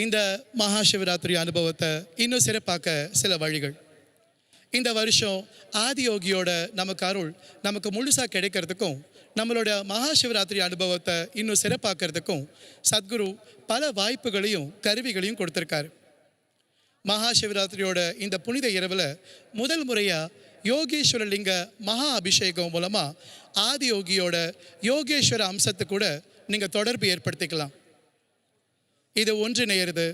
இந்த மகாசிவராத்திரி அனுபவத்தை இன்னும் சிறப்பாக்க சில வழிகள். இந்த வருஷம் ஆதியோகியோட நமக்கு அருள் நமக்கு முழுசாக கிடைக்கிறதுக்கும் நம்மளோட மகாசிவராத்திரி அனுபவத்தை இன்னும் சிறப்பாக்கிறதுக்கும் சத்குரு பல வாய்ப்புகளையும் கருவிகளையும் கொடுத்துருக்காரு. மகாசிவராத்திரியோட இந்த புனித இரவில் முதல் முறையாக யோகேஸ்வர லிங்க மகா அபிஷேகம் மூலமாக ஆதியோகியோட யோகேஸ்வர அம்சத்தை கூட நீங்கள் தொடர்பு ஏற்படுத்திக்கலாம். இது ஒன்றிணையிறது,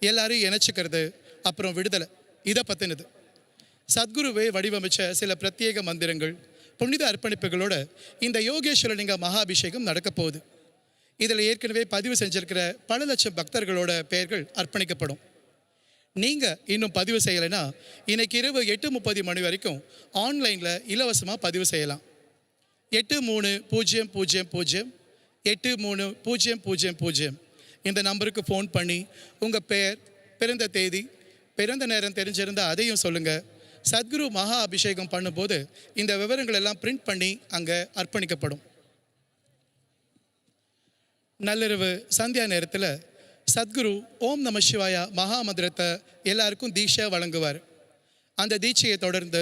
எல்லாரையும் இணைச்சிக்கிறது, அப்புறம் விடுதலை, இதை பற்றினது. சத்குருவே வடிவமைச்ச சில பிரத்யேக மந்திரங்கள், புனித அர்ப்பணிப்புகளோட இந்த யோகேஸ்வர லிங்க மகா அபிஷேகம் நடக்க போகுது. இதில் ஏற்கனவே பதிவு செஞ்சிருக்கிற பல லட்சம் பக்தர்களோட பெயர்கள் அர்ப்பணிக்கப்படும். நீங்கள் இன்னும் பதிவு செய்யலைன்னா இன்னைக்கு இரவு 8:30 மணி வரைக்கும் ஆன்லைனில் இலவசமாக பதிவு செய்யலாம். 8300830000 இந்த நம்பருக்கு ஃபோன் பண்ணி உங்கள் பெயர், பிறந்த தேதி, பிறந்த நேரம் தெரிஞ்சிருந்தால் அதையும் சொல்லுங்கள். சத்குரு மகா அபிஷேகம் பண்ணும்போது இந்த விவரங்கள் எல்லாம் பிரிண்ட் பண்ணி அங்கே அர்ப்பணிக்கப்படும். நள்ளிரவு சந்தியா நேரத்தில் சத்குரு ஓம் நம சிவாயா மகாமந்திரத்தை எல்லாருக்கும் தீட்சை வழங்குவார். அந்த தீட்சையை தொடர்ந்து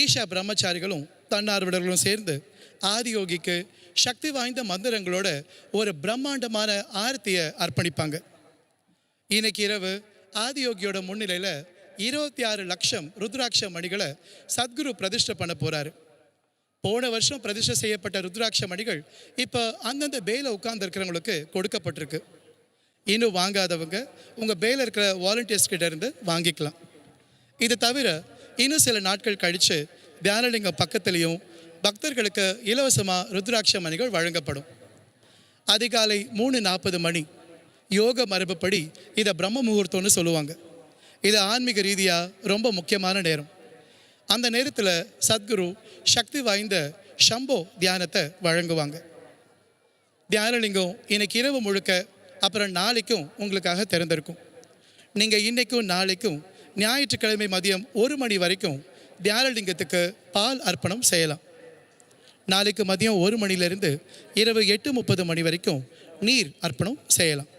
ஈஷா பிரம்மச்சாரிகளும் தன்னார்வலர்களும் சேர்ந்து ஆதியோகிக்கு சக்தி வாய்ந்த மந்திரங்களோட ஒரு பிரம்மாண்டமான ஆரத்தியை அர்ப்பணிப்பாங்க. இன்னைக்கு இரவு ஆதியோகியோட முன்னிலையில் 26 லட்சம் ருத்ராட்ச மணிகளை சத்குரு பிரதிஷ்டை பண்ண போகிறாரு. போன வருஷம் பிரதிஷ்டை செய்யப்பட்ட ருத்ராட்ச மணிகள் இப்போ அந்தந்த பேல உட்கார்ந்துருக்கிறவங்களுக்கு கொடுக்கப்பட்டிருக்கு. இன்னும் வாங்காதவங்க உங்கள் பேல இருக்கிற வாலண்டியர்ஸ் கிட்ட இருந்து வாங்கிக்கலாம். இது தவிர இன்னும் சில நாட்கள் கழித்து தியானலிங்கம் பக்கத்துலேயும் பக்தர்களுக்கு இலவசமாக ருத்ராட்ச மணிகள் வழங்கப்படும். அதிகாலை 3:40 மணி யோக மரபுப்படி இதை பிரம்ம முகூர்த்தம்னு சொல்லுவாங்க. இது ஆன்மீக ரீதியாக ரொம்ப முக்கியமான நேரம். அந்த நேரத்தில் சத்குரு சக்தி வாய்ந்த ஷம்போ தியானத்தை வழங்குவாங்க. தியானலிங்கம் இன்னைக்கு இரவு முழுக்க, அப்புறம் நாளைக்கும் உங்களுக்காக திறந்திருக்கும். நீங்கள் இன்றைக்கும் நாளைக்கும் ஞாயிற்றுக்கிழமை மதியம் 1 மணி வரைக்கும் தியானலிங்கத்துக்கு பால் அர்ப்பணம் செய்யலாம். நாளைக்கு மதியம் 1 மணிலேருந்து இரவு 8:30 மணி வரைக்கும் நீர் அர்ப்பணம் செய்யலாம்.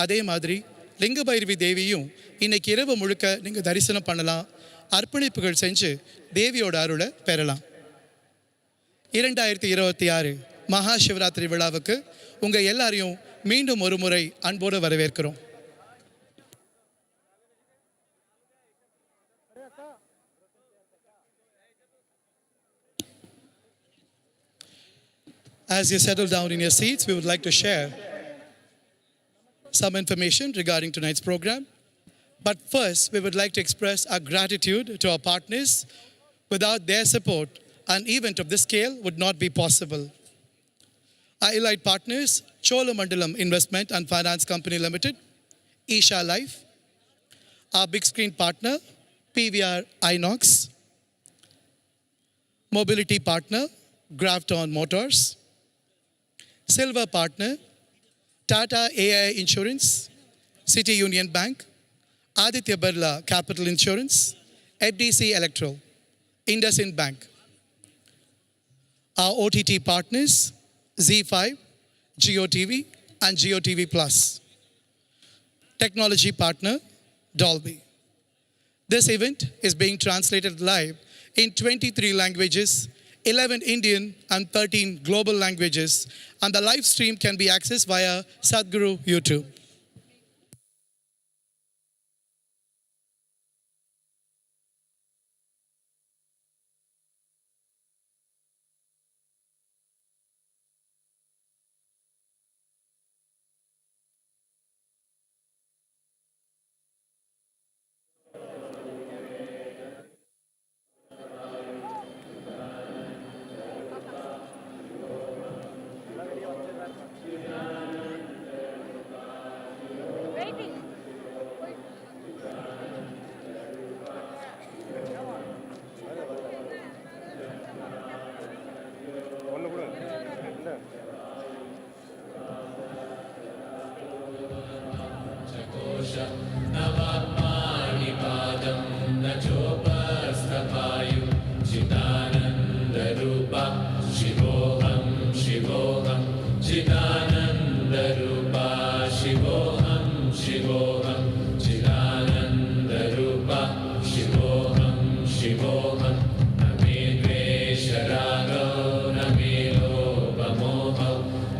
அதே மாதிரி லிங்க பைரவி தேவியும் இன்னைக்கு இரவு முழுக்க நீங்கள் தரிசனம் பண்ணலாம், அர்ப்பணிப்புகள் செஞ்சு தேவியோட அருளை பெறலாம். 2026 மகாசிவராத்திரி விழாவுக்கு உங்கள் எல்லாரையும் மீண்டும் ஒரு முறை அன்போடு வரவேற்கிறோம். As you settle down in your seats, we would like to share some information regarding tonight's program. But first, we would like to express our gratitude to our partners. Without their support, an event of this scale would not be possible. Our allied partners, Cholamandalam Investment and Finance Company Limited, Isha Life, our big screen partner, PVR Inox, mobility partner, Grafton Motors, silver partner, Tata AI Insurance, City Union Bank, Aditya Birla Capital Insurance, FDC Electro, IndusInd Bank. Our OTT partners, Z5, GeoTV and GeoTV Plus. Technology partner, Dolby. This event is being translated live in 23 languages, 11 Indian and 13 global languages, and the live stream can be accessed via Sadhguru YouTube. Chidananda Rupa Shivoham Shivoham शिवोऽहं चिदानन्दरूपा शिवोऽहं शिवोऽहं न मे द्वेषरागो न मे लोभमोहो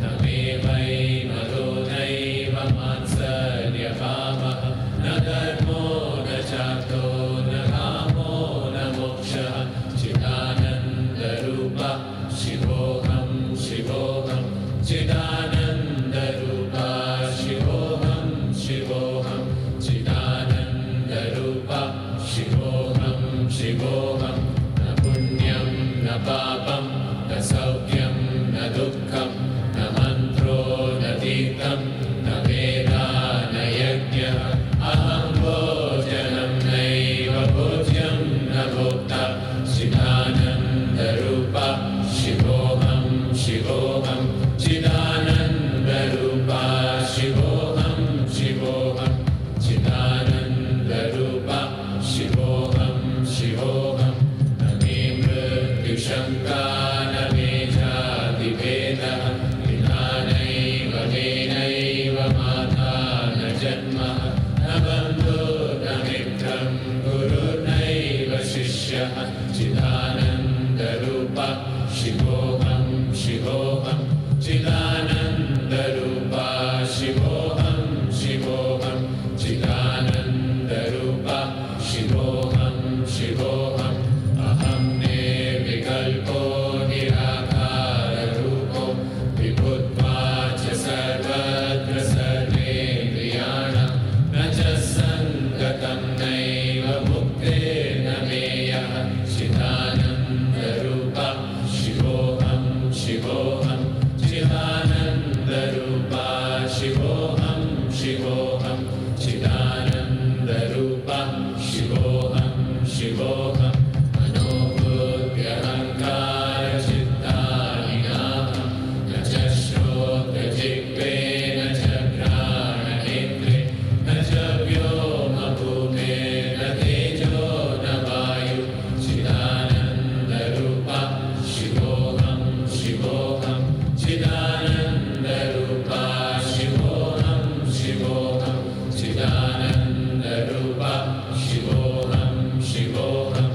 न मे वैमरो नैव मात्सर्यभावः न धर्मो न चार्थो न कामो न मोक्षः चिदानन्दरूपा शिवोऽहं शिवोऽहं चिदानन्दरूपा शिवोऽहं शिवोऽहं चिदानन्दरूपा शिवोऽहं शिवोऽहं न पुण्यं न पापं न सौख्यं न दुःखं न मन्त्रो न तीर्थं न वेदा न यज्ञः अहं भोजनं नैव भोज्यं न भोक्ता चिदानन्दरूपा शिवोऽहं शिवोऽहं चिदानन्दरूपा शिवोऽहं शिवोऽहं चिदानन्दरूपा शिवोऽहं शिवोऽहं न मे मृत्युशङ्का न मे जातिभेदः विना नैव मेनैव माता न जन्मः न बन्धो न मित्रं गुरुर्नैव शिष्यः चिदानन्दरूपा शिवोऽहं शिवोऽहं चिदानन्दरूपा शिवोऽहं शिवोऽहं चिदानन्दरूपा शिवोऽहं शिवोऽहं अहं निर्विकल्पो निराकाररूपो विभुत्वा च सर्वत्र सर्वेन्द्रियाणां न च सङ्गतं नैव मुक्तेर्न मेयः चिदानन्दरूपा शिवोऽहं शिवोऽहं चिदानन्दरूपा शिवोऽहं शिवोऽहं चिदानन्दरूपा शिवोऽहं शिवोऽहं मनोबुद्ध्यहङ्कारचित्तानि नाहं न च श्रोत्रजिह्वे न च घ्राणनेत्रे न च व्योमभूमेर्न तेजो न वायु चिदानन्दरूपा शिवोऽहं शिवोऽहं चिदानन्दरूपा शिवोऽहं शिवोऽहं चिदानन्दरूपा शिवोऽहं शिवोऽहं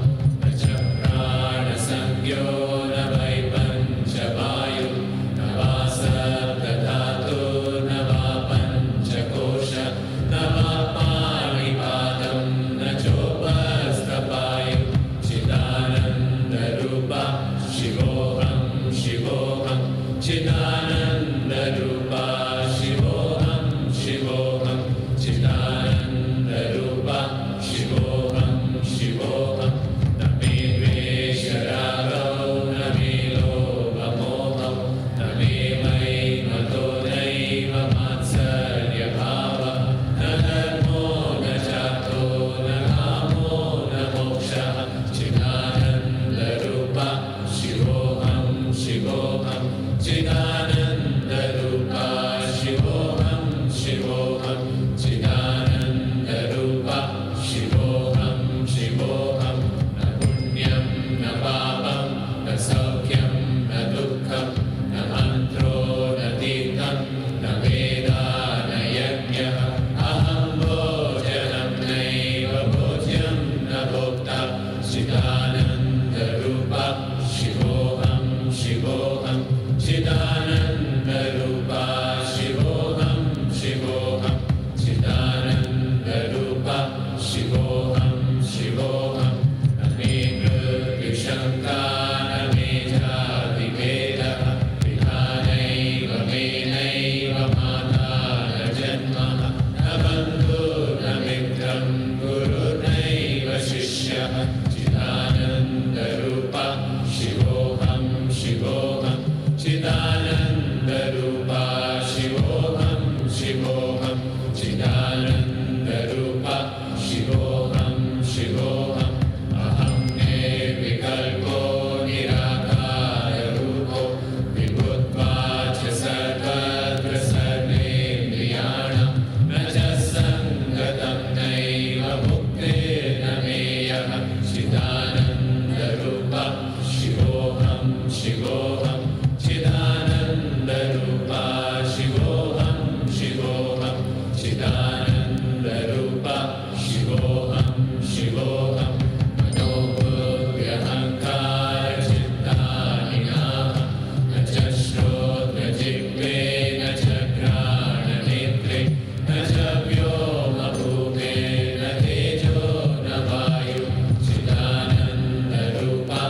शिवोऽहं शिवोऽहं मनोबुद्ध्यहङ्कारचित्तानि नाहं न च श्रोत्रजिह्वे न च घ्राणनेत्रे न च व्योमभूमे न तेजो न वायु चिदानन्दरूपा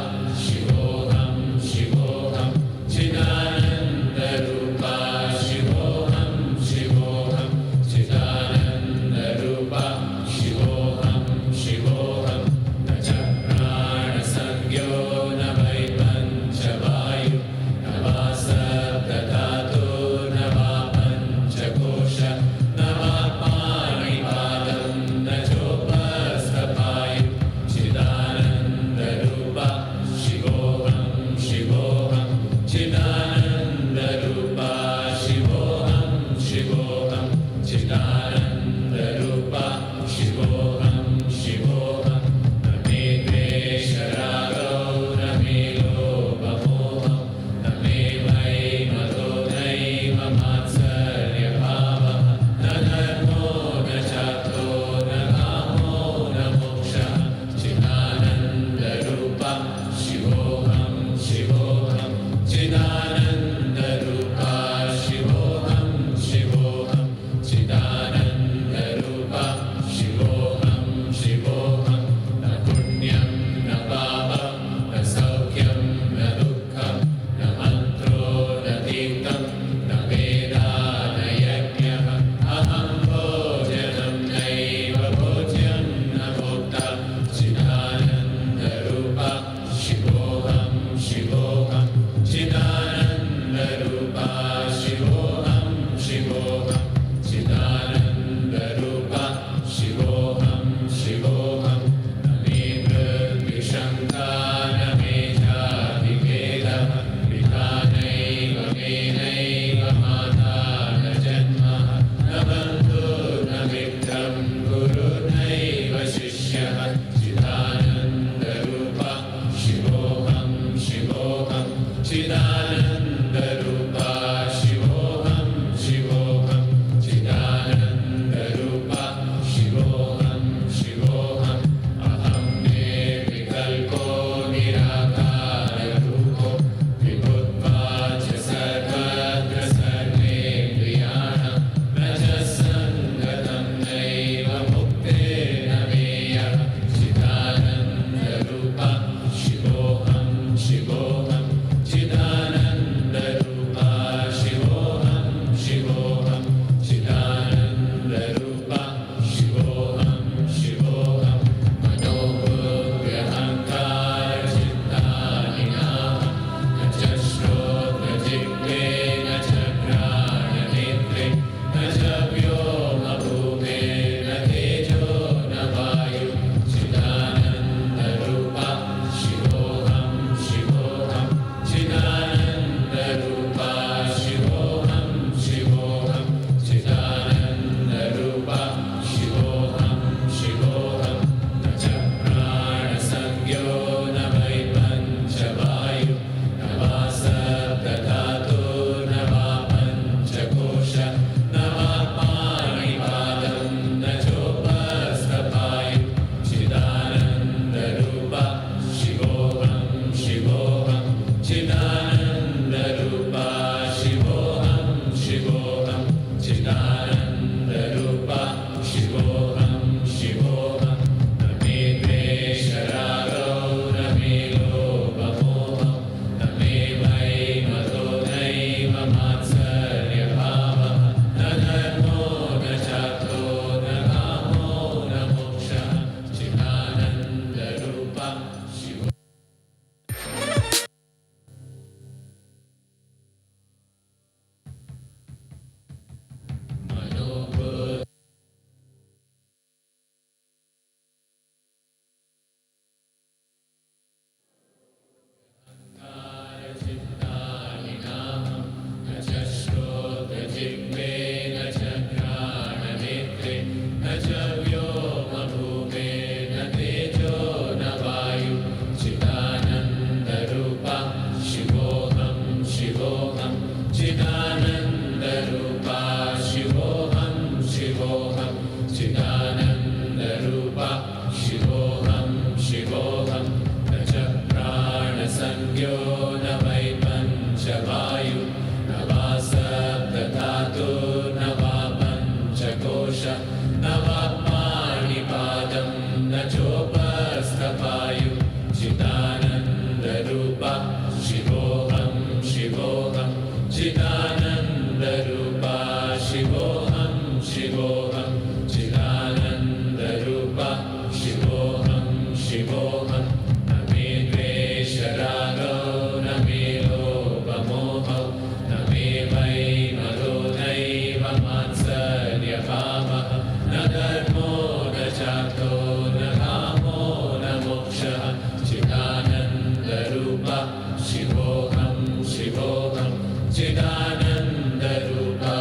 शिवोऽहं शिवोऽहं चिदानन्दरूपा शिवोऽहं शिवोऽहं चिदानन्दरूपा शिवोऽहं शिवोऽहं न च प्राणसंज्ञो न वै पञ्चवायु न वा सप्तधातु न वा पञ्चकोश न वा पाणिपादं न चोपस्थपायु चिदानन्दरूपा शिवोऽहं शिवोऽहं चिदानन्दरूपा शिवोऽहं शिवोऽहं चिदानन्दरूपा शिवोऽहं शिवोऽहं न मे द्वेषरागौ न मे लोभमोहं न मे वैमतो नैव मात्सर्यभावः न धर्मो न चार्थो न कामो न मोक्षः चिदानन्दरूपा शिवोऽहं शिवोऽहं चिदानन्दरूपा शिवोऽहं शिवोऽहं चिदानन्दरूपा शिवोऽहं शिवोऽहं न पुण्यं न पापं न सौख्यं न दुःखं न मन्त्रो न तीर्थं न वेदा न यज्ञः अहं भोजनं नैव भोज्यं न भोक्ता चिदानन्दरूपा शिवोऽहं शिवोऽहं चिदानन्दरूपा शिवोऽहं शिवोऽहं चिदानन्दरूपा शिवोऽहं शिवोऽहं न मे मृत्युशङ्का न मे जातिभेदः पिता नैव मे नैव माता न जन्मः न बन्धुर्न मित्रं गुरुर्नैव शिष्यः चिदानन्दरूपा शिवोऽहं शिवोऽहं चिदानन्दरूपा शिवोऽहं शिवोऽहं चिदानन्दरूपा शिवोऽहं शिवोऽहं अहं निर्विकल्पो निराकाररूपो विभुत्वाच्च सर्वत्र सर्वेन्द्रियाणां न च सङ्गतं नैव मुक्तेर्न मेयः चिदानन्दरूपा शिवोऽहं शिवोऽहं चिदानन्दरूपा शिवोऽहं शिवोऽहं चिदानन्दरूपा शिवोऽहं शिवोऽहं मनोबुद्ध्यहङ्कारचित्तानि नाहं न च श्रोत्रजिह्वे न च घ्राणनेत्रे न च व्योमभूमे न तेजो न वायु चिदानन्दरूपा शिवोऽहं शिवोऽहं चिदानन्दरूपा शिवोऽहं शिवोऽहं चिदानन्दरूपा शिवोऽहं शिवोऽहं न च प्राणसंज्ञो न वै पञ्चवायु न वा सप्तधातु न वा पञ्चकोश न वा पाणिपादं न चोपस्थपायु चिदानन्दरूपा शिवोऽहं शिवोऽहं चिदानन्दरूपा शिवोऽहं शिवोऽहं चिदानन्दरूपा शिवोऽहं शिवोऽहं न मे द्वेषरागौ न मे लोभमोहं न मे वैमतो नैव मात्सर्यभावः न धर्मो न चार्थो न कामो न मोक्षः चिदानन्दरूपा शिवो मनोबुद्ध चित्तानि नाहं न च श्रोत्रजिह्वे न च घ्राणनेत्रे न च व्योमभूमे न तेजो न वायु चिदानन्दरूपा शिवोऽहं शिवोऽहं चिदानन्दरूपा शिवोऽहं शिवोऽहं चिदानन्दरूपा न वाक्पाणिपादं न चोपस्थपायु चिदानन्दरूपा शिवोऽहं शिवोऽहं चिदानन्दरूपा शिवोऽहं शिवोऽहं चिदानन्दरूपा शिवोऽहं शिवोऽहं न मे द्वेषरागो न मे लोभमोहो न मे वैमदो नैव मात्सर्यभावः न धर्मो न चार्थो न कामो न मोक्षः चिदानन्दरूपा शिवोऽहं शिवोऽहं चिदानन्दरूपा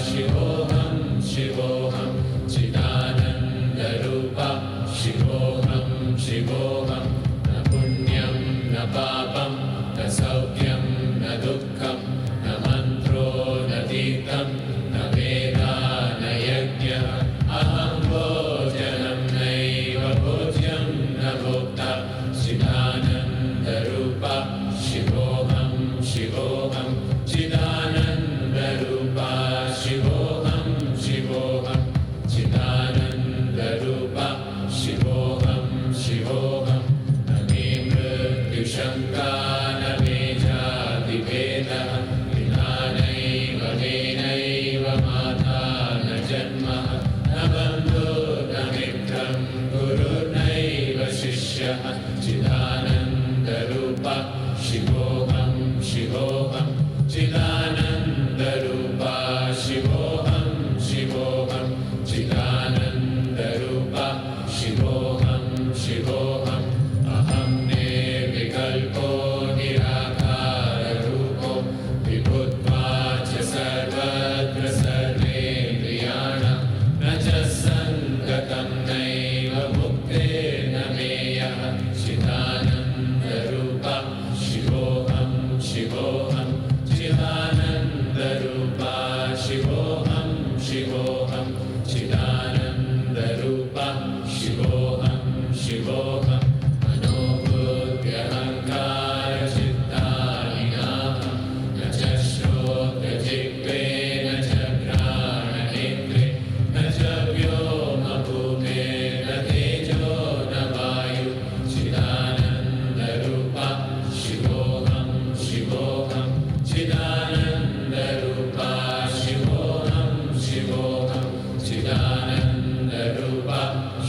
शिवोऽहं शिवोऽहं चिदानन्दरूपा शिवोऽहं शिवोऽहं न पुण्यं न पापं न सौख्यं न दुःखं न मन्त्रो न तीर्थं न वेदा न यज्ञः अहं भोजनं नैव भोज्यं न भोक्ता चिदानन्दरूपा शिवोऽहं शिवोऽहं चिदानन्दरूपा शिवोऽहं शिवोऽहं चिदानन्दरूपा शिवोऽहं शिवोऽहं न मे मृत्युशङ्का न मे जातिभेदः विना नैव मेनैव माता न जन्मः न बन्धो न मित्रं गुरुर्नैव शिष्यः चिदानन्दरूपा शिवोऽहं शिवोऽहं चिदानन्दरूपा शिवोऽहं शिवोऽहं चिदानन्दरूपा शिवोऽहं शिवोऽहं अहं निर्विकल्पो निराकाररूपो विभुत्वा च सर्वत्र सर्वेन्द्रियाणां न च सङ्गतं नैव मुक्तेर्न मेयः चिदानन्दरूपा शिवोऽहं शिवोऽहं चिदानन्दरूपा शिवोऽहं शिवोऽहं चिदानन्दरूपा शिवोऽहं शिवोऽहं मनोबुद्ध्यहङ्कारचित्तानि नाहं न च श्रोत्रजिह्वे न च घ्राणनेत्रे न च व्योमभूमेर्न तेजो न वायु चिदानन्दरूपा शिवोऽहं शिवोऽहं चिदानन्दरूपा शिवोऽहं शिवोऽहं चिदानन्दरूपा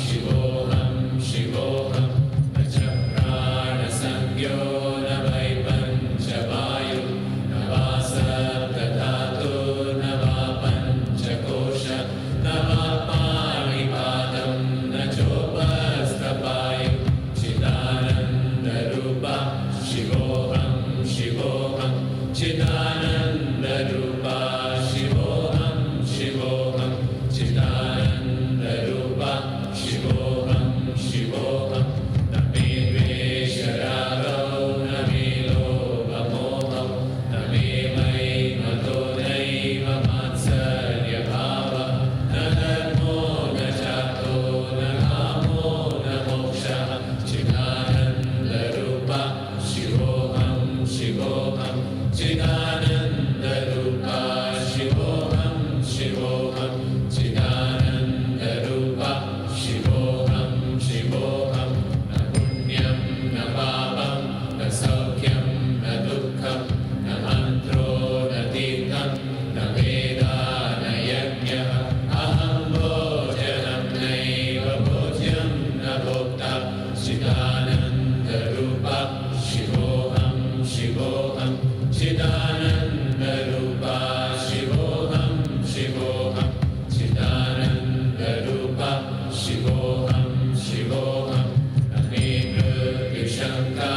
शिवोऽहं शिवोऽहं न च प्राणसंज्ञो न वै पञ्चवायु न वा सप्तधातुर्न वा पञ्चकोश न वा पाणिपादं न चोपस्थपायु चिदानन्दरूपा शिवोऽहं शिवोऽहं चिदानन्दरूपा शिवोऽहं शिवोऽहं चिदानन्दरूपा शिवोऽहं शिवोऽहं न मे द्वेषरागो न मे लोभमोहो न मे वैमदो नैव मात्सर्यभावः न धर्मो न चार्थो न कामो न मोक्षः चिदानन्दरूपा शिवोऽहं शिवोऽहं चिदानन्दरूपा शिवोऽहं शिवोऽहं चिदानन्दरूपा शिवोऽहं शिवोऽहं न पुण्यं न पापं न सौख्यं न दुःखं न मन्त्रो न तीर्थं न वेदा न यज्ञः अहं भोजनं नैव भोज्यं न भोक्ता चिदानन्दरूपा शिवोऽहं शिवोऽहं चिदानन्दरूपा शिवोऽहं शिवोऽहं चिदानन्दरूपा शिवोऽहं शिवोऽहं न मे मृत्युशङ्का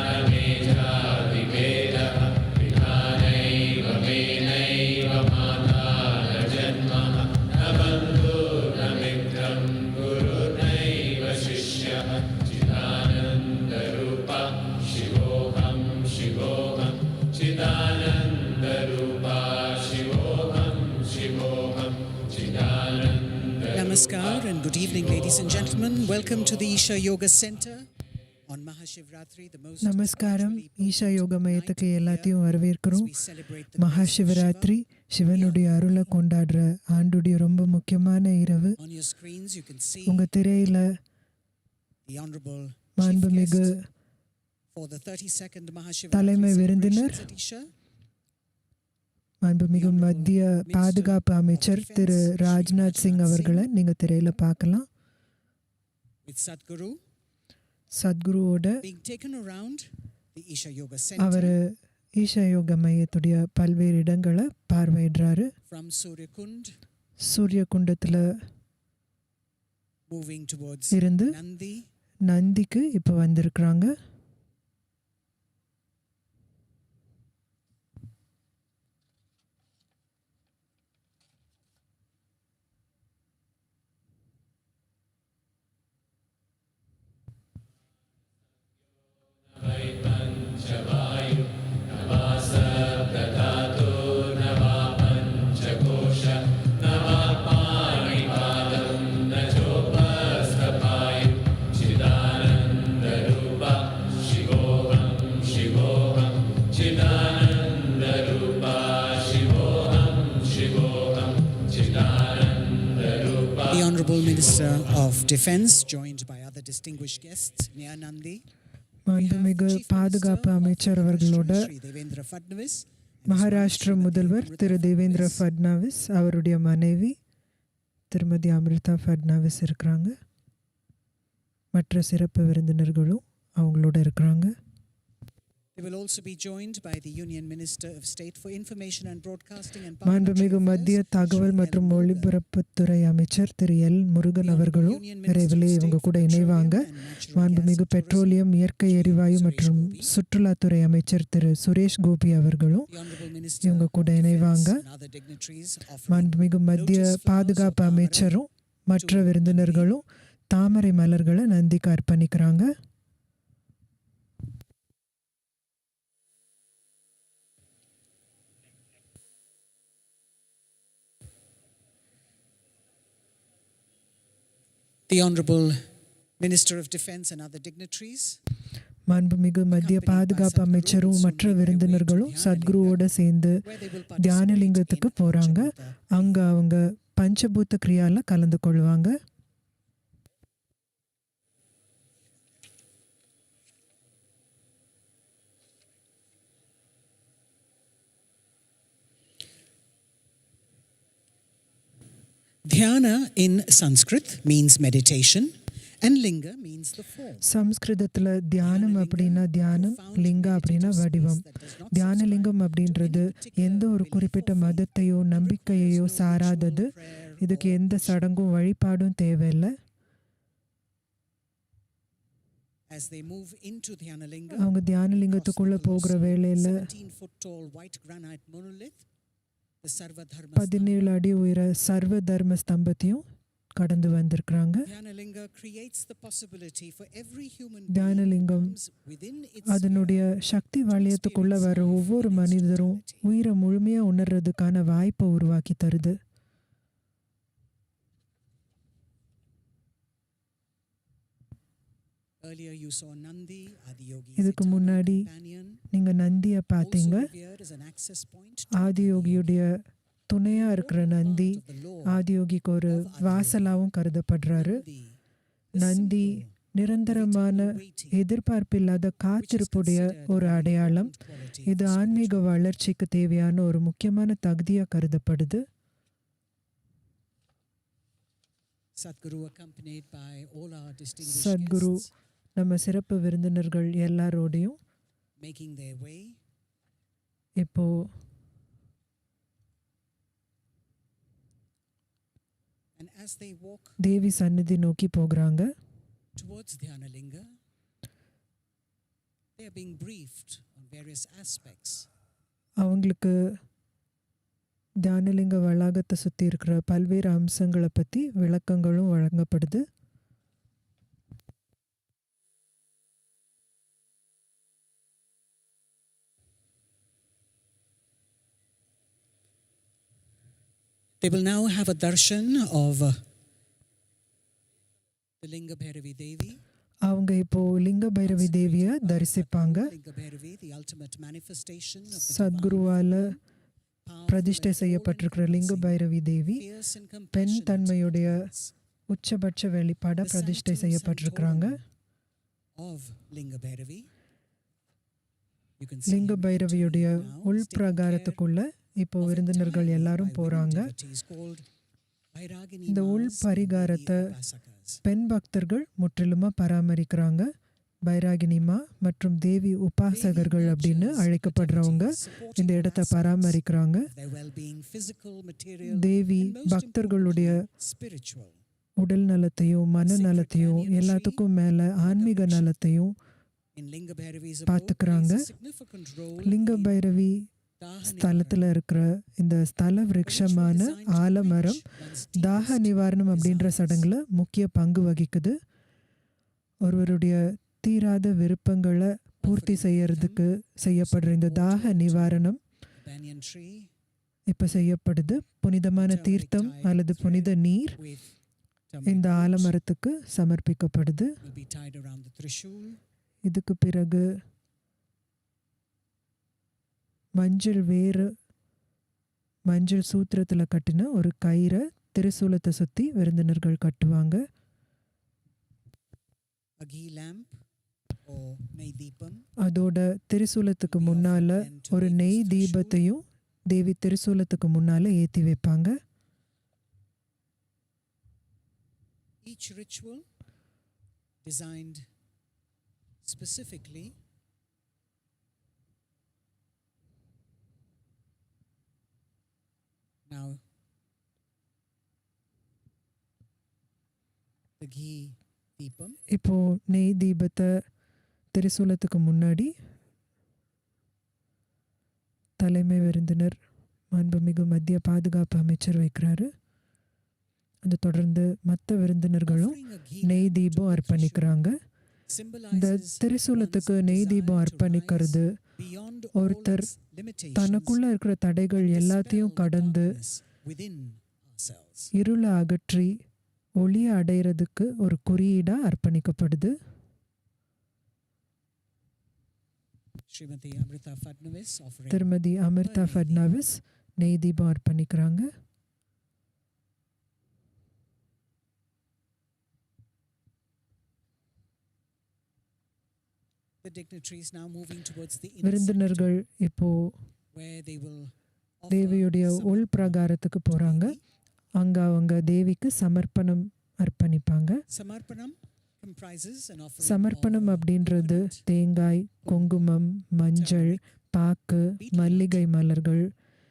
न मे जातिभेदः विना नैव मेनैव माता न जन्मः न बन्धो न मित्रं गुरुर्नैव शिष्यः चिदानन्दरूपा शिवोऽहं शिवोऽहं चिदानन्दरूपा शिवोऽहं शिवोऽहं चिदानन्दरूपा Namaskar and good evening, ladies and gentlemen. Welcome to the Isha Yoga Center on MahaShivRatri, the most நமஸ்காரம் ஈஷா யோக மையத்துக்கு எல்லாத்தையும் வரவேற்கிறோம். மகாசிவராத்திரி சிவனுடைய அருளை கொண்டாடுற ஆண்டுடைய ரொம்ப முக்கியமான இரவு. On your screens you can see உங்கள் திரையில் the honorable chief மாண்புமிகு guest for the 32nd MahaShivRatri தலைமை விருந்தினர் celebrations at Isha. மாண்புமிகு மத்திய பாதுகாப்பு அமைச்சர் திரு ராஜ்நாத் சிங் அவர்களை நீங்கள் திரையில் பார்க்கலாம். With Sadhguru சத்குருவோட being taken around the Isha Yoga Center அவர் ஈஷா யோக மையத்துடைய பல்வேறு இடங்களை பார்வையிடுறாரு. from Suryakund சூரிய குண்டத்தில் moving towards இருந்து Nandi. நந்திக்கு இப்போ வந்திருக்கிறாங்க. The Honorable Minister of Defence, joined by other distinguished guests near Nandi. மாண்புமிகு பாதுகாப்பு அமைச்சர் அவர்களோட Shri Devendra Fadnavis, மகாராஷ்டிர முதல்வர் திரு தேவேந்திர ஃபட்னாவிஸ், அவருடைய மனைவி திருமதி அமிர்தா ஃபட்னாவிஸ் இருக்கிறாங்க. மற்ற சிறப்பு விருந்தினர்களும் அவங்களோட இருக்கிறாங்க. They will also be joined by the Union Minister of State for Information and Broadcasting and மாண்புமிகு மத்திய தகவல் மற்றும் ஒளிபரப்புத்துறை அமைச்சர் திரு எல் முருகன் அவர்களும் விரைவில் இவங்க கூட இணைவாங்க. மாண்புமிகு பெட்ரோலியம், இயற்கை எரிவாயு மற்றும் சுற்றுலாத்துறை அமைச்சர் திரு சுரேஷ் கோபி அவர்களும் இவங்க கூட இணைவாங்க. மாண்புமிகு மத்திய பாதுகாப்பு அமைச்சரும் மற்ற விருந்தினர்களும் தாமரை மலர்களை நந்திக்கு அர்ப்பணிக்கிறாங்க. The Honorable Minister of Defence and other dignitaries. மாண்புமிகு மத்திய பாதுகாப்பு அமைச்சரும் மற்ற விருந்தினர்களும் சத்குருவோட சேர்ந்து தியானலிங்கத்துக்கு போகிறாங்க. அங்கே அவங்க பஞ்சபூத்த கிரியால கலந்து கொள்வாங்க. Dhyana in Sanskrit means meditation and linga means the form. சம்ஸ்கிருதத்தில் தியானம் அப்படின்னா தியானம், லிங்கா அப்படின்னா வடிவம். தியானலிங்கம் அப்படின்றது எந்த ஒரு குறிப்பிட்ட மதத்தையோ நம்பிக்கையையோ சாராதது. இதுக்கு எந்த சடங்கும் வழிபாடும் தேவையில்லை. As they move into Dhyanalinga, அவங்க தியானலிங்கத்துக்குள்ளே போகிற வேளையில் 17-foot tall white granite monolith, the Sarva Dharma 17 அடி உயர சர்வ தர்ம ஸ்தம்பத்தையும் கடந்து வந்திருக்கிறாங்க. Dhyanalinga creates the possibility for every human Dhyanalingam within its அதனுடைய சக்தி வளையத்துக்குள்ள வர ஒவ்வொரு மனிதரும் உயிரை முழுமையா உணர்றதுக்கான வாய்ப்பை உருவாக்கி தருது. earlier you saw Nandi, Adiyogi. இதுக்கு முன்னாடி நீங்க நந்தியை பார்த்தீங்க. ஆதியோகியுடைய துணையா இருக்கிற நந்தி ஆதியோகிக்கு ஒரு வாசலாவும் கருதப்படுறாரு. நந்தி நிரந்தரமான எதிர்பார்ப்பில்லாத காத்திருப்புடைய ஒரு அடையாளம். இது ஆன்மீக வளர்ச்சிக்கு தேவையான ஒரு முக்கியமான தகுதியா கருதப்படுது. சத்குரு நம்ம சிறப்பு விருந்தினர்கள் எல்லாரோடையும் இப்போ தேவி சந்நிதி நோக்கி போகிறாங்க. அவங்களுக்கு தியானலிங்க வளாகத்தை சுற்றி இருக்கிற பல்வேறு அம்சங்களை பற்றி விளக்கங்களும் வழங்கப்படுது. They will now have a darshan of the Linga Bhairavi Devi. அவங்க இப்போ லிங்க பைரவி தேவியை தரிசிப்பாங்க. சத்குருவால பிரதிஷ்டை செய்யப்பட்டிருக்கிற லிங்க பைரவி தேவி fierce and பெண் compassionate தன்மையுடைய உச்சபட்ச வெளிப்பாட பிரதிஷ்டை செய்யப்பட்டிருக்கிறாங்க. of Linga Bhairavi. You can see லிங்க him பைரவியுடைய entering now, உள் taking care பிரகாரத்துக்குள்ள இப்போ of விருந்தினர்கள் entirely எல்லாரும் by போறாங்க. women devotees called Vairagini இந்த உள் Mas and பரிகாரத்தை Devi Upasakas. பெண் பக்தர்கள் முற்றிலுமா பராமரிக்கிறாங்க. பைராகினிமா மற்றும் தேவி உபாசகர்கள் அப்படின்னு அழைக்கப்படுறவங்க இந்த இடத்தை பராமரிக்கிறாங்க. Their well-being, physical, material, Devi and most பக்தர்களுடைய importantly, spiritual. உடல் நலத்தையும் மனநலத்தையும் எல்லாத்துக்கும் மேல ஆன்மீக நலத்தையும் In Linga Bhairavi's பார்த்துக்கிறாங்க. abode plays a significant role லிங்க in பைரவி Dhyanalinga. ஸ்தலத்தில் இருக்கிற இந்த ஸ்தல விருட்சமான ஆலமரம் தாக நிவாரணம் அப்படின்ற சடங்குல முக்கிய பங்கு வகிக்குது. ஒருவருடைய தீராத விருப்பங்களை பூர்த்தி செய்யறதுக்கு செய்யப்படுற இந்த தாக நிவாரணம் Banyan tree இப்போ செய்யப்படுது. புனிதமான தீர்த்தம் அல்லது புனித நீர் with இந்த ஆலமரத்துக்கு சமர்ப்பிக்கப்படுது. will be tied around the trishul. இதுக்கு பிறகு மஞ்சள் வேறு மஞ்சள் சூத்திரத்தில் கட்டின ஒரு கயிறை திரிசூலத்தை சுற்றி விருந்தினர்கள் கட்டுவாங்க. A ghee lamp or ney deepam. அதோட திரிசூலத்துக்கு முன்னால ஒரு நெய் தீபத்தையும் தேவி திரிசூலத்துக்கு முன்னால ஏற்றி வைப்பாங்க. Each ritual designed specifically now the ghee deepam இப்போ நெய் தீபத்தை திரிசூலத்துக்கு முன்னாடி தலைமை விருந்தினர் மாண்புமிகு மத்திய பாதுகாப்பு அமைச்சர் வைக்கிறாரு. அது தொடர்ந்து மற்ற விருந்தினர்களும் offering a ghee நெய் lamp to தீபம் the அர்ப்பணிக்கிறாங்க. இந்த symbolizes திரிசூலத்துக்கு one's நெய் desire தீபம் to அர்ப்பணிக்கிறது rise beyond ஒருத்தர் all its limitations தனக்குள்ள இருக்கிற தடைகள் and எல்லாத்தையும் dispel the கடந்து darkness within ourselves. இருளை அகற்றி ஒளியை அடையிறதுக்கு ஒரு குறியீடா அர்ப்பணிக்கப்படுது. Srimati Amrita Fadnavis offering திருமதி அமிர்தா ஃபட்னாவிஸ் நெய் தீபம் அர்ப்பணிக்கிறாங்க. the dignitaries now moving towards the inner விருந்தினர்கள் இப்போ sanctum, where they will offer தேவியுடைய உள் பிரகாரத்துக்கு போறாங்க. அங்க அவங்க தேவிக்கு சமர்ப்பணம் அர்ப்பணிப்பாங்க. Samarpanam comprises an offering சமர்ப்பணம் of அப்படின்றது coconut, தேங்காய், குங்குமம், மஞ்சள், பாக்கு, மல்லிகை மலர்கள்,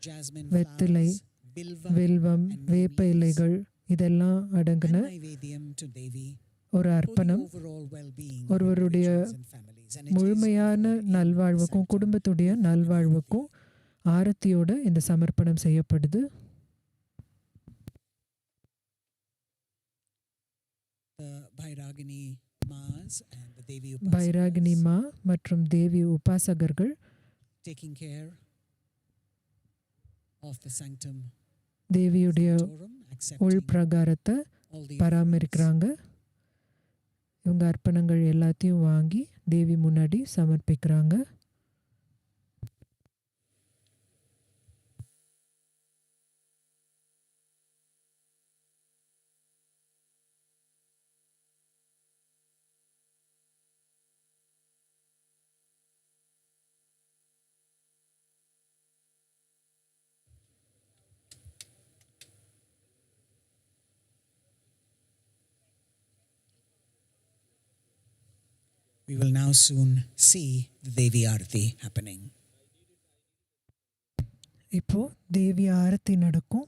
jasmine வெத்திலை, flowers, bilva, வில்வம், and வேப்ப leaves, இலைகள் இதெல்லாம் and அடங்கின Naivedyam to Devi ஒரு for the அர்ப்பணம். overall well-being of ஒருவருடைய individuals and families. And it is முழுமையான offered in நல்வாழ்வுக்கும் sanctum. குடும்பத்துடைய நல்வாழ்வுக்கும் ஆரத்தியோட இந்த சமர்ப்பணம் செய்யப்படுது. The Bhairagini Mas and the Devi பைராகினி Upasakas மா மற்றும் தேவி உபாசகர்கள் taking care of the sanctum தேவியுடைய sanctorum, உள் accepting பிரகாரத்தை all the offerings. பராமரிக்கிறாங்க. இவங்க அர்ப்பணங்கள் எல்லாத்தையும் வாங்கி தேவி முன்னாடி சமர்ப்பிக்கிறாங்க. We will now soon see the Devi Arati happening. இப்போ தேவி ஆரத்தி நடக்கும்.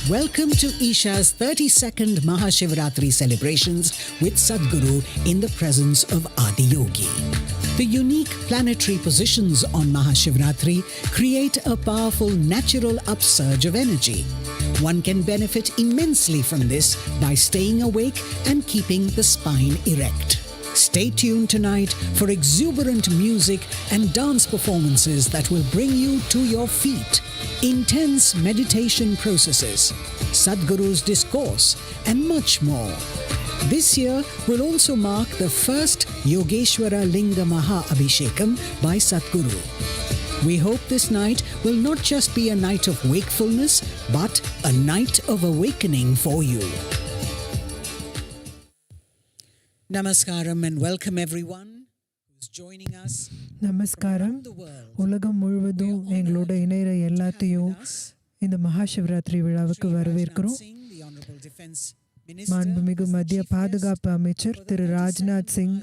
Welcome to Isha's 32nd MahaShivRatri celebrations with Sadhguru in the presence of Adiyogi. The unique planetary positions on MahaShivRatri create a powerful natural upsurge of energy. One can benefit immensely from this by staying awake and keeping the spine erect. Stay tuned tonight for exuberant music and dance performances that will bring you to your feet. Intense meditation processes, Sadhguru's discourse, and much more. This year will also mark the first Yogeshwara Linga Maha Abhishekam by Sadhguru. We hope this night will not just be a night of wakefulness, but a night of awakening for you. Namaskaram and welcome everyone who's joining us. நமஸ்காரம். உலகம் முழுவதும் எங்களோட இணைகிற எல்லாத்தையும் இந்த மகாசிவராத்திரி விழாவுக்கு வரவேற்கிறோம். மாண்புமிகு மத்திய பாதுகாப்பு அமைச்சர் திரு ராஜ்நாத் சிங்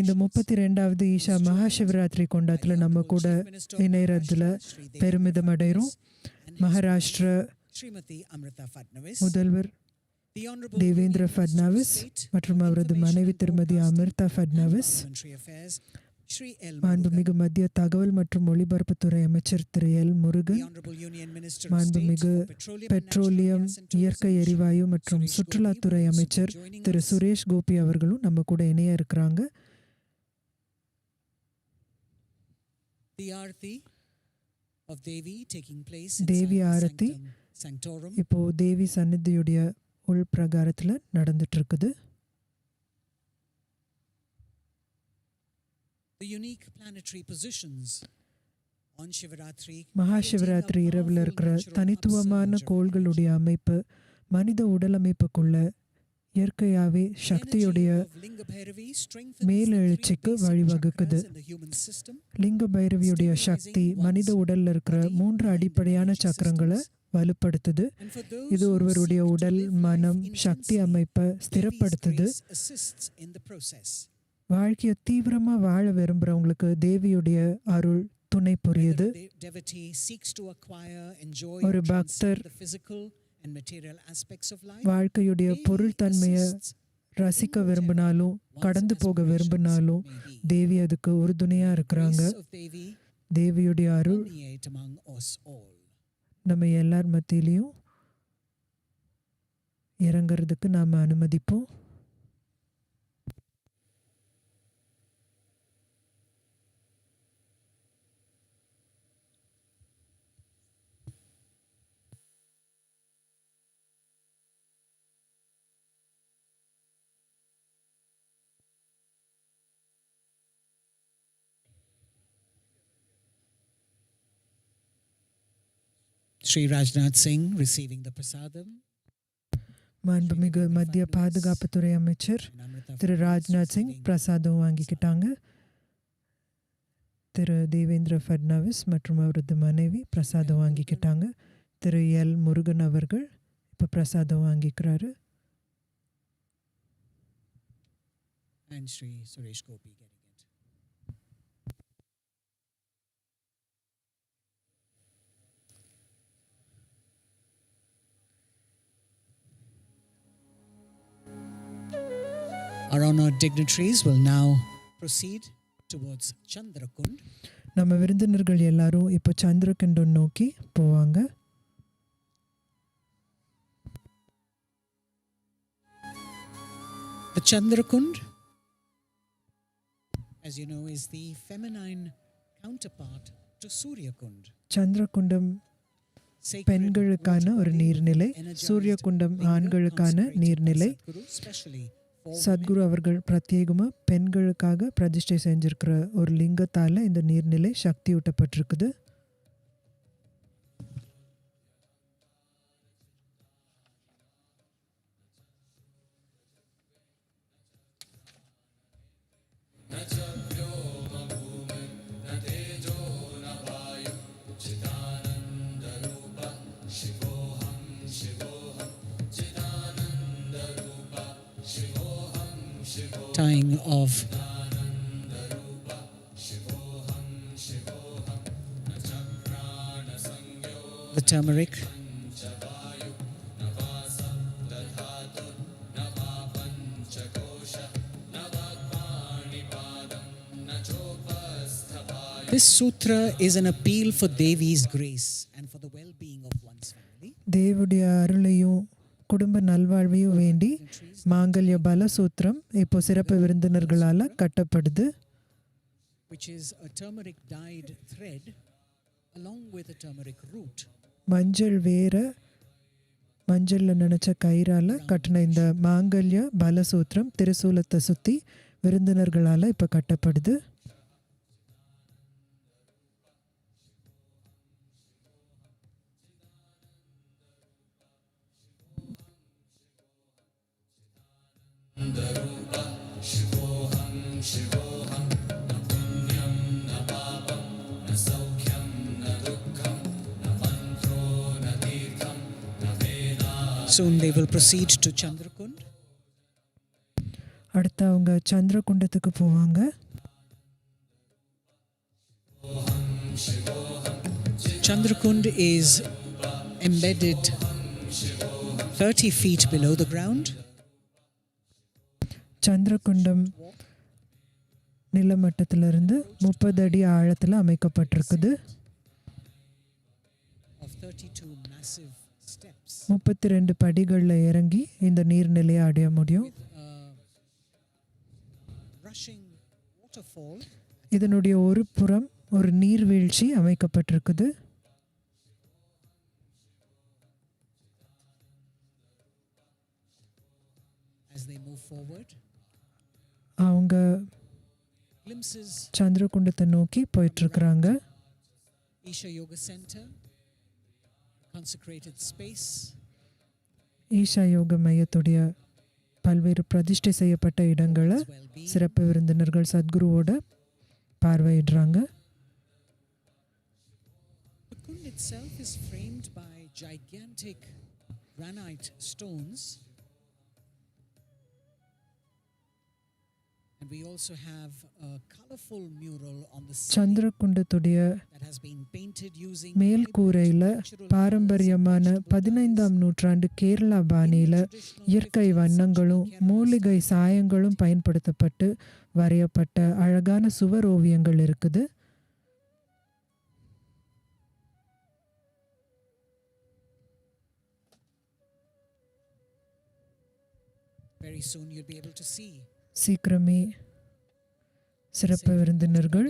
இந்த 32வது ஈஷா மகாசிவராத்திரி கொண்டாட்டத்தில் நம்ம கூட இணையறதுல பெருமிதம் அடைகிறோம். மகாராஷ்டிர முதல்வர் தேவேந்திர ஃபட்னாவிஸ் மற்றும் அவரது மனைவி திருமதி அமிர்தா ஃபட்னாவிஸ், மாண்புமிகு மத்திய தகவல் மற்றும் ஒளிபரப்புத்துறை அமைச்சர் திரு எல் முருகன், மாண்புமிகு பெட்ரோலியம், இயற்கை எரிவாயு மற்றும் சுற்றுலாத்துறை அமைச்சர் திரு சுரேஷ் கோபி அவர்களும் நம்ம கூட இணைய இருக்கிறாங்க. தேவி ஆரத்தி இப்போ தேவி சந்நிதியுடைய உள் பிரகாரத்தில் நடந்துட்டு இருக்குது. மகாசிவராத்திரி இரவில் இருக்கிற தனித்துவமான கோள்களுடைய அமைப்பு மனித உடல் அமைப்புக்குள்ள இயற்கையாகவே சக்தியுடைய மேலெழுச்சிக்கு வழிவகுக்குது. லிங்க பைரவியுடைய சக்தி மனித உடல்ல இருக்கிற 3 அடிப்படையான சக்கரங்களை வலுப்படுத்துது. இது ஒருவருடைய உடல், மனம், சக்தி அமைப்பை ஸ்திரப்படுத்துது. வாழ்க்கையை தீவிரமா வாழ விரும்புறவங்களுக்கு தேவியுடைய அருள் துணை புரியுது. ஒரு பக்தர் வாழ்க்கையுடைய பொருள் தன்மையை ரசிக்க விரும்பினாலும் கடந்து போக விரும்பினாலும் தேவி அதுக்கு உறுதுணையா இருக்கிறாங்க. தேவியுடைய அருள் நம்ம எல்லார் மத்தியிலையும் இறங்கிறதுக்கு நாம் அனுமதிப்போம். Shri Rajnath Singh receiving the prasadam. மாண்புமிகு மத்திய பாதுகாப்புத்துறை அமைச்சர் திரு ராஜ்நாத் சிங் பிரசாதம் வாங்கிக்கிட்டாங்க. திரு தேவேந்திர ஃபட்னாவிஸ் மற்றும் அவரது மனைவி பிரசாதம் வாங்கிக்கிட்டாங்க. திரு எல் முருகன் அவர்கள் இப்போ பிரசாதம் வாங்கிக்கிறாரு. And Shri Suresh Gopi getting it. Our honored dignitaries will now proceed towards Chandrakund. நம்ம விருந்தினர்கள் எல்லாரும் இப்போ சந்திரகுண்டம் நோக்கி போவாங்க. The Chandrakund, as you know, is the feminine counterpart to Suryakund. சந்திரகுண்டம் பெண்களுக்கான ஒரு நீர்நிலை, சூரியகுண்டம் ஆண்களுக்கான நீர்நிலை. சத்குரு அவர்கள் பிரத்யேகமாக பெண்களுக்காக பிரதிஷ்டை செஞ்சிருக்கிற ஒரு லிங்கத்தால் இந்த நீர்நிலை சக்தியூட்டப்பட்டிருக்குது. Tying of the turmeric, this sutra is an appeal for Devi's grace and for the well-being of one's family. தேவுடைய அருளையும் குடும்ப நல்வாழ்வையும் வேண்டி மாங்கல்ய பலசூத்திரம் இப்போ சிறப்பு விருந்தினர்களால் கட்டப்படுது. which is a turmeric dyed thread along with a turmeric root. மஞ்சள் வேற மஞ்சளில் நினச்ச கயிறால் கட்டின இந்த மாங்கல்ய பலசூத்திரம் திருசூலத்தை சுற்றி விருந்தினர்களால் இப்போ கட்டப்படுது. Soon they will proceed to Chandrakund. அடுத்து அவங்க சந்திரகுண்டத்துக்கு போவாங்க. Chandrakund is embedded 30 feet below the ground. சந்திரகுண்டம் நிலமட்டத்திலிருந்து 30 அடி ஆழத்தில் அமைக்கப்பட்டிருக்குது. Of 32 massive steps. 32 படிகளில் இறங்கி இந்த நீர்நிலையை அடைய முடியும். Rushing waterfall. இதனுடைய ஒரு புறம் ஒரு நீர்வீழ்ச்சி அமைக்கப்பட்டிருக்குது. As they move forward, அவங்க glimpses சந்திரகுண்டத்தை நோக்கி போயிட்டுருக்குறாங்க. Isha Yoga Center, consecrated space. Isha யோக மையத்துடைய பல்வேறு பிரதிஷ்டை செய்யப்பட்ட இடங்களை சிறப்பு விருந்தினர்கள் சத்குருவோட பார்வையிடுறாங்க. The kund itself is framed by gigantic granite stones. And we also have a colorful mural on the ceiling சந்திரகுண்டத்துடைய that has been painted using மேல் கூரையில் பாரம்பரியமான 15ஆம் நூற்றாண்டு கேரளா பாணியில் இயற்கை வண்ணங்களும் மூலிகை சாயங்களும் பயன்படுத்தப்பட்டு வரையப்பட்ட அழகான சுவர் ஓவியங்கள் இருக்குது. Very soon you'll be able to see சீக்கிரமே சிறப்பு விருந்தினர்கள்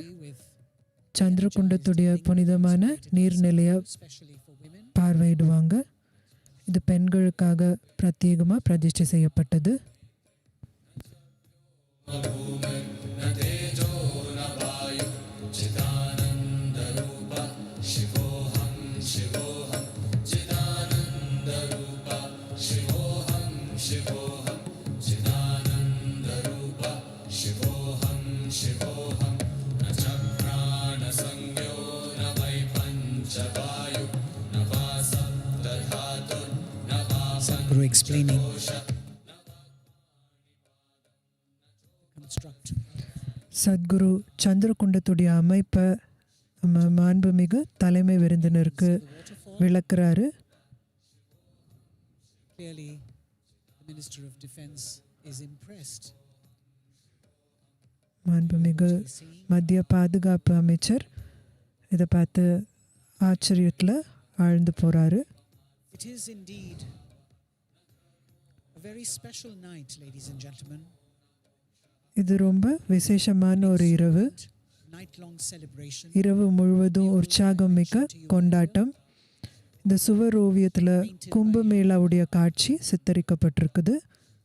சந்திரகுண்டத்துடைய புனிதமான நீர்நிலையை especially for women. பார்வையிடுவாங்க. இது பெண்களுக்காக பிரத்யேகமாக பிரதிஷ்டை செய்யப்பட்டது. Sadhguru explaining construct. சத்குரு சந்திரகுண்டத்துடைய அமைப்பை மாண்புமிகு தலைமை விருந்தினருக்கு விளக்குறாரு. Clearly, the Minister of Defense is impressed. மாண்புமிகு மத்திய பாதுகாப்பு அமைச்சர் இதை பார்த்து ஆச்சரியத்தில் ஆழ்ந்து போகிறாரு. It is indeed a very special night, ladies and gentlemen. இது ரொம்ப விசேஷமான ஒரு இரவு. Night-long celebration. இரவு முழுவதும் உற்சாகம் மிக்க கொண்டாட்டம். இந்த சுவர் ஓவியத்தில் கும்பமேளாவுடைய காட்சி சித்தரிக்கப்பட்டிருக்குது.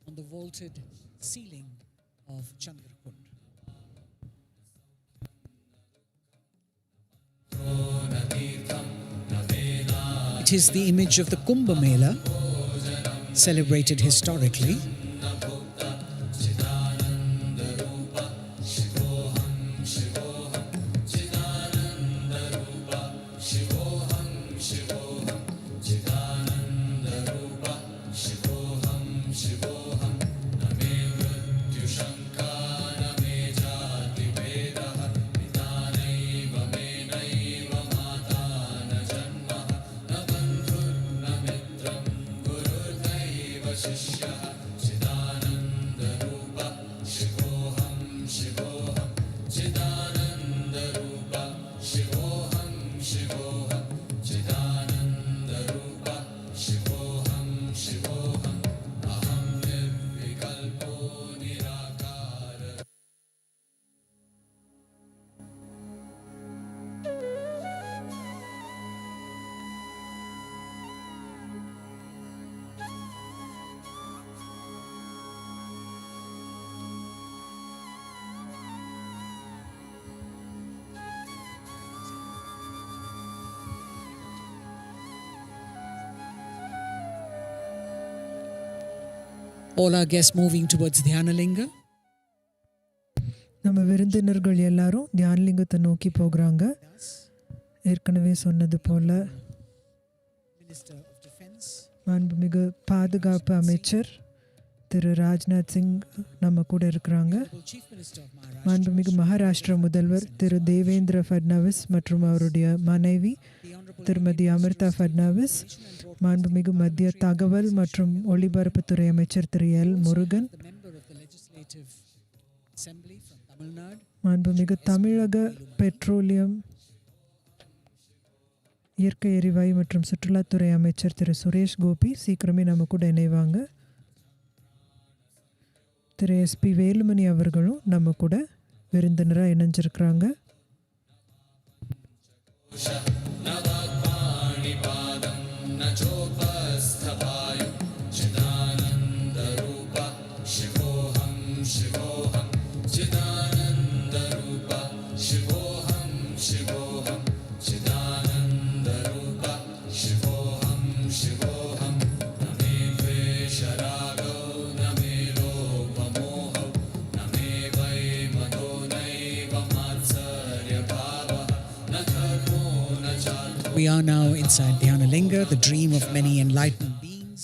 On the vaulted ceiling of Chandrakund. It is the image of the Kumbh Mela, celebrated historically. Shivoham, Shivoham, All our guests moving towards Dhyanalinga. நம்ம விருந்தினர்கள் எல்லாரும் தியானலிங்கத்தை நோக்கி போகிறாங்க. ஏற்கனவே சொன்னது போல Minister of Defense. மாண்புமிகு பாதுகாப்பு அமைச்சர் திரு ராஜ்நாத் சிங் நம்ம கூட இருக்கிறாங்க. Chief Minister of Maharashtra. மாண்புமிகு மகாராஷ்டிரா முதல்வர் திரு தேவேந்திர ஃபட்னவிஸ் மற்றும் அவருடைய மனைவி திருமதி அமிர்தா ஃபட்னவிஸ், மாண்புமிகு மத்திய தகவல் மற்றும் ஒளிபரப்புத்துறை அமைச்சர் Thiru L Murugan, The member of the Legislative Assembly from Tamil Nadu. மாண்புமிகு தமிழக பெட்ரோலியம் இயற்கை எரிவாயு மற்றும் சுற்றுலாத்துறை அமைச்சர் திரு சுரேஷ் கோபி சீக்கிரமே நம்ம கூட இணைவாங்க. திரு எஸ்பி வேலுமணி அவர்களும் நம்ம கூட விருந்தினராக இணைஞ்சிருக்கிறாங்க. We are now inside Dhyanalinga, the dream of many enlightened beings.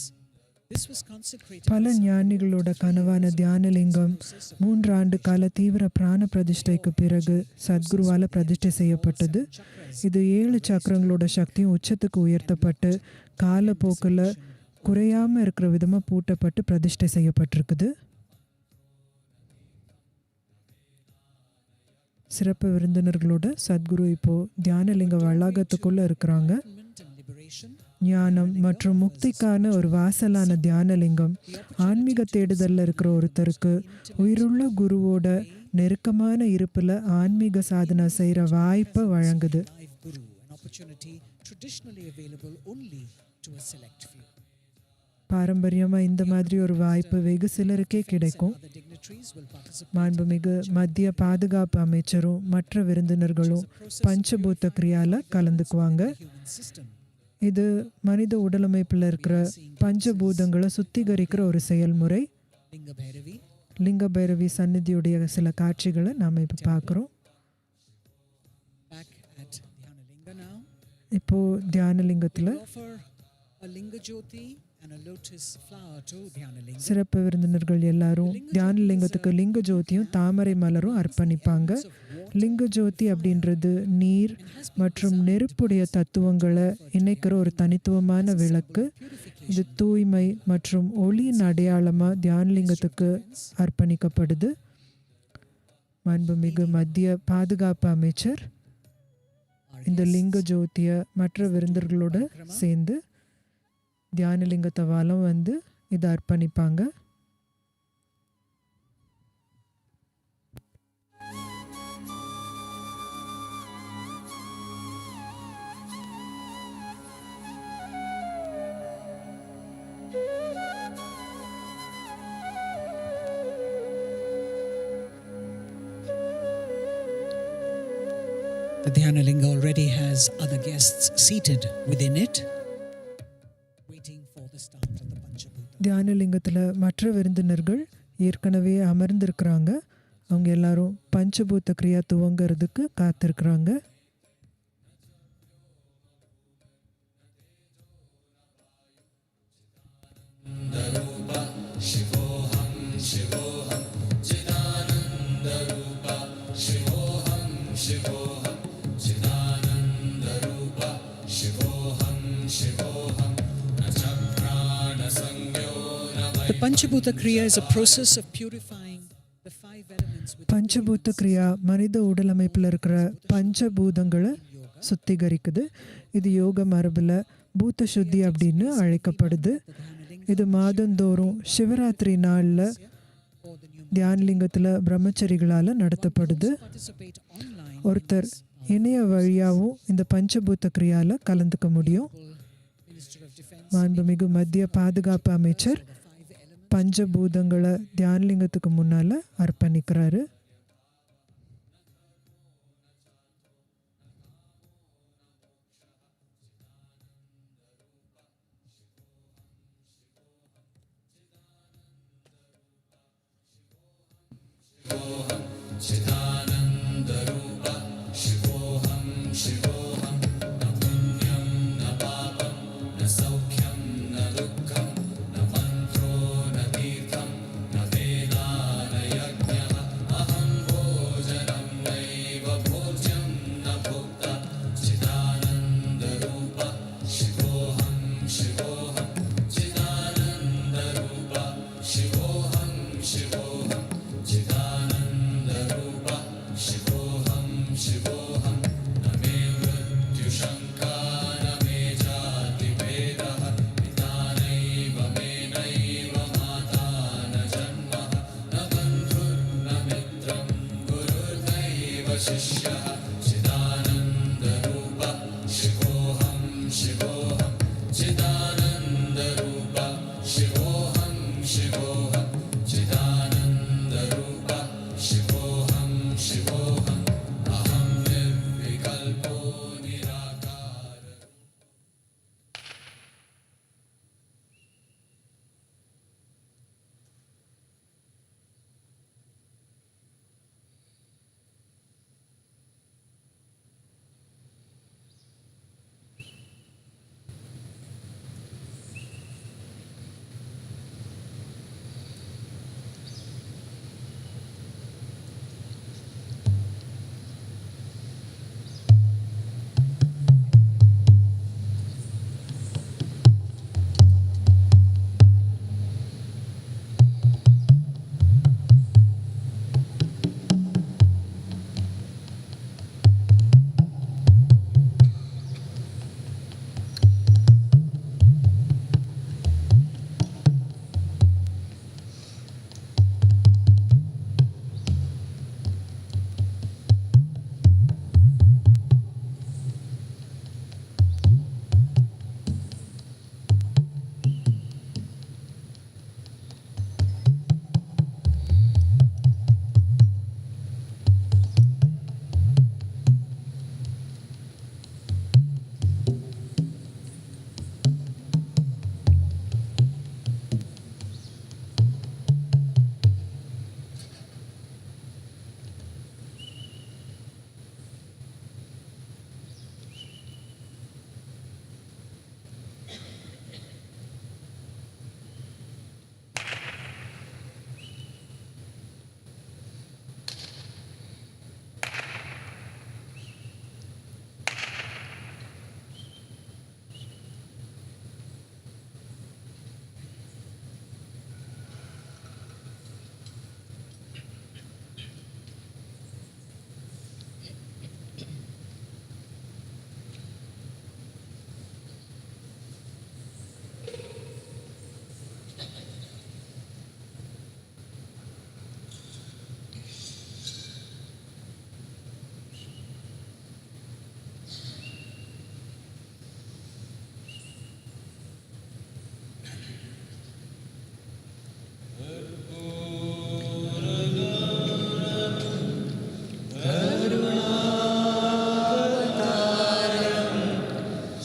This was consecrated. பல ஞானிகளோட கனவான தியானலிங்கம் 3 ஆண்டு கால தீவிர பிராண பிரதிஷ்டைக்கு பிறகு சத்குருவால் பிரதிஷ்டை செய்யப்பட்டது. இது 7 சக்கரங்களோட சக்தியும் உச்சத்துக்கு உயர்த்தப்பட்டு காலப்போக்கில் குறையாமல் இருக்கிற விதமாக பூட்டப்பட்டு பிரதிஷ்டை செய்யப்பட்டிருக்குது. சிறப்பு விருந்தினர்களோட சத்குரு இப்போ தியானலிங்க வளாகத்துக்குள்ள இருக்கிறாங்க. ஞானம் மற்றும் முக்திக்கான ஒரு வாசலான தியானலிங்கம் ஆன்மீக தேடுதலில் இருக்கிற ஒருத்தருக்கு உயிருள்ள குருவோட நெருக்கமான இருப்பில் ஆன்மீக சாதனை செய்கிற வாய்ப்பை வழங்குது. பாரம்பரியமாக இந்த மாதிரி ஒரு வாய்ப்பு வெகு சிலருக்கே கிடைக்கும். மாண்புமிகு மத்திய பாதுகாப்பு அமைச்சரும் மற்ற விருந்தினர்களும் பஞ்சபூத்த கிரியால கலந்துக்குவாங்க. இது மனித உடலமைப்பில் இருக்கிற பஞ்சபூதங்களை சுத்திகரிக்கிற ஒரு செயல்முறை. லிங்க பைரவி சந்நிதியுடைய சில காட்சிகளை நாம் இப்போ பார்க்குறோம். இப்போ தியானலிங்கத்தில் சிறப்பு விருந்தினர்கள் எல்லாரும் தியானலிங்கத்துக்கு லிங்க ஜோதியும் தாமரை மலரும் அர்ப்பணிப்பாங்க. லிங்க ஜோதி அப்படின்றது நீர் மற்றும் நெருப்புடைய தத்துவங்களை இணைக்கிற ஒரு தனித்துவமான விளக்கு. இது தூய்மை மற்றும் ஒளியின் அடையாளமாக தியானலிங்கத்துக்கு அர்ப்பணிக்கப்படுது. மாண்புமிகு மத்திய பாதுகாப்பு அமைச்சர் இந்த லிங்க ஜோதியை மற்ற விருந்தினர்களோட சேர்ந்து தியானலிங்கத்தை வலம் வந்து இதை அர்ப்பணிப்பாங்க. The Dhyanalinga already has other guests seated within it, waiting for the start of the Panchabhuta. தியானலிங்கத்தில் மற்ற விருந்தினர்கள் ஏற்கனவே அமர்ந்திருக்கிறாங்க. அவங்க எல்லாரும் பஞ்சபூத்த கிரியா துவங்கிறதுக்கு காத்திருக்கிறாங்க. The Panchabhuta Kriya is a process of purifying the 5 elements with பஞ்சபூத்த கிரியா மனித உடலமைப்பில் இருக்கிற பஞ்சபூதங்களை சுத்திகரிக்குது. இது யோக மரபில் பூத்த சுத்தி அப்படின்னு அழைக்கப்படுது. இது மாதந்தோறும் சிவராத்திரி நாளில் தியானலிங்கத்தில் பிரம்மச்சரிகளால் நடத்தப்படுது. ஒருத்தர் இணைய வழியாகவும் இந்த பஞ்சபூத்த கிரியாவில் கலந்துக்க முடியும். மாண்புமிகு மத்திய பாதுகாப்பு அமைச்சர் பஞ்சபூதங்களை தியானலிங்கத்துக்கு முன்னால் அர்ப்பணிக்கிறாரு.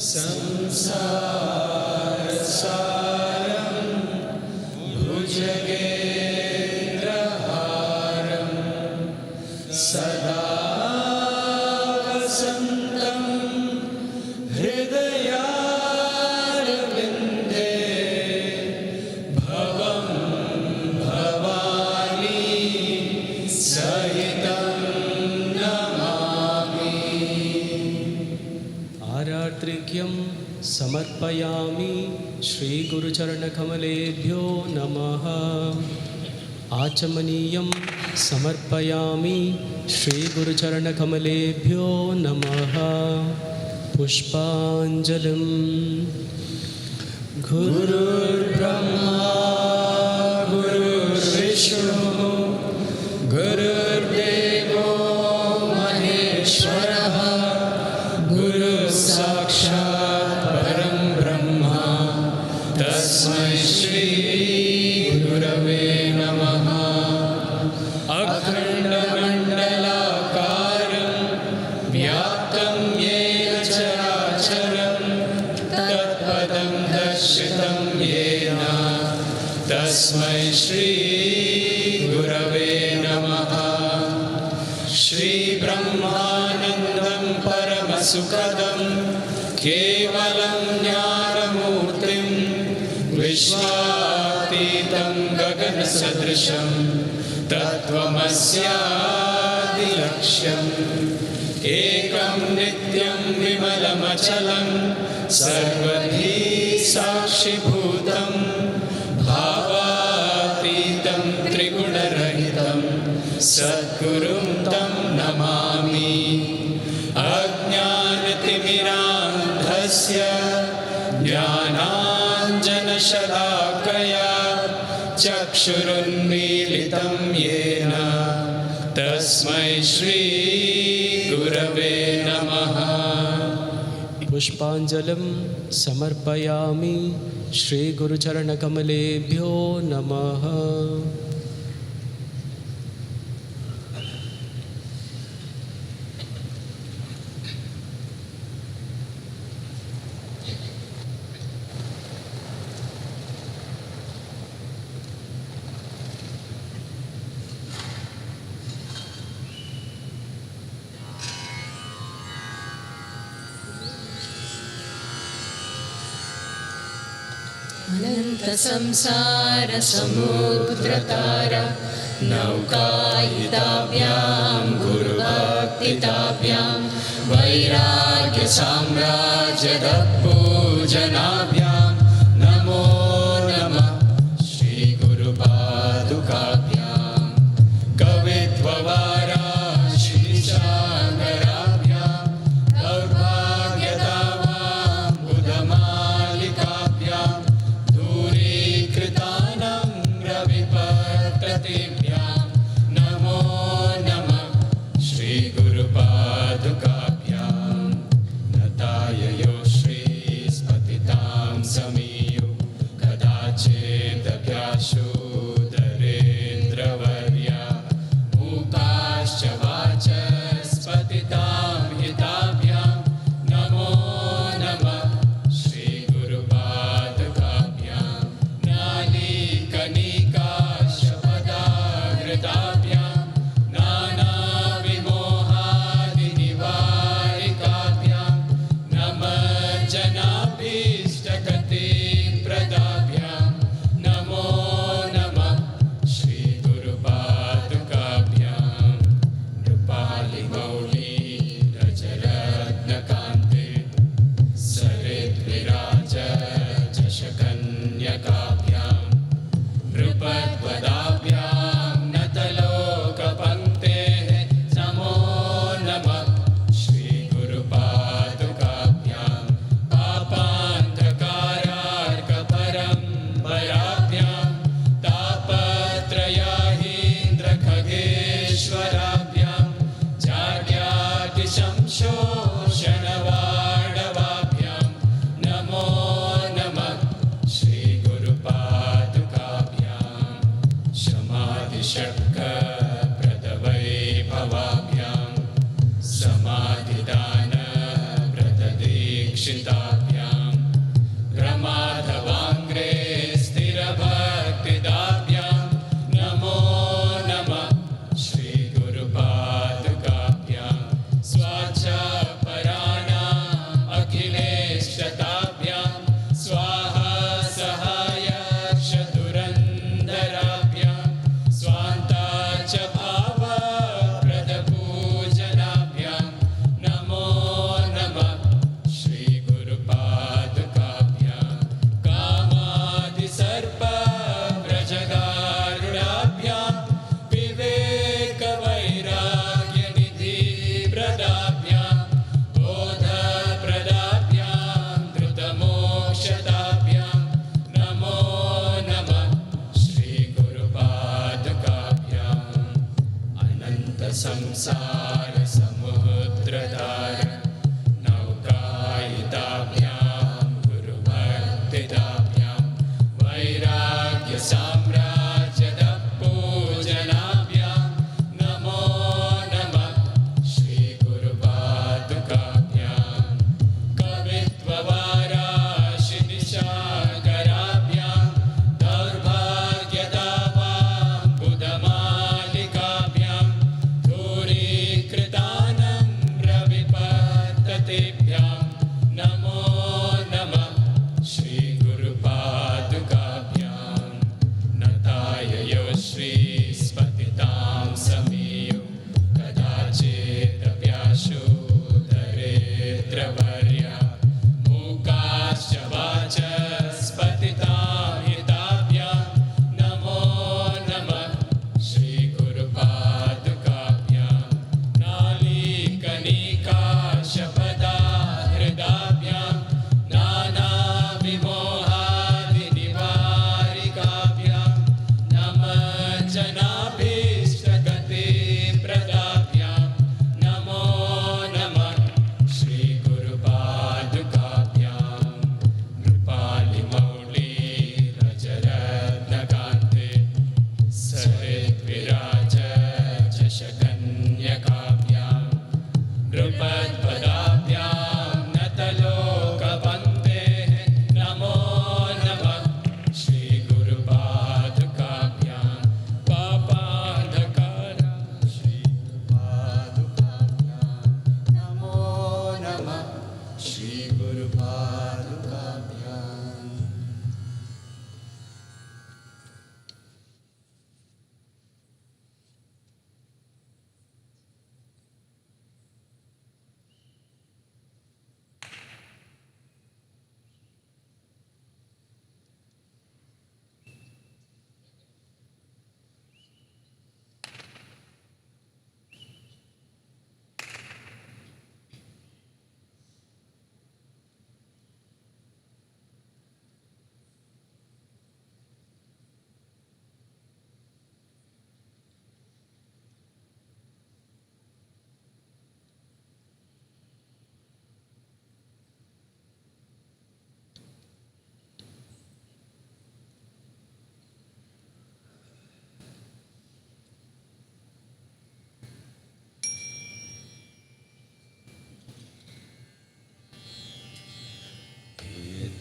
संसारसारं भुजगेन्द्रहारं सदा वसन्तं हृदयारविन्दे भवं भवानी सहितं नमामि। आरात्रिक्यं समर्पयामि श्रीगुरुचरणकमलेभ्यो नमः। आचमनीयं समर्पयामि श्रीगुरुचरणकमलेभ्यो नमः। पुष्पाञ्जलिं गुरुर्ब्रह्मा गुरुर्विष्णुः गुरुर्देवो महेश्वरः गुरुसाक्षात् परं ब्रह्म तस्मै श्री गुरवे नमः। अखण्डमण्डलाकारं व्याप्तं येन चराचरं तत्पदं दर्शितं येन तस्मै श्री गुरवे नमः। श्रीब्रह्मानन्दं परमसुखदं केवलं ज्ञानमूर्तिं विश्वातीतं गगनसदृशं तत्त्वमस्यादिलक्ष्यम् एकं नित्यं विमलमचलं सर्वधी साक्षिभूतं भावातीतं त्रिगुणरहितं सद्गुरुं तं नमामि। अज्ञानतिमिरान्धस्य ज्ञानाञ्जनशलाकया चक्षुरुन्मीलितं येन तस्मै श्री गुरवे नमः। पुष्पाञ्जलिं समर्पयामि श्रीगुरुचरणकमलेभ्यो नमः। अनन्तसंसारसमुद्रतारा नौकायिताभ्यां गुरुभक्तिताभ्यां वैराग्यसाम्राज्यदपूजनाभ्यां नमो नमः श्रीगुरुपादुकाभ्यां कवित्ववाराशिशाकराभ्यां दौर्भाग्यदावां बुधमालिकाभ्यां दूरीकृतानां रविपत्रतेभ्यां नमो नमः श्रीगुरुपादुकाभ्यां नताययो श्रीस्पतितां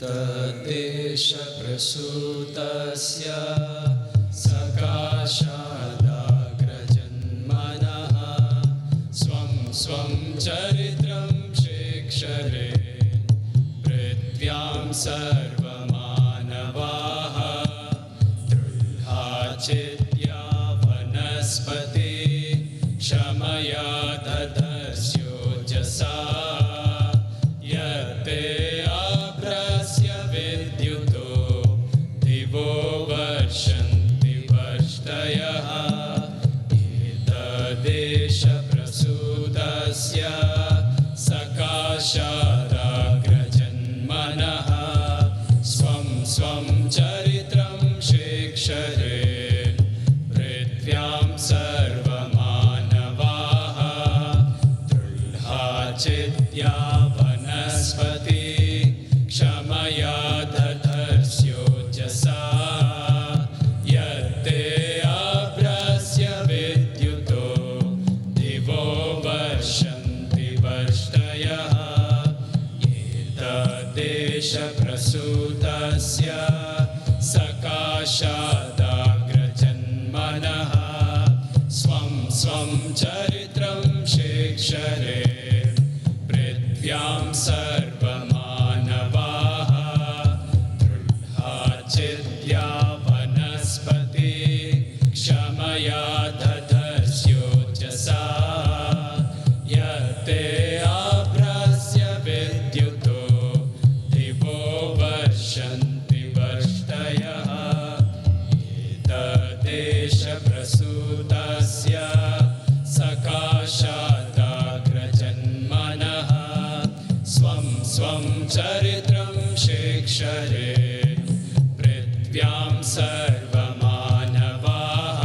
तद्देशप्रसूतस्य सकाशादाग्रजन्मनः स्वं स्वं चरित्रं शिक्षरे पृथ्व्यां सर्वमानवाः दृढाचित्या वनस्पति क्षमया ददर्स्योजसा यते आभ्रस्य विद्युतो दिवो वर्षन्ति वर्ष्टयः एतदेशप्रसूतस्य सकाशादाग्रजन्मनः स्वं स्वं चरित्रं शिक्षरे पृथ्व्यां सर्वमानवाः दृढाचित्या वनस्पति क्षमया ददर्स्योजसा यते आभ्रस्य विद्युतो दिवो वर्षन्ति वर्ष्टयः एतदेशप्रसूतस्य सकाशादाग्रजन्मनः स्वं स्वं चरित्रं शिक्षरे पृथ्व्यां सर्वमानवाः दृढाचित्या वनस्पति क्षमया ददर्स्योजसा यते आभ्रस्य विद्युतो दिवो वर्षन्ति वर्ष्टयः एतदेशप्रसूतस्य सकाशादाग्रजन्मनः स्वं स्वं चरित्रं शिक्षरे पृथ्व्यां सर्वमानवाः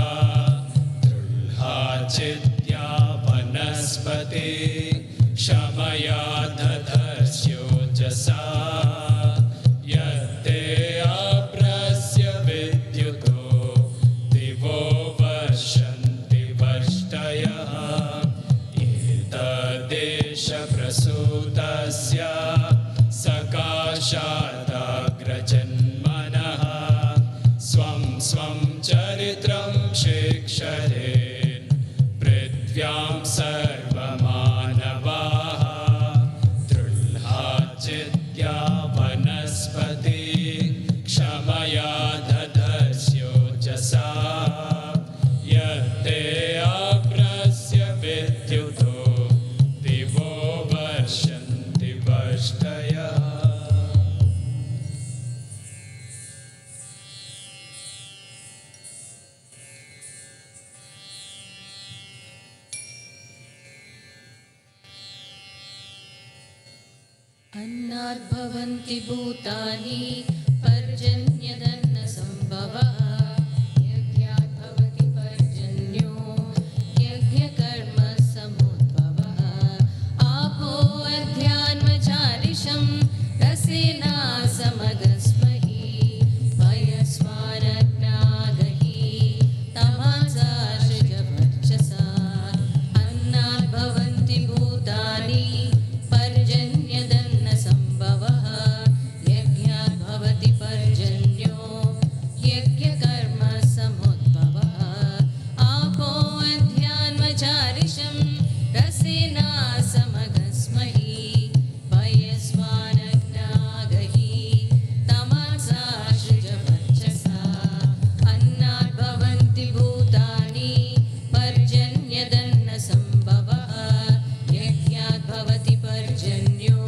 दृढाचित्या वनस्पति क्षमया ददर्स्योजसा यते आभ्रस्य विद्युतो दिवो वर्षन्ति वर्ष्टयः एतदेशप्रसूतस्य सकाशादाग्रजन्मनः स्वं स्वं चरित्रं शिक्षरे पृथ्व्यां सर्वमानवाः दृढाचित्या वनस्पति क्षमया ददर्स्योजसा यते आभ्रस्य विद्युतो दिवो वर्षन्ति वर्ष्टयः अन्नाद्भवन्ति भूतानि पर्जन्यदन्नसम्भवः यज्ञात् भवति पर्जन्यो यज्ञकर्मसमुद्भवः आपो अध्यान्मचारिषं रसेना समगस्महि पयस्वानग्नागहि तमासाशजवर्चसा अन्नाद् भवन्ति भूतानि पर्जन्यदन्नसम्भवः यज्ञात् भवति पर्जन्यो यज्ञकर्मसमुद्भवः आपो अध्यान्मचारिषं रसेना समगस्महि पयस्वानग्नागहि तमासाशजवर्चसा अन्नाद् भवन्ति भूतानि पर्जन्यदन्नसम्भवः यज्ञात् भवति पर्जन्यो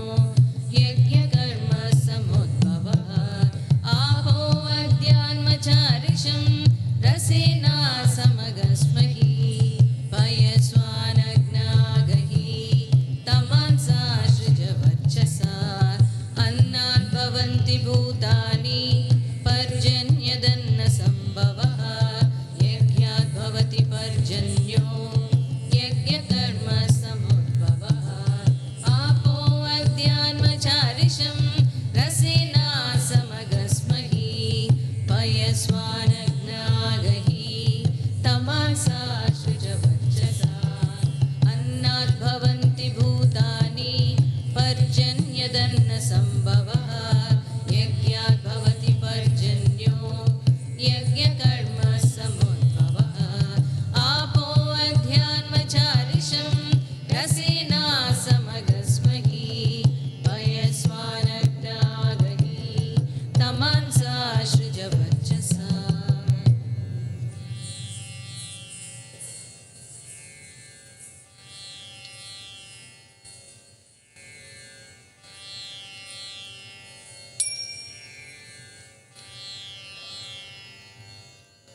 यज्ञकर्मसमुद्भवः आपो अध्यान्मचारिषं रसेना समगस्महि पयस्वानग्नागहि तमांसाशृजवर्चसा अन्नाद् भवन्ति भूतानि पर्जन्यदन्नसम्भवः यज्ञात् भवति पर्जन्यो यज्ञकर्मसमुद्भवः आपो अध्यान्मचारिषं रसेना समगस्महि पयस्वानग्नागहि तमांसाशृजवर्चसा अन्नाद् भवन्ति भूतानि पर्जन्यदन्नसम्भवः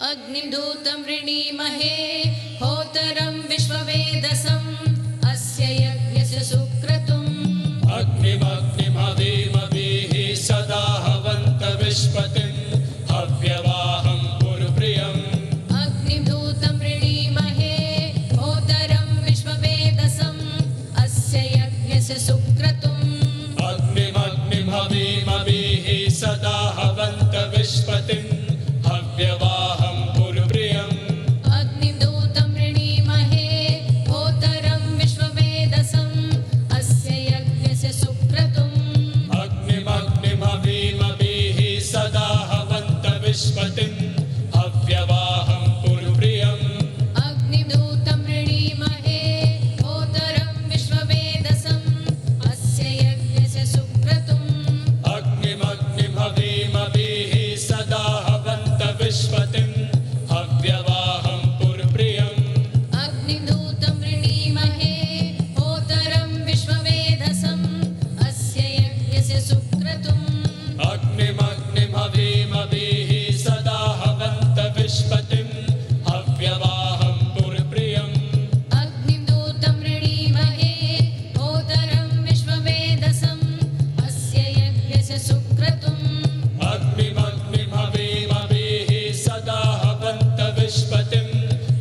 अग्निं दूतं वृणीमहे होतरं विश्ववेदसम् अस्य यज्ञस्य सुक्रतुम् अग्निमग्निमवीमभिः सदा हवन्त विश्पतिं हव्यवाहं पुरुप्रियम् अग्निं दूतं वृणीमहे होतरं विश्ववेदसम् अस्य यज्ञस्य सुक्रतुम् अग्निमग्निमवीमभिः सदा हवन्त विश्पतिं हव्यवाहं पुरुप्रियम् अग्निं दूतं वृणीमहे होतरं विश्ववेदसम् अस्य यज्ञस्य सुक्रतुम् अग्निमग्निमवीमभिः सदा हवन्त विश्पतिं हव्यवाहं पुरुप्रियम् अग्निं दूतं वृणीमहे होतरं विश्ववेदसम् अस्य यज्ञस्य सुक्रतुम् अग्निमग्निमवीमभिः सदा हवन्त विश्पतिं हव्यवाहं पुरुप्रियम् अग्निं दूतं वृणीमहे होतरं विश्ववेदसम् अस्य यज्ञस्य सुक्रतुम् अग्निमग्निमवीमभिः सदा हवन्त विश्पतिं हव्यवाहं पुरुप्रियम् अग्निं दूतं वृणीमहे होतरं विश्ववेदसम् अस्य यज्ञस्य सुक्रतुम् अग्निमग्निमवीमभिः सदा हवन्त विश्पतिं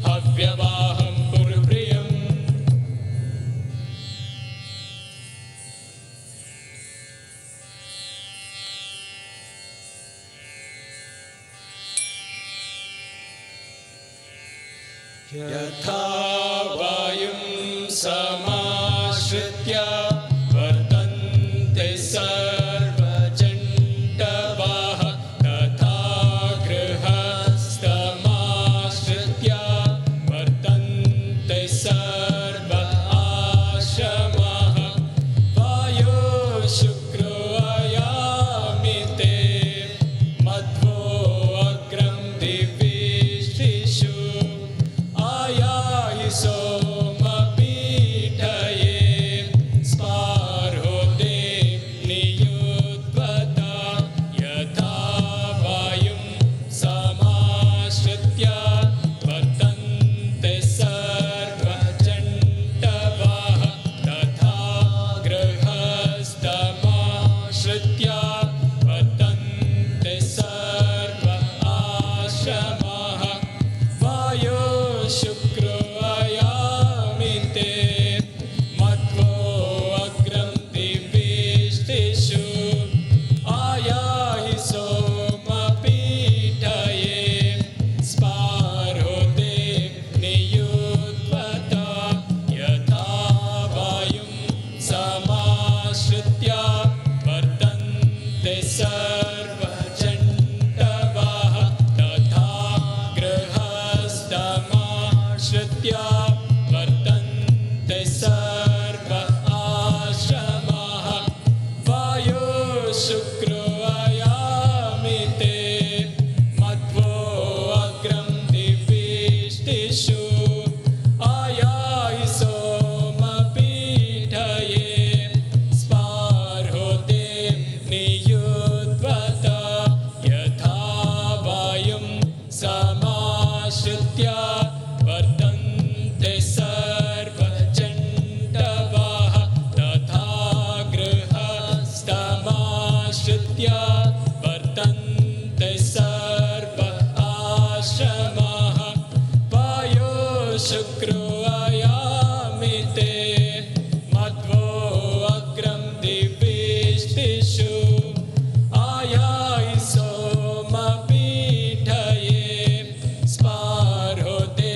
हव्यवाहं पुरुप्रियम् यथा वायुं समाश्रित्य वर्तन्ते सर्वजन्तवः तथा गृहस्थमाश्रित्य वर्तन्ते सर्व आश्रमः वायो शुक्रो अयामिते मध्वो अग्रं दिविष्टिषु आयाहि सोमपीठये स्पार्होदे नियुद्वता यथा वायुं समाश्रित्य वर्तन्ते सर्वजन्तवः तथा गृहस्थमाश्रित्य वर्तन्ते सर्व आश्रमः वायो शुक्रो अयामिते मध्वो अग्रं दिविष्टिषु आयाहि सोमपीठये स्पार्होदे नियुद्वता यथा वायुं समाश्रित्य वर्तन्ते सर्वजन्तवः तथा गृहस्थमाश्रित्य वर्तन्ते सर्व आश्रमः वायो शुक्रो अयामिते मध्वो अग्रं दिविष्टिषु आयाहि सोमपीठये स्पार्होदे नियुद्वता यथा वायुं समाश्रित्य वर्तन्ते सर्वजन्तवः तथा गृहस्थमाश्रित्य वर्तन्ते सर्व आश्रमः वायो शुक्रो अयामिते मध्वो अग्रं दिविष्टिषु आयाहि सोमपीठये स्पार्होदे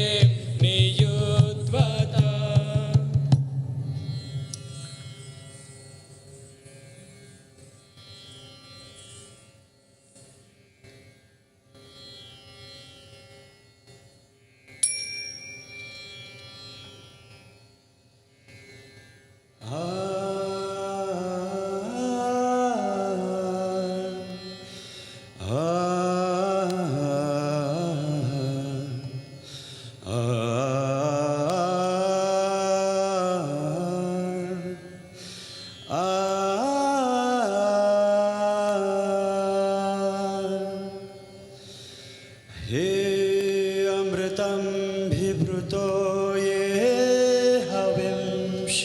नियुद्वता अमृतं विवृतो ये हविंष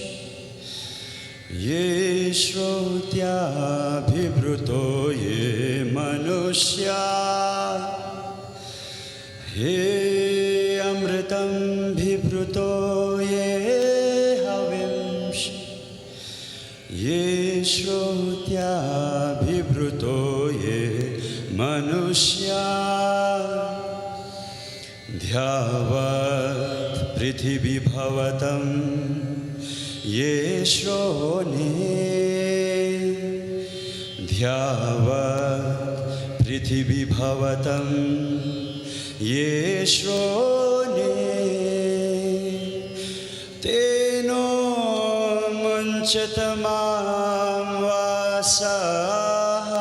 ये श्रोत्याभिवृतो ये मनुष्या हे अमृतं विवृतो ये हविंष ये श्रोत्याभिवृतो ये मनुष्या ध्यावत् पृथिवी भवतं ये श्रोणे ध्यावत् पृथिवी भवतं ये श्रोणे तेनो मुञ्चत मां वासः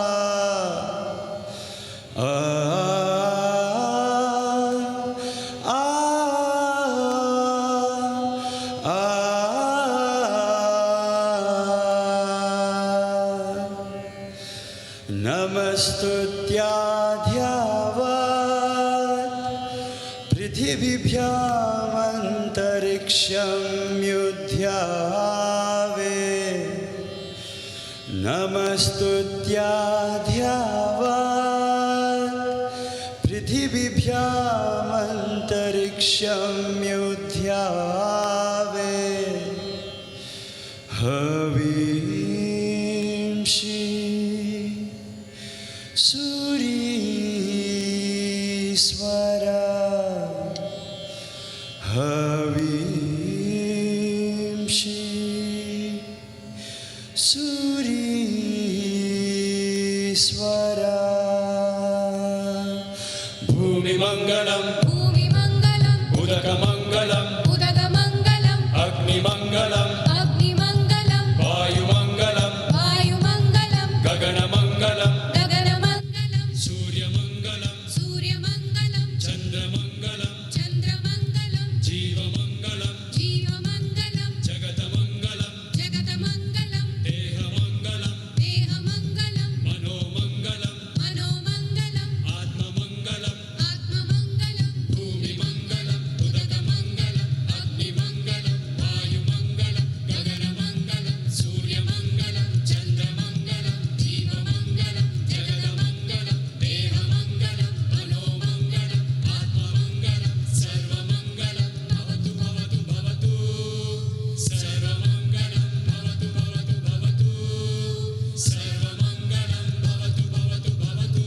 नमस्तुत्याध्यावत् पृथिवीभ्यामन्तरिक्षं युध्यावे नमस्तुत्याध्यावत् पृथिवीभ्यामन्तरिक्षं युध्यावे हवींषि सूरीश्वर हवींषि सूरीश्वर भूमिमङ्गलं भूमिमङ्गलं उदकमङ्गलं उदकमङ्गलं अग्निमङ्गलं अग्निमङ्गलं वायुमङ्गलं वायुमङ्गलं गगनमङ्गलं गगनमङ्गलं सूर्यमङ्गलं सूर्यमङ्गलं चन्द्रमङ्गलं चन्द्रमङ्गलं जीवमङ्गलं जीवमङ्गलं जगतमङ्गलं जगतमङ्गलं देहमङ्गलं देहमङ्गलं मनोमङ्गलं मनोमङ्गलं आत्ममङ्गलं आत्ममङ्गलं भूमिमङ्गलं उदकमङ्गलं अग्निमङ्गलं वायुमङ्गलं गगनमङ्गलं सूर्यमङ्गलं चन्द्रमङ्गलं जीवमङ्गलं जगतमङ्गलं देहमङ्गलं मनोमङ्गलं आत्ममङ्गलं सर्वमङ्गलं भवतु भवतु भवतु सर्वमङ्गलं भवतु भवतु भवतु सर्वमङ्गलं भवतु भवतु भवतु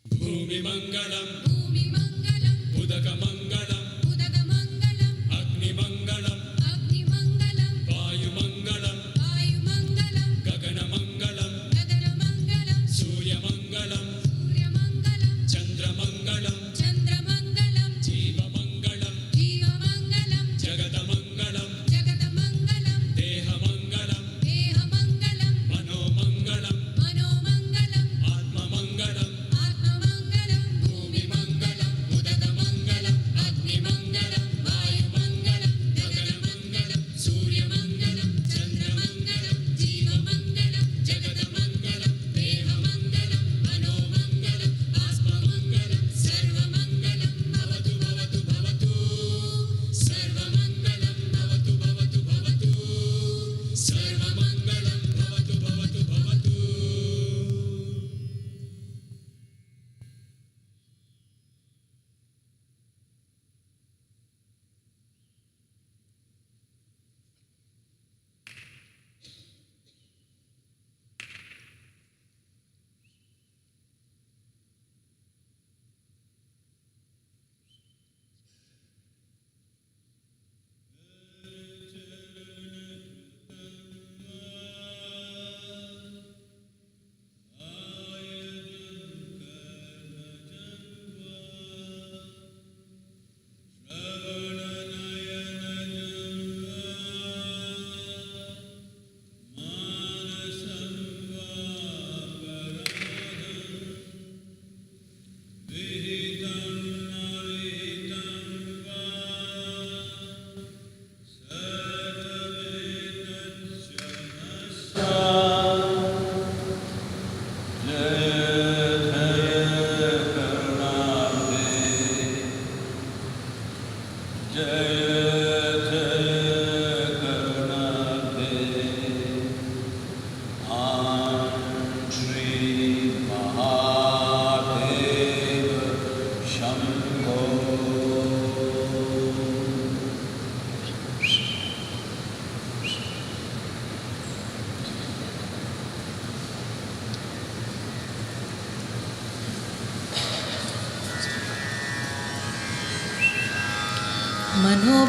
भूमिमङ्गलं भूमिमङ्गलं उदकमङ्गलं उदकमङ्गलं अग्निमङ्गलं अग्निमङ्गलं वायुमङ्गलं वायुमङ्गलं गगनमङ्गलं गगनमङ्गलं सूर्यमङ्गलं सूर्यमङ्गलं चन्द्रमङ्गलं चन्द्रमङ्गलं जीवमङ्गलं जीवमङ्गलं जगतमङ्गलं जगतमङ्गलं देहमङ्गलं देहमङ्गलं मनोमङ्गलं मनोमङ्गलं आत्ममङ्गलं आत्ममङ्गलं भूमिमङ्गलं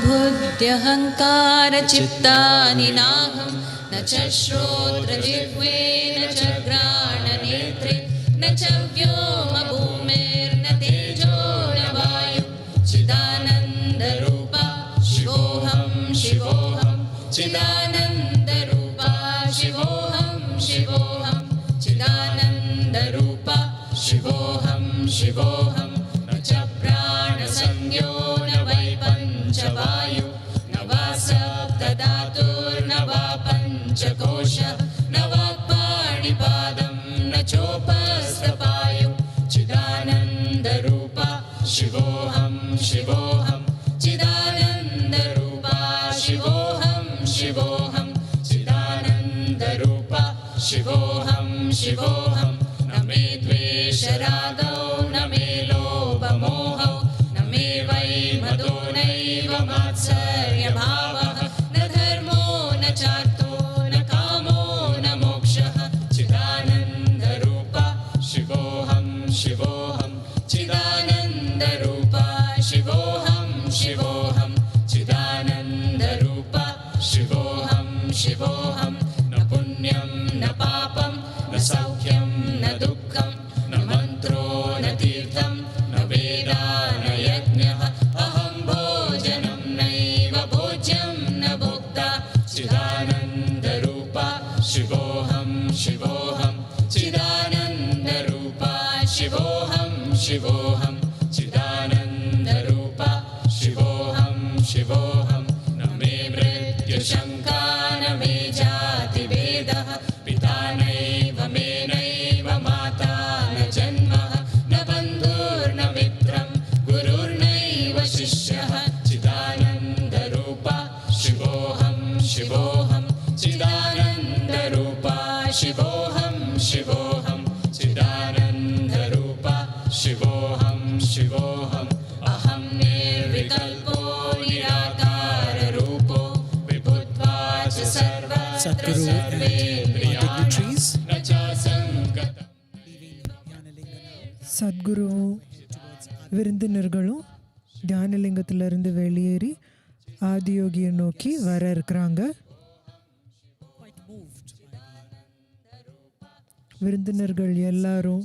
बुद्ध्यहङ्कारचित्तानि नाहं न च श्रोत्रजिह्वे न च घ्राणनेत्रे न च व्योमभूमिर्न तेजो न वायु चिदानन्दरूपा शिवोऽहं शिवोऽहं चिदानन्दरूपा शिवोऽहं शिवोऽहं चिदानन्दरूपा शिवोऽहं शिवोऽहं न च प्राणसंज्ञो न वै पञ्चवायु न वा सप्तधातुर्न वा पञ्चकोशः न वाक्पाणिपादं न चोपस्थपायु चिदानन्दरूपा शिवोऽहं शिवोऽहं चिदानन्दरूपा शिवोऽहं शिवोऽहं चिदानन्दरूपा शिवोऽहं शिवोऽहं न मे द्वेषरागौ न मे लोभमोहौ न मे वै मदो नैव मात्सर्यभावः न धर्मो न चार्थो न कामो न मोक्षः चिदानन्दरूपा शिवोऽहं शिवोऽहं चिदानन्दरूपा शिवोऽहं शिवोऽहं चिदानन्दरूपा शिवोऽहं शिवोऽहं न पुण्यं न पापं न सौख्यं न दुःखं न मन्त्रो न तीर्थं न वेदा न यज्ञः अहं भोजनं नैव भोज्यं न भोक्ता चिदानन्दरूपा शिवोऽहं शिवोऽहं चिदानन्दरूपा शिवोऽहं शिवोऽहं चिदानन्दरूपा शिवोऽहं शिवोऽहं न मे मृत्युशङ्का न मे जातिभेदः पिता नैव मे नैव माता न जन्मः न बन्धुर्न मित्रं गुरुर्नैव शिष्यः चिदानन्दरूपा शिवोऽहं शिवोऽहं चिदानन्दरूपा शिवोऽहं शिवोऽहं चिदानन्दरूपा शिवोऽहं शिवोऽहम् अहं निर्विकल्पो निराकाररूपो विभुत्वा च सर्वत्र Sadhguru and सर्वेन्द्रियाणि dignitaries, न च सङ्गतम् சத்குருவும் விருந்தினர்களும் தியானலிங்கத்திலிருந்து வெளியேறி ஆதியோகியை நோக்கி வர இருக்கிறாங்க. quite moved by விருந்தினர்கள் எல்லாரும்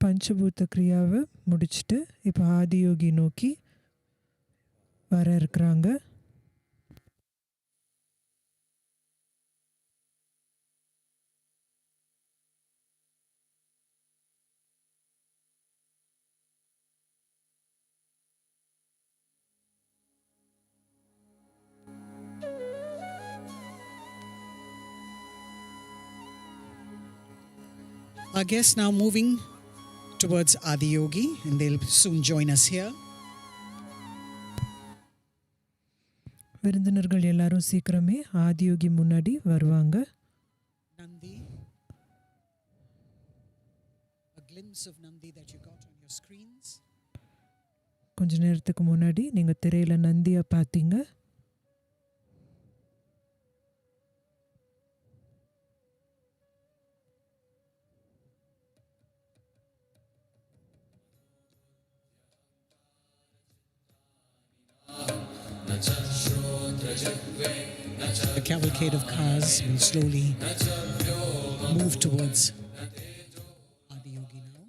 பஞ்சபூத கிரியாவை முடிச்சுட்டு இப்போ ஆதியோகி நோக்கி வர இருக்கிறாங்க. our guests now moving towards Adiyogi, and they'll soon join us here. விருந்தினர்கள் எல்லாரும் சீக்கிரமே ஆதியோகி முன்னாடி வருவாங்க. Nandi, a glimpse of Nandi that you got on your screens. கொஞ்ச நேரத்துக்கு முன்னாடி நீங்கள் திரையில் நந்தியை பார்த்தீங்க. The cavalcade of cars will slowly move towards Adiyogi now.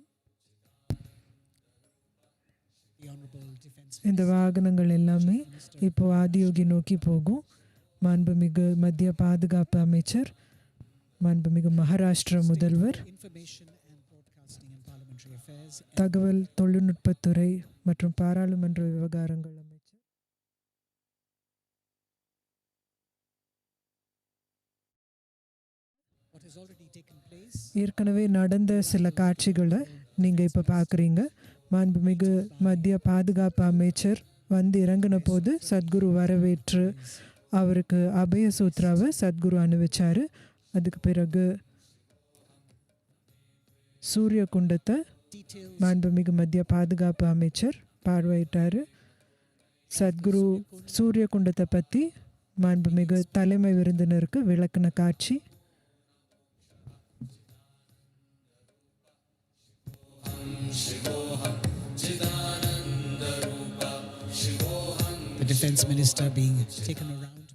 The Honorable Defense இந்த வாகனங்கள் எல்லாமே இப்போ ஆதியோகி நோக்கி போகும். மாண்புமிகு மத்திய பாதுகாப்பு அமைச்சர், மாண்புமிகு மகாராஷ்டிர முதல்வர், Information and Broadcasting and Parliamentary Affairs, தகவல் தொழில்நுட்பத்துறை மற்றும் பாராளுமன்ற விவகாரங்கள் அமைச்சர், what has already taken place. ஏற்கனவே நடந்த சில காட்சிகளை நீங்கள் இப்போ பார்க்குறீங்க. மாண்புமிகு மத்திய பாதுகாப்பு அமைச்சர் வந்து இறங்கின போது சத்குரு வரவேற்று அவருக்கு அபய சூத்ராவை சத்குரு அணிவிச்சார். அதுக்கு பிறகு சூரிய குண்டத்தை மாண்புமிகு மத்திய பாதுகாப்பு அமைச்சர் பார்வையிட்டார். சத்குரு சூரிய குண்டத்தை பற்றி மாண்புமிகு தலைமை விருந்தினருக்கு விளக்கின காட்சி. the Defense Minister being taken around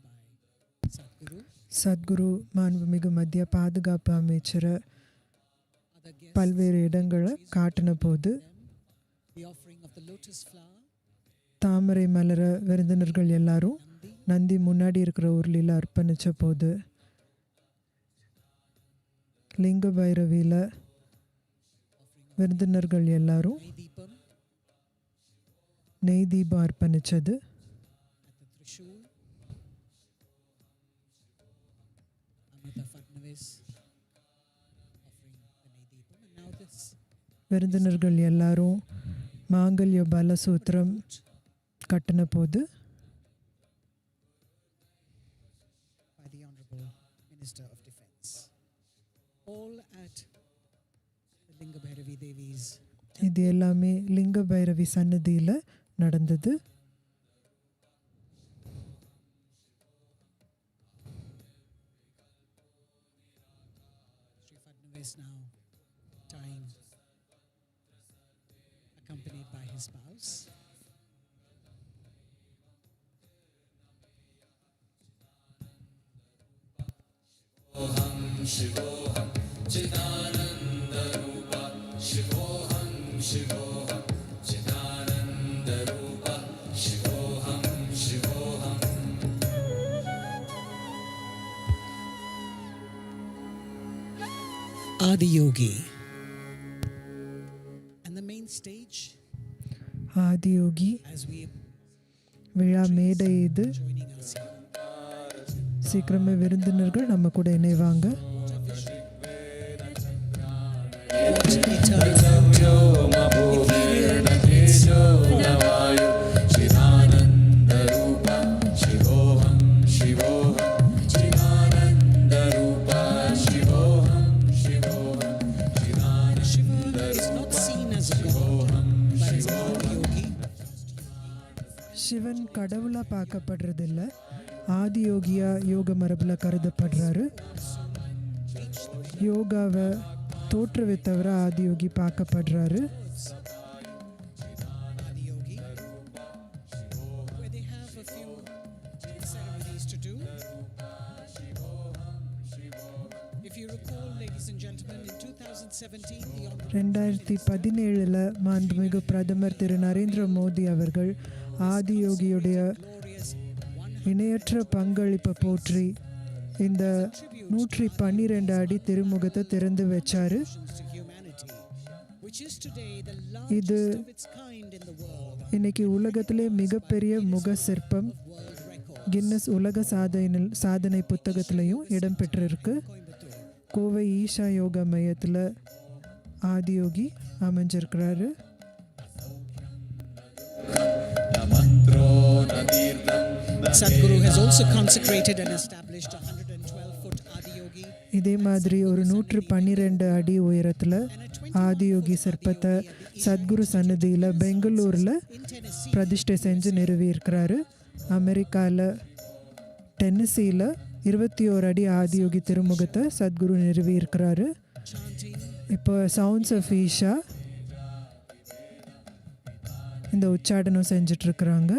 by Sadhguru. Sadhguru மாண்புமிகு மத்திய பாதுகாப்பு அமைச்சரை Other guests, பல்வேறு இடங்களை காட்டின போது the offering of the lotus flower, தாமரை மலர விருந்தினர்கள் எல்லாரும் நந்தி முன்னாடி இருக்கிற ஊர்லியில் அர்ப்பணித்த போது லிங்க பைரவியில் விருந்தினர்கள் எல்லாரும் Deepam நெய் தீபம் அர்ப்பணித்தது. at the Trishul, Amrita Fadnavis offering the Neydipam, and now this விருந்தினர்கள் எல்லாரும் மாங்கல்ய பலசூத்திரம் கட்டின போது by the Honorable Minister of Defense. All at the Linga Bhairavi Devi's இது எல்லாமே லிங்க பைரவி சன்னதியில் நடந்தது. Sri Fadnavis now tying, accompanied by his spouse. Adiyogi. And the main stage, Adiyogi as we விழா மேடை இது. joining us here. சீக்கிரமே விருந்தினர்கள் நம்ம கூட இணைவாங்க. சிவன் கடவுளாக பார்க்கப்படுறதில்ல, ஆதியோகியா யோக மரபில் கருதப்படுறாரு. யோகாவை தோற்றுவித்தவர Adiyogi பார்க்கப்படுறாரு. Adiyogi, where they have a few ceremonies to do. If you recall, ladies and gentlemen, in 2017, the Honorable 2017 மாண்புமிகு பிரதமர் திரு நரேந்திர மோடி அவர்கள் ஆதியோகியுடைய glorious இணையற்ற பங்களிப்பை போற்றி இந்த 112 அடி திருமுகத்தை திறந்து வச்சாரு. to humanity, which is today the இது largest of its kind in the world, இன்னைக்கு உலகத்திலே மிகப்பெரிய முக சிற்பம் world record. கின்னஸ் உலக சாதனை புத்தகத்திலையும் இடம்பெற்றிருக்கு. Coimbatore. கோவை ஈஷா யோகா மையத்தில் Adiyogi அமைஞ்சிருக்கிறாரு. Sadhguru has also consecrated and established a 112-foot Adiyogi இதே மாதிரி ஒரு 112 அடி உயரத்தில் ஆதியோகி சிற்பத்தை சத்குரு சன்னதியில் பெங்களூரில் in Tennessee. பிரதிஷ்டை செஞ்சு நிறுவியிருக்கிறாரு. அமெரிக்காவில் டென்னசியில் 21 அடி ஆதியோகி திருமுகத்தை சத்குரு நிறுவியிருக்கிறாரு. Chanting இப்போ சவுண்ட்ஸ் ஆஃப் ஈஷா இந்த உச்சாடனம் செஞ்சிட்ருக்குறாங்க.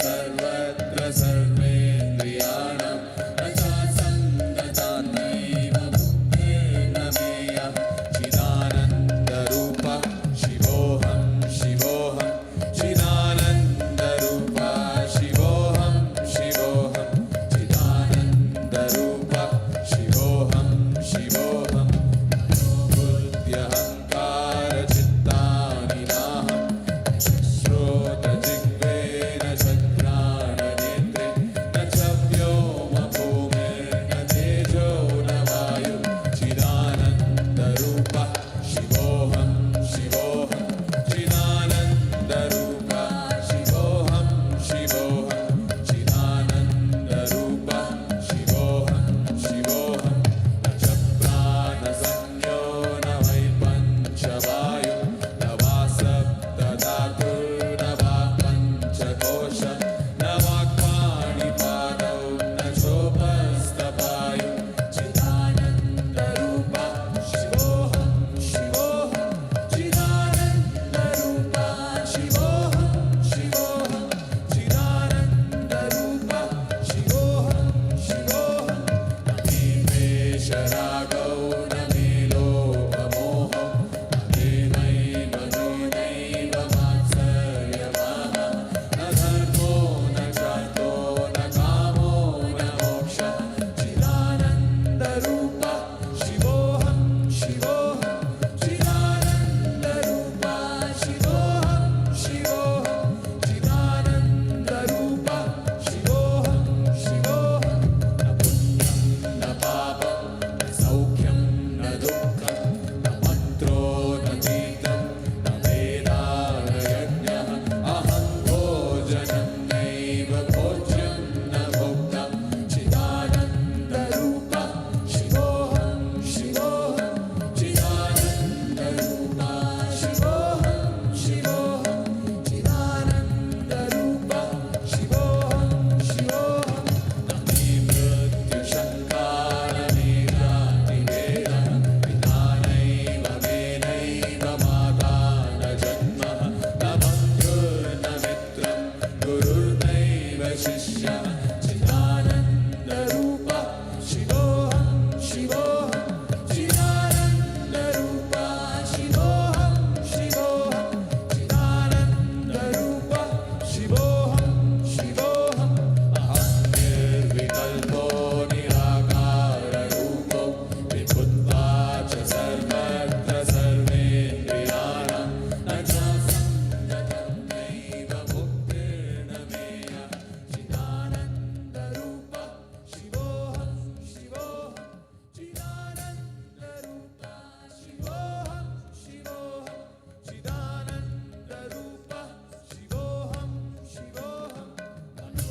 सर्वत्र सर्वेन्द्रियाणां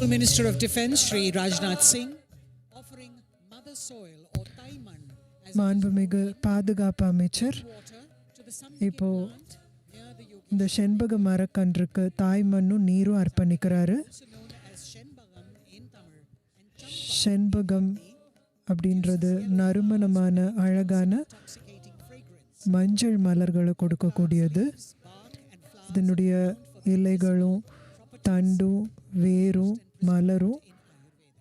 Minister of Defence Shri Rajnath Singh offering mother soil or Taiman as மாண்புமிகு பாதுகாப்பு அமைச்சர் water to the இப்போ plant near the Yoga, இந்த செண்பக மரக்கன்றுக்கு தாய் மண்ணும் நீரும் அர்ப்பணிக்கிறாரு. also known as Shenbagam in Tamil, and செண்பகம் அப்படின்றது நறுமணமான அழகான intoxicating fragrance. மஞ்சள் மலர்களை கொடுக்கக்கூடியது. Bark and flowers இதனுடைய இலைகளும் தண்டும் வேரும் மலரும்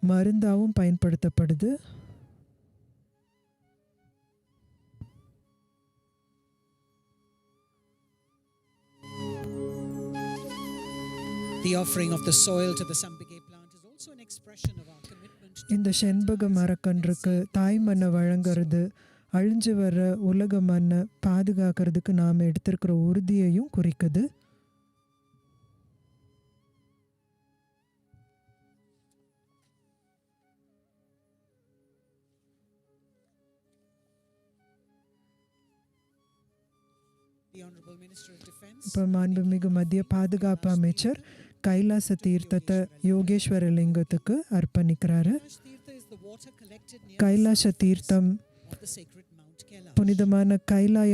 மருந்தாவும் பயன்படுத்தப்படுது. The offering of the soil to the Sambige plant is also an expression of our commitment to இந்த செண்பக மரக்கன்றுக்கு தாய் மண்ணை வழங்குறது அழிஞ்சு வர்ற உலக மண்ணை பாதுகாக்கிறதுக்கு நாம் எடுத்திருக்கிற உறுதியையும் குறிக்குது. the Honorable Minister of Defence. இப்போ மாண்புமிகு மத்திய பாதுகாப்பு அமைச்சர் கைலாச தீர்த்தத்தை யோகேஸ்வர லிங்கத்துக்கு அர்ப்பணிக்கிறாரு. Kailash Tirtha is the water collected near கைலாச தீர்த்தம் of the sacred Mount Kailash. புனிதமான கைலாய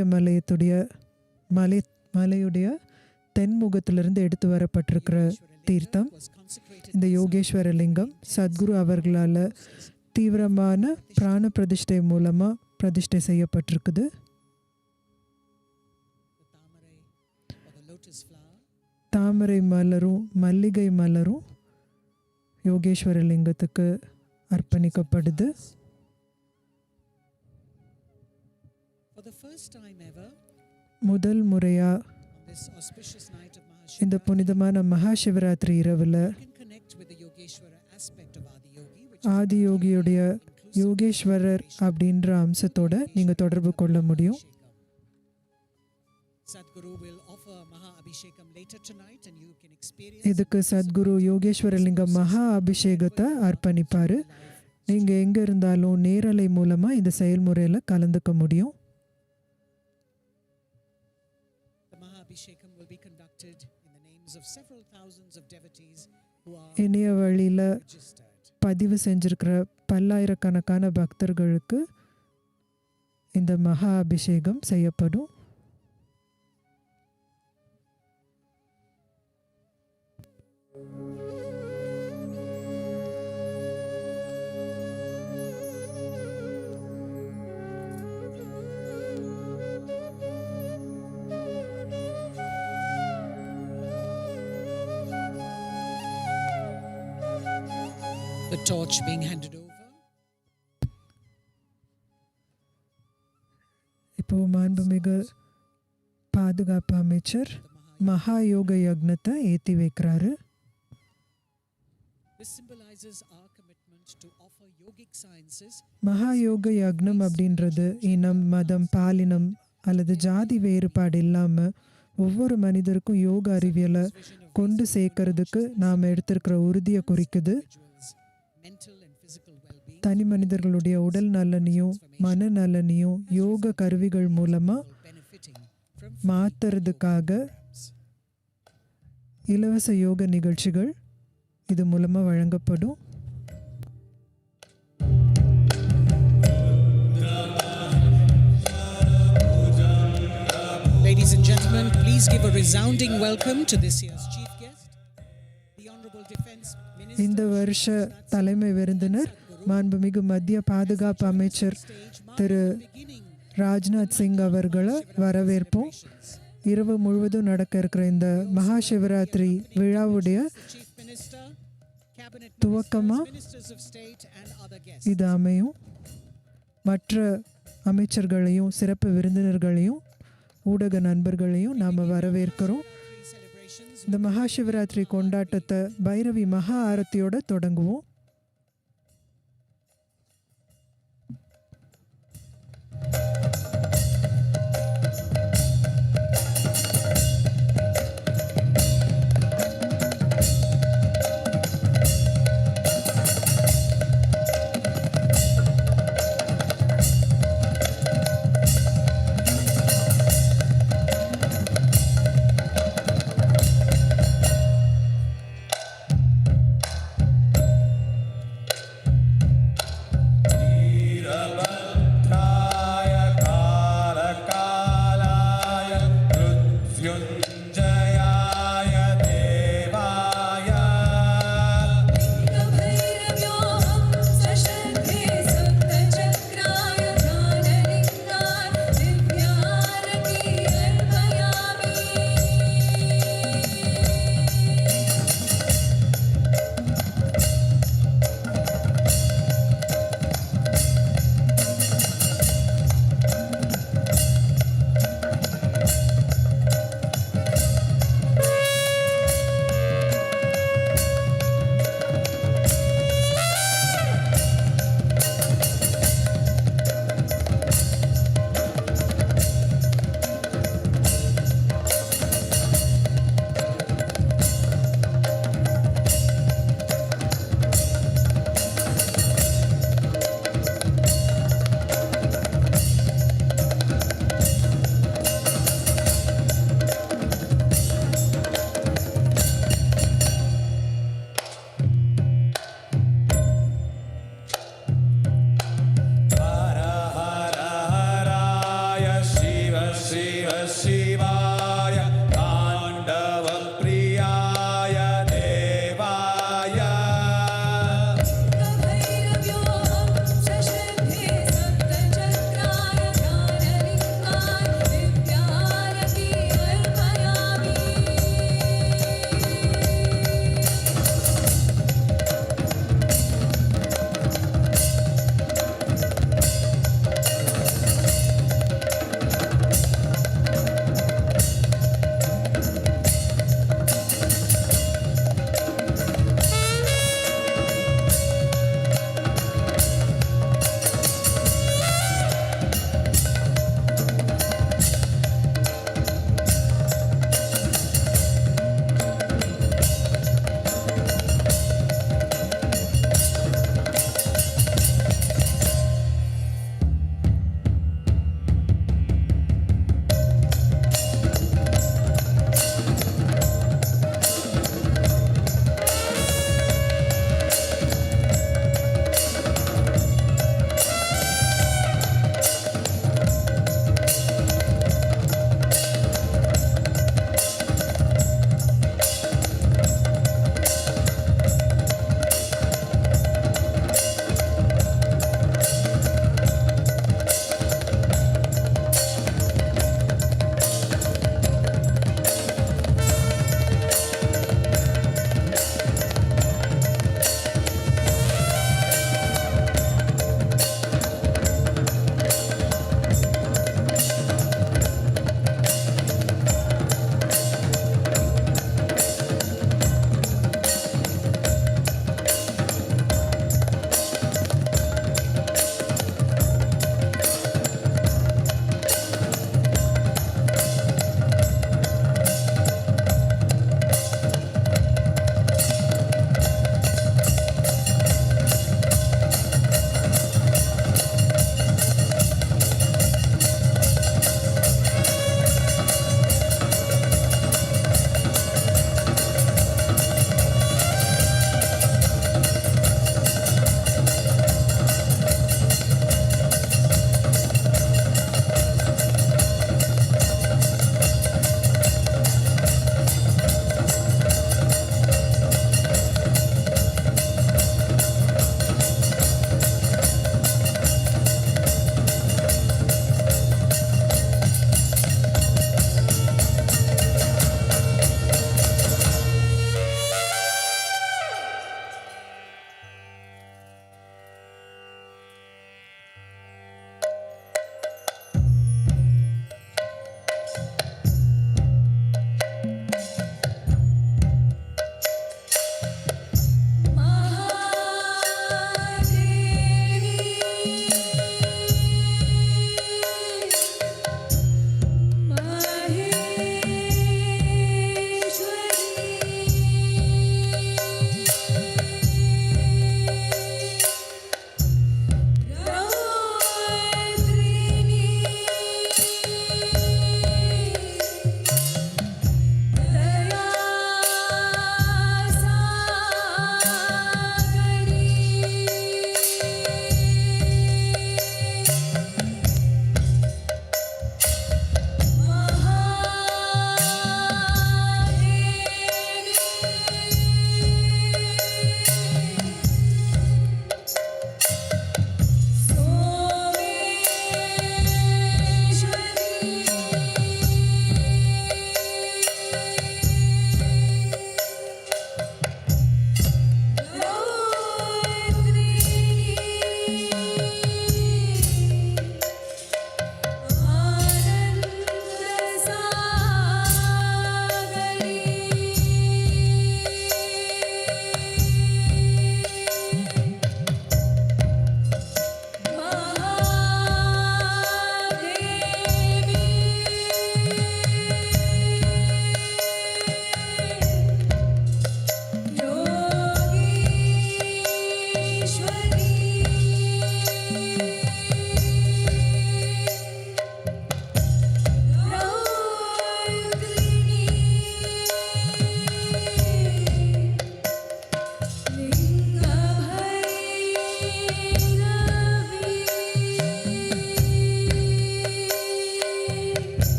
மலையுடைய தென்முகத்திலிருந்து எடுத்து வரப்பட்டிருக்கிற தீர்த்தம். Was consecrated இந்த யோகேஸ்வர லிங்கம் சத்குரு அவர்களால் தீவிரமான பிராண பிரதிஷ்டை மூலமாக பிரதிஷ்டை செய்யப்பட்டிருக்குது. the tamarai or the lotus flower. தாமரை மலரும் மல்லிகை மலரும் யோகேஸ்வர லிங்கத்துக்கு அர்ப்பணிக்கப்படுது. For the first time ever முதல் முறையாக on this auspicious night of இந்த MahaShivratri, புனிதமான மகாசிவராத்திரி இரவில் you can connect with the Yogeshwara aspect of Adiyogi, which ஆதியோகியுடைய Yogeswarar அப்படின்ற அம்சத்தோட நீங்கள் தொடர்பு கொள்ள முடியும். Sadhguru will offer Maha Abhishekam later tonight and you can experience இதுக்கு சத்குரு யோகேஸ்வர லிங்க மகா அபிஷேகத்தை அர்ப்பணிப்பார். நீங்கள் எங்கே இருந்தாலும் நேரலை மூலமாக இந்த செயல்முறையில் கலந்துக்க முடியும். the Maha Abhishekam will be conducted in the names of several thousands of devotees who are இணைய வழியில் registered. பதிவு செஞ்சிருக்கிற பல்லாயிரக்கணக்கான பக்தர்களுக்கு இந்த மகா அபிஷேகம் செய்யப்படும். The torch being handed over. இப்போ மாண்புமிகு பாதுகாப்பு அமைச்சர் மகா யோக யக்னத்தை ஏற்றி வைக்கிறாரு. This symbolizes our commitment to offer yogic sciences மகா யோக யக்னம் அப்படின்றது இனம் மதம் பாலினம் அல்லது ஜாதி வேறுபாடு இல்லாமல் ஒவ்வொரு மனிதருக்கும் யோக அறிவியலை கொண்டு சேர்க்கறதுக்கு நாம் எடுத்திருக்கிற உறுதியை குறிக்குது. mental and physical well-being, தனி மனிதர்களுடைய உடல் நலனையும் மனநலனையும் யோக கருவிகள் மூலமாக benefiting from மாற்றுறதுக்காக இலவச யோக நிகழ்ச்சிகள் இது மூலமாக வழங்கப்படும். Ladies and gentlemen, please give a resounding welcome to this year's chief guest, the Honorable Defence Minister. இந்த வருஷ தலைமை விருந்தினர் மாண்புமிகு மத்திய பாதுகாப்பு அமைச்சர் திரு ராஜ்நாத் சிங் அவர்களை வரவேற்போம். இரவு முழுவதும் நடக்க இருக்கிற இந்த மகாசிவராத்திரி விழாவுடைய Chief Minister, Cabinet துவக்கமாக Ministers of State and other guests. இது அமையும். மற்ற அமைச்சர்களையும் சிறப்பு விருந்தினர்களையும் ஊடக நண்பர்களையும் நாம் வரவேற்கிறோம். Celebrations இந்த மகாசிவராத்திரி கொண்டாட்டத்தை பைரவி மகா ஆரத்தியோட தொடங்குவோம்.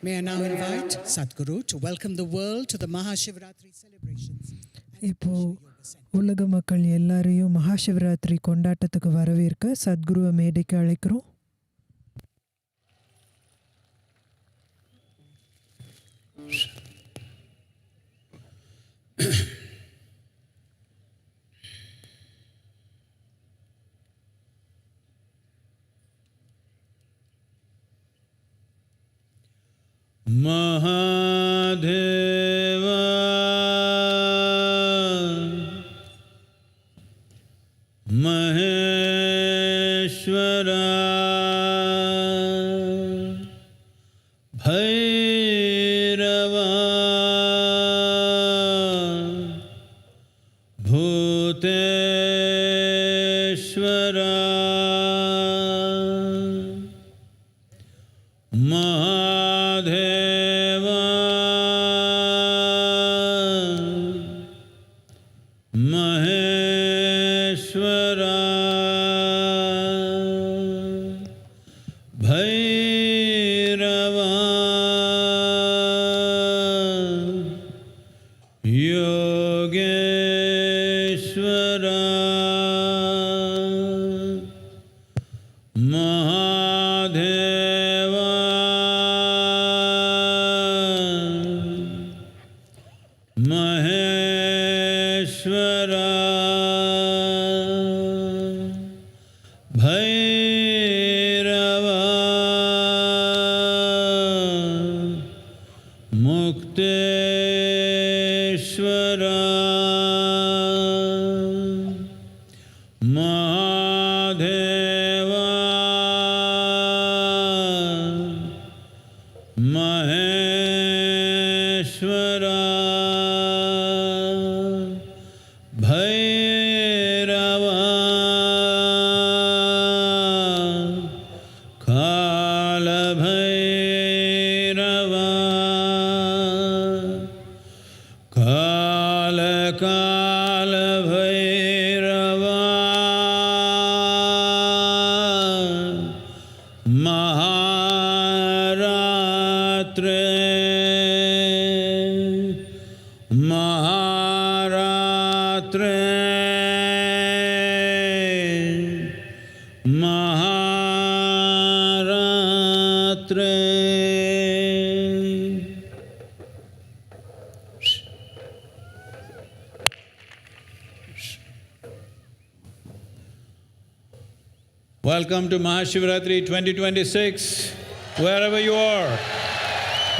May I now invite Sadhguru to welcome the world to the MahaShivRatri celebrations. இப்போ உலக மக்கள் எல்லாரையும் மகாசிவராத்திரி கொண்டாட்டத்துக்கு வரவேற்க சத்குருவை மேடைக்கு அழைக்கிறோம். Mahadeva Maheshwara Bhairava Bhuteshwara Mahadeva Maheshwara Bhairava Yogeshwara Mahadeva Maheshwara Bhairava Mukteshwara Mahadeva Maheshwara Bhairava Kala Bhairava Kala Kala Bhairava Maharatri Maharatri Maharatri Welcome to MahaShivRatri 2026, wherever you are,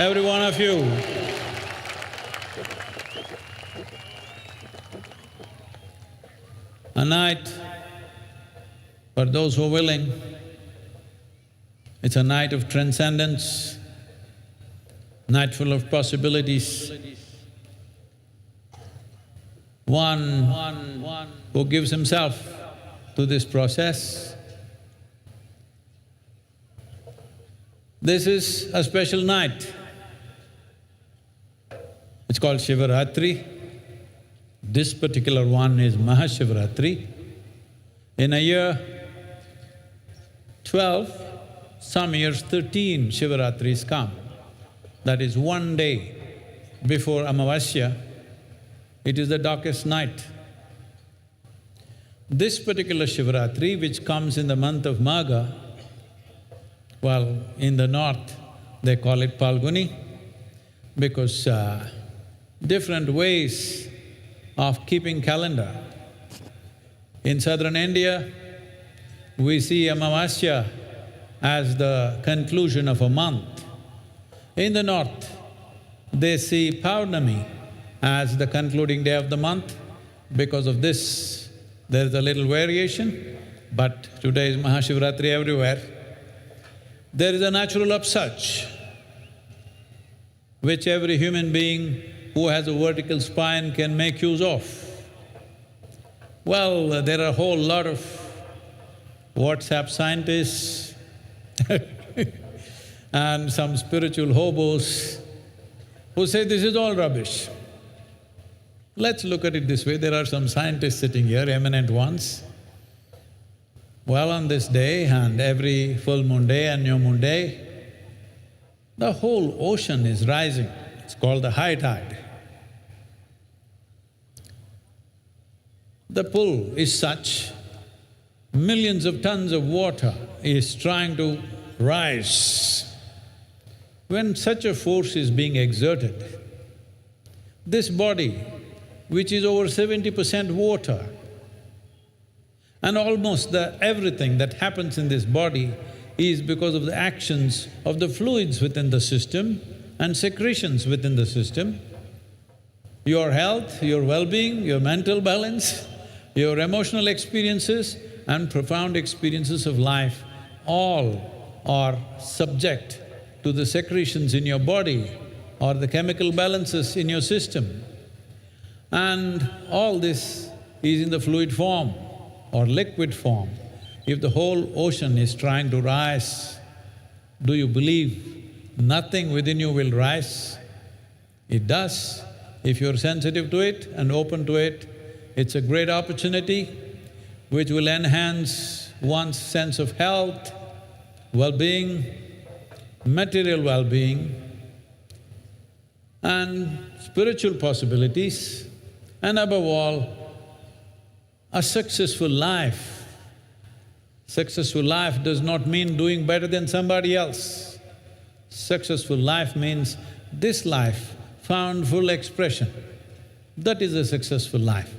every one of you. A night, for those who are willing, it's a night of transcendence, night full of possibilities. One who gives himself to this process. This is a special night. It's called Shivaratri. This particular one is MahaShivRatri. In a year, 12, some years 13 Shivaratris come. That is one day before Amavasya. It is the darkest night. This particular Shivaratri, which comes in the month of Magha, well, in the north they call it Palguni because different ways of keeping calendar. In southern India, we see Amavasya as the conclusion of a month. In the north, they see Paurnami as the concluding day of the month. Because of this, there is a little variation, but today is MahaShivRatri everywhere. There is a natural upsurge, which every human being who has a vertical spine can make use of. Well, there are a whole lot of WhatsApp scientists and some spiritual hobos who say this is all rubbish. Let's look at it this way, there are some scientists sitting here, eminent ones. Well, on this day and every full moon day and new moon day, The whole ocean is rising. It's called the high tide. The pull is such, millions of tons of water is trying to rise. When such a force is being exerted, this body, which is over 70% water, and almost everything that happens in this body is because of the actions of the fluids within the system and secretions within the system. Your health, your well-being, your mental balance, your emotional experiences and profound experiences of life all are subject to the secretions in your body or the chemical balances in your system. And all this is in the fluid form or liquid form. If the whole ocean is trying to rise, do you believe nothing within you will rise? It does. If you're sensitive to it and open to it, it's a great opportunity which will enhance one's sense of health, well-being, material well-being, and spiritual possibilities, and above all, a successful life. Successful life does not mean doing better than somebody else. Successful life means this life found full expression. That is a successful life.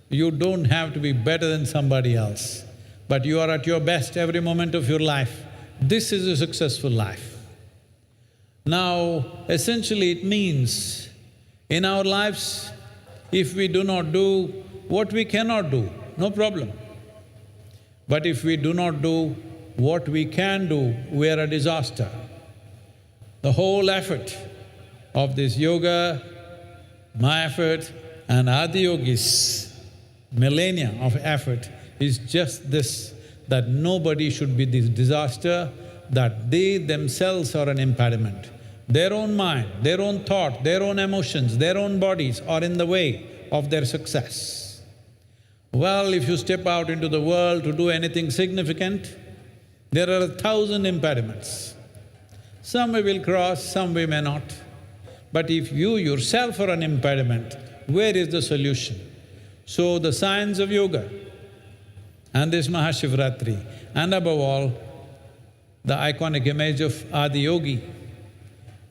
You don't have to be better than somebody else, but you are at your best every moment of your life. This is a successful life. Now, essentially it means, in our lives, if we do not do what we cannot do, no problem. But if we do not do what we can do, we are a disaster. The whole effort of this yoga, my effort and Adiyogi's millennia of effort is just this, that nobody should be this disaster, that they themselves are an impediment. Their own mind, their own thought, their own emotions, their own bodies are in the way of their success. Well, if you step out into the world to do anything significant, there are 1,000 impediments. Some we will cross, some we may not. But if you yourself are an impediment, where is the solution? So the science of yoga and this MahaShivRatri, and above all, the iconic image of Adiyogi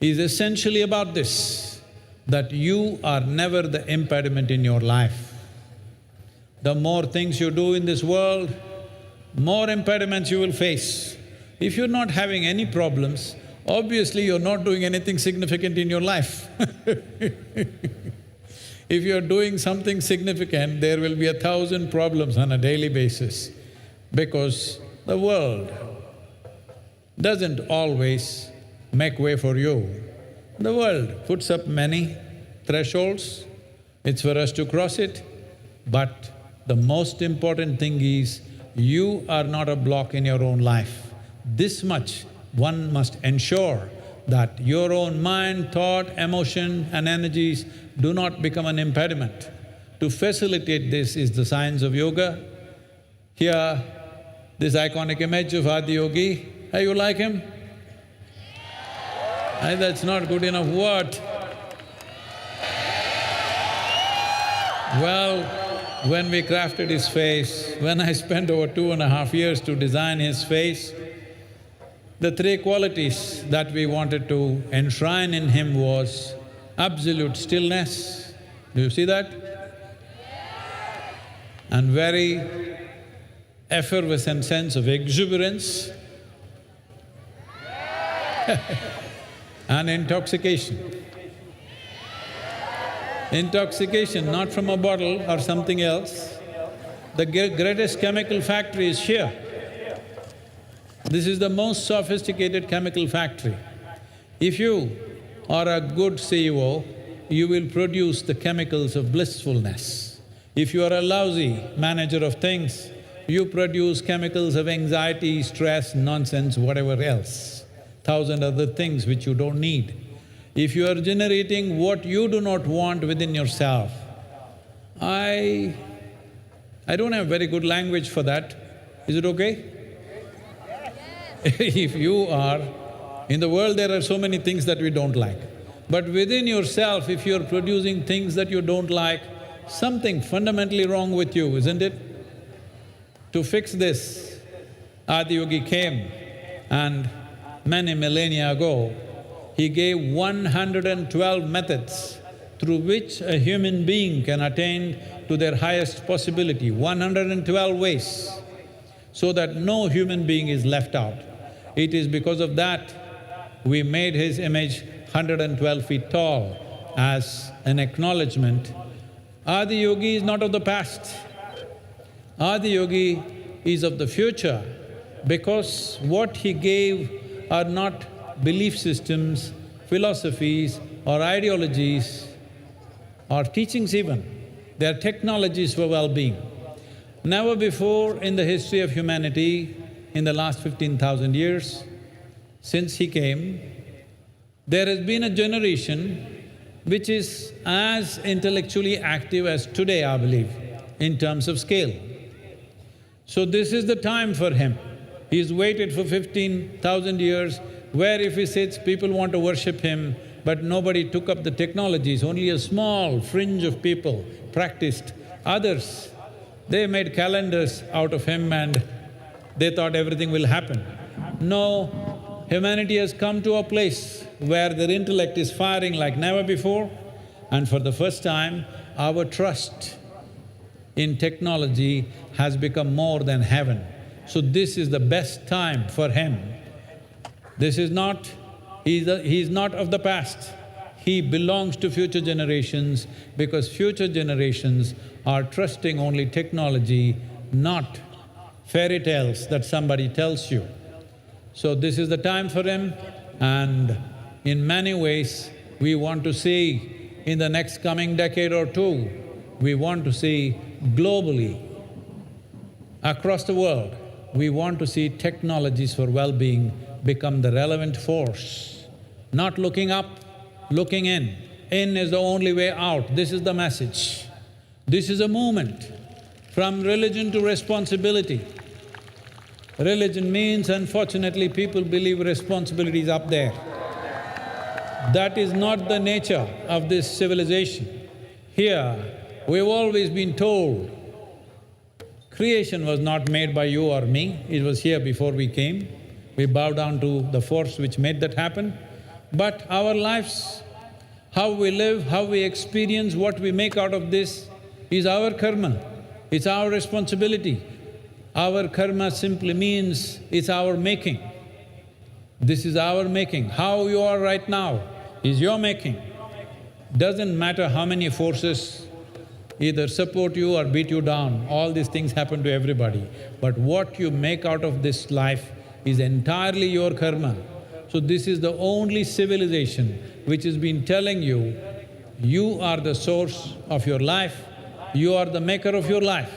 is essentially about this, that you are never the impediment in your life. The more things you do in this world, more impediments you will face. If you're not having any problems, obviously you're not doing anything significant in your life. If you're doing something significant, there will be 1,000 problems on a daily basis, because the world doesn't always make way for you. The world puts up many thresholds, it's for us to cross it, but the most important thing is, you are not a block in your own life. This much one must ensure, that your own mind, thought, emotion and energies do not become an impediment. To facilitate this is the science of yoga. Here, this iconic image of Adiyogi, hey, you like him? Hey, that's not good enough, what? Well, when we crafted his face, when I spent over 2.5 years to design his face, the three qualities that we wanted to enshrine in him was absolute stillness. Do you see that? And very effervescent sense of exuberance and intoxication. Intoxication not from a bottle or something else. The greatest chemical factory is here. This is the most sophisticated chemical factory. If you are a good CEO, you will produce the chemicals of blissfulness. If you are a lousy manager of things, you produce chemicals of anxiety, stress, nonsense, whatever else, 1,000 other things which you don't need. If you are generating what you do not want within yourself, I don't have very good language for that. Is it okay? If you are In the world there are so many things that we don't like. But within yourself, if you're producing things that you don't like, something fundamentally wrong with you, isn't it? To fix this, Adiyogi came and many millennia ago, he gave 112 methods through which a human being can attain to their highest possibility, 112 ways, so that no human being is left out. It is because of that we made his image 112 feet tall as an acknowledgement. Adiyogi is not of the past. Adiyogi is of the future because what he gave are not belief systems, philosophies or ideologies or teachings even. They are technologies for well-being. Never before in the history of humanity, in the last 15,000 years, since he came, there has been a generation which is as intellectually active as today, I believe, in terms of scale. So this is the time for him. He's waited for 15,000 years, where if he sits, people want to worship him, but nobody took up the technologies, only a small fringe of people practiced. Others, they made calendars out of him and they thought everything will happen. No, humanity has come to a place where their intellect is firing like never before, and for the first time, our trust in technology has become more than heaven. So this is the best time for him. This is not… he's not of the past. He belongs to future generations because future generations are trusting only technology, not fairy tales that somebody tells you. So this is the time for him, and in many ways we want to see in the next coming decade or two, we want to see globally, across the world, we want to see technologies for well-being become the relevant force. Not looking up, looking in. In is the only way out, this is the message. This is a movement from religion to responsibility. Religion means, unfortunately, people believe responsibility is up there. That is not the nature of this civilization. Here, we've always been told, creation was not made by you or me, it was here before we came. We bow down to the force which made that happen. But our lives, how we live, how we experience, what we make out of this is our karma, it's our responsibility. Our karma simply means it's our making. This is our making. How you are right now is your making. Doesn't matter how many forces either support you or beat you down, all these things happen to everybody. But what you make out of this life is entirely your karma. So this is the only civilization which has been telling you, you are the source of your life, you are the maker of your life.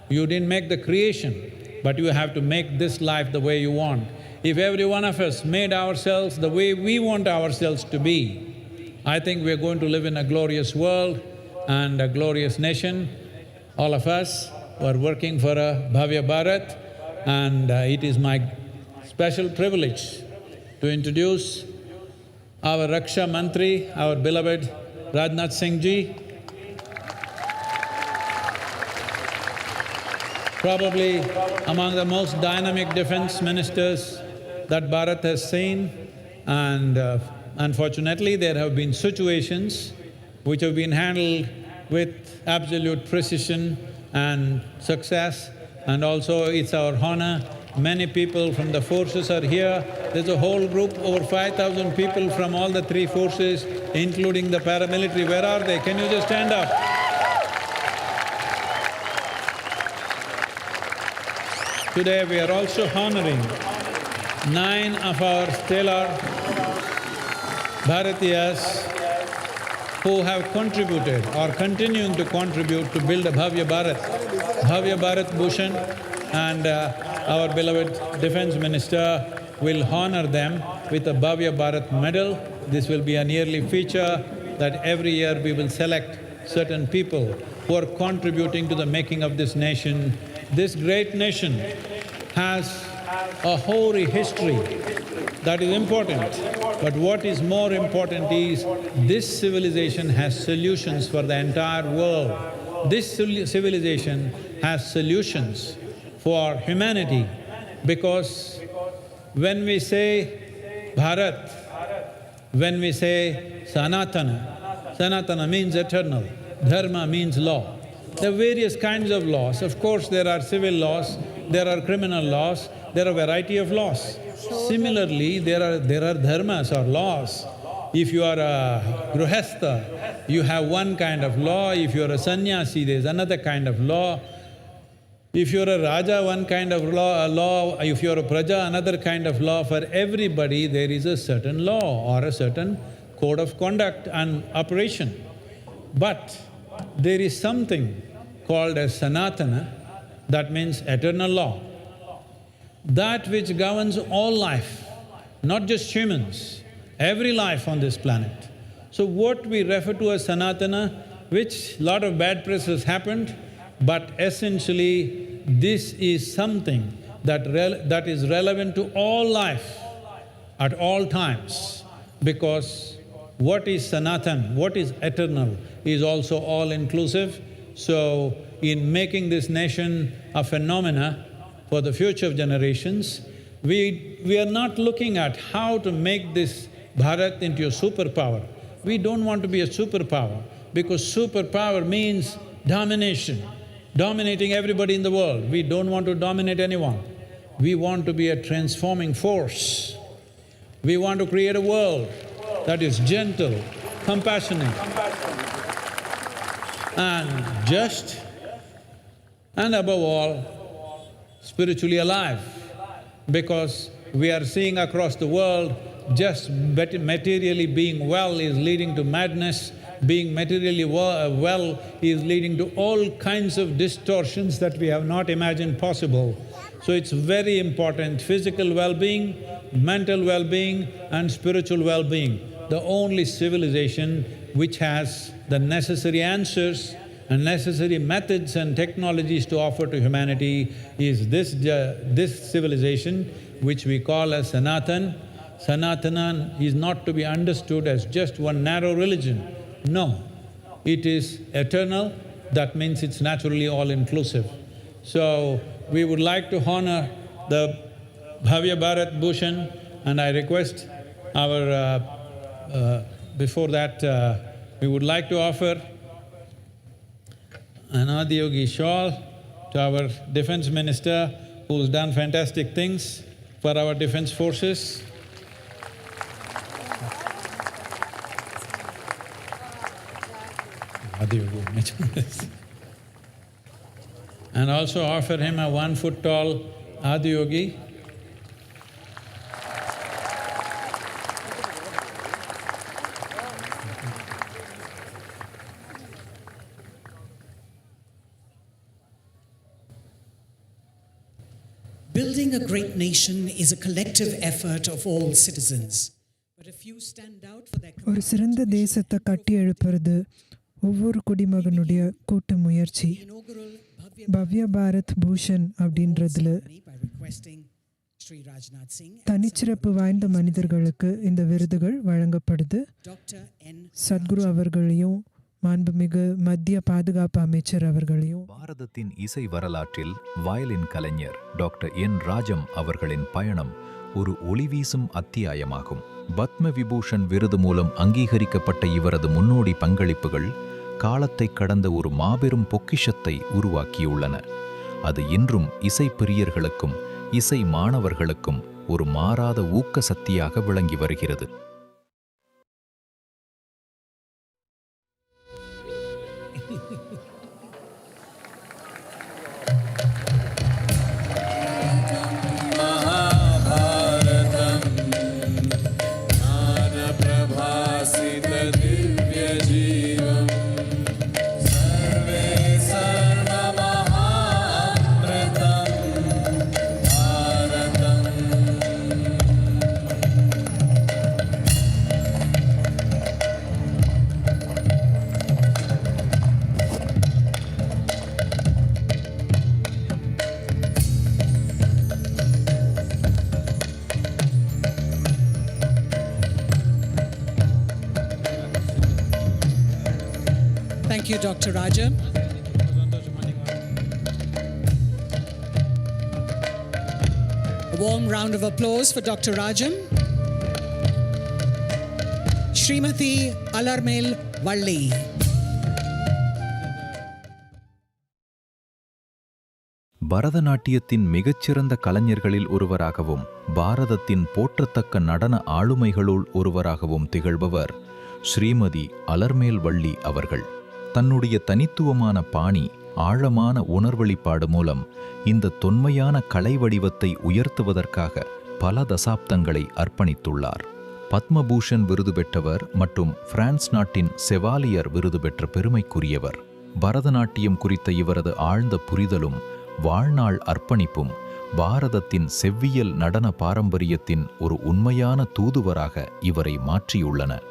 You didn't make the creation, but you have to make this life the way you want. If every one of us made ourselves the way we want ourselves to be, I think we're going to live in a glorious world and a glorious nation. All of us are working for a Bhavya Bharat, and it is my special privilege to introduce our Raksha Mantri, our beloved Rajnath Singh Ji. Probably among the most dynamic defense ministers that Bharat has seen, and unfortunately there have been situations which have been handled with absolute precision and success, and also it's our honor. Many people from the forces are here. There's a whole group, over 5,000 people from all the three forces, including the paramilitary. Where are they? Can you just stand up? Today we are also honoring 9 of our stellar Bharatiyas who have contributed or continuing to contribute to build a Bhavya Bharat. Bhavya Bharat Bhushan, and our beloved Defense Minister will honor them with a Bhavya Bharat medal. This will be an yearly feature that every year we will select certain people who are contributing to the making of this nation. This great nation has a hoary history. That is important. But what is more important is this civilization has solutions for the entire world. This civilization has solutions for humanity, because when we say Bharat, when we say Sanatana, Sanatana means eternal, Dharma means law. There are various kinds of laws. Of course, there are civil laws, there are criminal laws, there are a variety of laws. Similarly, there are dharmas or laws. If you are a grihastha, you have one kind of law. If you are a sannyasi, there's another kind of law. If you're a raja, one kind of law, if you're a praja, another kind of law. For everybody, there is a certain law or a certain code of conduct and operation. But there is something called as Sanatana, that means eternal law. That which governs all life, not just humans, every life on this planet. So what we refer to as Sanatana, which lot of bad press has happened, but essentially this is something that is relevant to all life at all times, because what is Sanatan, what is eternal, is also all-inclusive. So in making this nation a phenomena for the future generations, we are not looking at how to make this Bharat into a superpower. We don't want to be a superpower, because superpower means domination, dominating everybody in the world. We don't want to dominate anyone. We want to be a transforming force. We want to create a world that is gentle, compassionate, and just, and above all, spiritually alive. Because we are seeing across the world, just materially being well is leading to madness, being materially well is leading to all kinds of distortions that we have not imagined possible. So it's very important, physical well-being, mental well-being and spiritual well-being. The only civilization which has the necessary answers and necessary methods and technologies to offer to humanity is this civilization, which we call as Sanatan. Sanatana is not to be understood as just one narrow religion. No, it is eternal, that means it's naturally all-inclusive. So, we would like to honor the Bhavya Bharat Bhushan, and I request our… before that, we would like to offer an Adiyogi shawl to our Defense Minister, who's done fantastic things for our defense forces. And also offer him a 1 foot tall Adiyogi. Building a great nation is a collective effort of all citizens. But a few stand out for their ஒரு சிறந்த தேசத்தை கட்டி எழுப்புறது ஒவ்வொரு குடிமகனுடைய கூட்டு முயற்சி. பவ்ய பாரத் பூஷன் அப்படின்றதுல தனிச்சிறப்பு வாய்ந்த மனிதர்களுக்கு இந்த விருதுகள் வழங்கப்படுது. சத்குரு அவர்களையும் மாண்புமிகு மத்திய பாதுகாப்பு அமைச்சர் அவர்களையும். பாரதத்தின் இசை வரலாற்றில் வயலின் கலைஞர் டாக்டர் என் ராஜம் அவர்களின் பயணம் ஒரு ஒளிவீசும் அத்தியாயமாகும். பத்ம விபூஷன் விருது மூலம் அங்கீகரிக்கப்பட்ட இவரது முன்னோடி பங்களிப்புகள் காலத்தை கடந்த ஒரு மாபெரும் பொக்கிஷத்தை உருவாக்கியுள்ளன. அது இன்றும் இசை பிரியர்களுக்கும் இசை மாணவர்களுக்கும் ஒரு மாறாத ஊக்க சக்தியாக விளங்கி வருகிறது. you, Dr. Rajam. A warm round of applause for Dr. Rajam. Srimati Alarmel Valli. பரதநாட்டியத்தின் மிகச்சிறந்த கலைஞர்களில் ஒருவராகவும் பாரதத்தின் போற்றத்தக்க நடன ஆளுமைகளுள் ஒருவராகவும் திகழ்பவர் ஸ்ரீமதி அலர்மேல் வள்ளி அவர்கள். தன்னுடைய தனித்துவமான பாணி, ஆழமான உணர்வெளிப்பாடு மூலம் இந்த தொன்மையான கலை வடிவத்தை உயர்த்துவதற்காக பல தசாப்தங்களை அர்ப்பணித்துள்ளார். பத்மபூஷன் விருது பெற்றவர் மற்றும் பிரான்ஸ் நாட்டின் செவாலியர் விருது பெற்ற பெருமைக்குரியவர். பரதநாட்டியம் குறித்த இவரது ஆழ்ந்த புரிதலும் வாழ்நாள் அர்ப்பணிப்பும் பாரதத்தின் செவ்வியல் நடன பாரம்பரியத்தின் ஒரு உண்மையான தூதுவராக இவரை மாற்றியுள்ளன.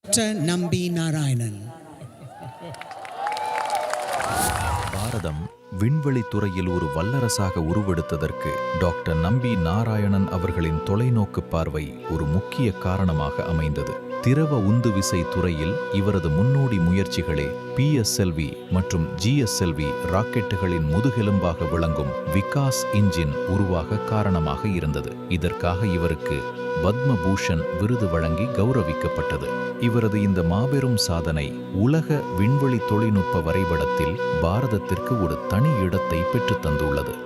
Dr. Nambi Narayanan. பாரதம் விண்வெளி துறையில் ஒரு வல்லரசாக உருவெடுத்ததற்கு டாக்டர் நம்பி நாராயணன் அவர்களின் தொலைநோக்கு பார்வை ஒரு முக்கிய காரணமாக அமைந்தது. திரவ உந்து விசை துறையில் இவரது முன்னோடி முயற்சிகளே PSLV மற்றும் GSLV ராக்கெட்டுகளின் முதுகெலும்பாக விளங்கும் விகாஸ் இன்ஜின் உருவாக காரணமாக இருந்தது. இதற்காக இவருக்கு பத்மபூஷன் விருது வழங்கி கௌரவிக்கப்பட்டது. இவரது இந்த மாபெரும் சாதனை உலக விண்வெளி தொழில்நுட்ப வரைபடத்தில் பாரதத்திற்கு ஒரு தனி இடத்தை பெற்றுத் தந்துள்ளது.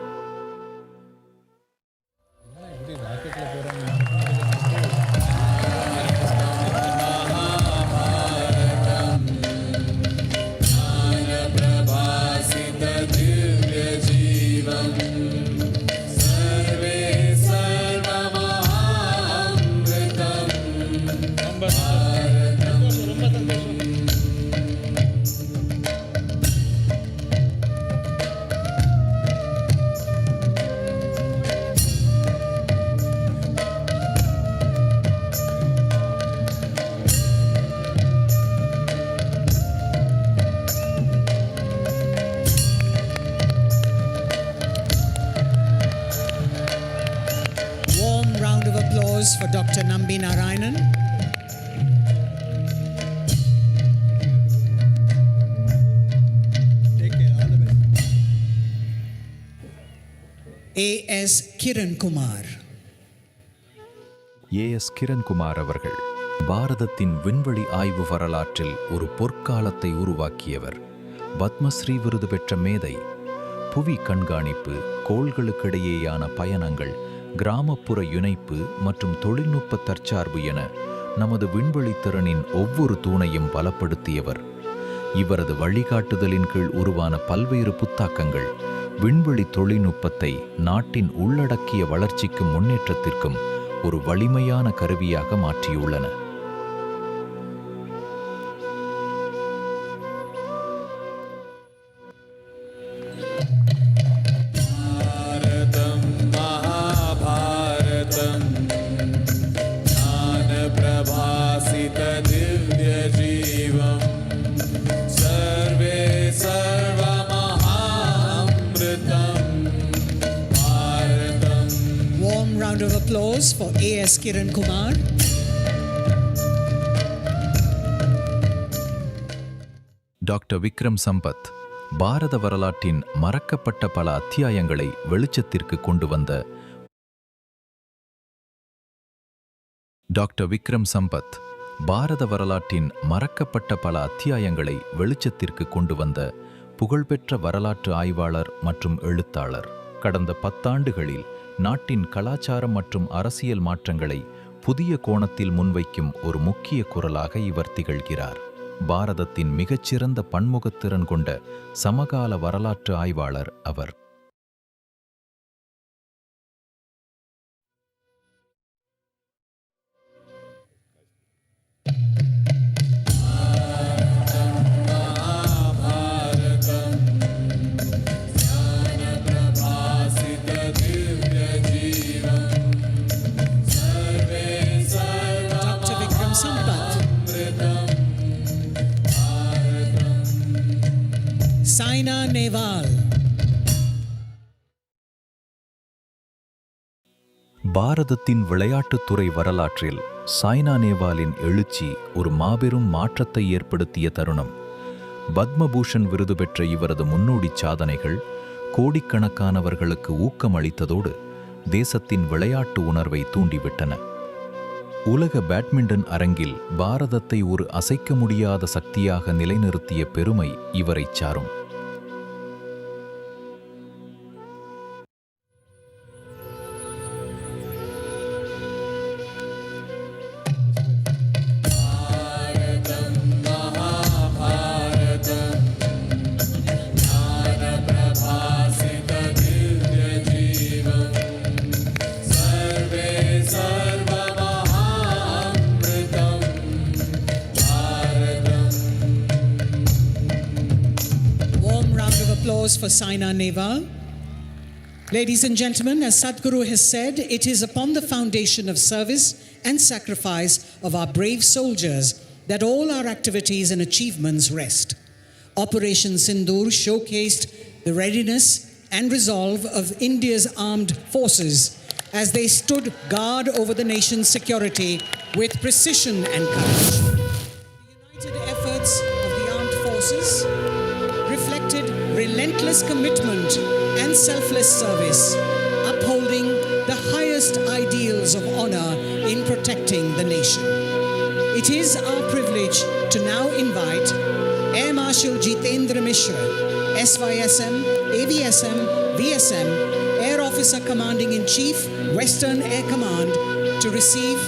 For Dr. Nambi Narayanan. Take care, all the best. A.S. Kiran Kumar. A.S. Kirankumar அவர்கள் பாரதத்தின் விண்வெளி ஆய்வு வரலாற்றில் ஒரு பொற்காலத்தை உருவாக்கியவர். பத்மஸ்ரீ விருது பெற்ற மேதை. புவி கண்காணிப்பு, கோள்களுக்கிடையேயான பயணங்கள், கிராமப்புற இணைப்பு மற்றும் தொழில்நுட்ப தற்சார்பு என நமது விண்வெளித்திறனின் ஒவ்வொரு தூணையும் பலப்படுத்தியவர். இவரது வழிகாட்டுதலின் கீழ் உருவான பல்வேறு புத்தாக்கங்கள் விண்வெளி தொழில்நுட்பத்தை நாட்டின் உள்ளடக்கிய வளர்ச்சிக்கும் முன்னேற்றத்திற்கும் ஒரு வலிமையான கருவியாக மாற்றியுள்ளன. Round of applause for A.S. Kiran Kumar. Doctor Vikram Sampath Bharata வரலாற்றின் மறக்கப்பட்ட பல அத்தியாயங்களை வெளிச்சத்திற்கு கொண்டு வந்த டாக்டர் விக்ரம் சம்பத் பாரத வரலாற்றின் மறக்கப்பட்ட பல அத்தியாயங்களை வெளிச்சத்திற்கு கொண்டு வந்த புகழ்பெற்ற வரலாற்று ஆய்வாளர் மற்றும் எழுத்தாளர். கடந்த 10 ஆண்டுகளில் நாட்டின் கலாச்சாரம் மற்றும் அரசியல் மாற்றங்களை புதிய கோணத்தில் முன்வைக்கும் ஒரு முக்கிய குரலாக இவர் திகழ்கிறார். பாரதத்தின் மிகச்சிறந்த பன்முகத்திறன் கொண்ட சமகால வரலாற்று ஆய்வாளர் அவர். Saina Nehwal. பாரதத்தின் விளையாட்டுத்துறை வரலாற்றில் சாய்னா நேவாலின் எழுச்சி ஒரு மாபெரும் மாற்றத்தை ஏற்படுத்திய தருணம். பத்மபூஷன் விருது பெற்ற இவரது முன்னோடி சாதனைகள் கோடிக்கணக்கானவர்களுக்கு ஊக்கம் அளித்ததோடு தேசத்தின் விளையாட்டு உணர்வை தூண்டிவிட்டன. உலக பேட்மிண்டன் அரங்கில் பாரதத்தை ஒரு அசைக்க முடியாத சக்தியாக நிலைநிறுத்திய பெருமை இவரைச் சாரும். For Saina Nehwal. Ladies and gentlemen, as Sadhguru has said, it is upon the foundation of service and sacrifice of our brave soldiers that all our activities and achievements rest. Operation Sindoor showcased the readiness and resolve of India's armed forces as they stood guard over the nation's security with precision and courage. The united efforts of the armed forces reflected relentless commitment and selfless service, upholding the highest ideals of honor in protecting the nation. It is our privilege to now invite Air Marshal Jitendra Mishra, SYSM, AVSM, VSM, Air Officer Commanding-in-Chief, Western Air Command, to receive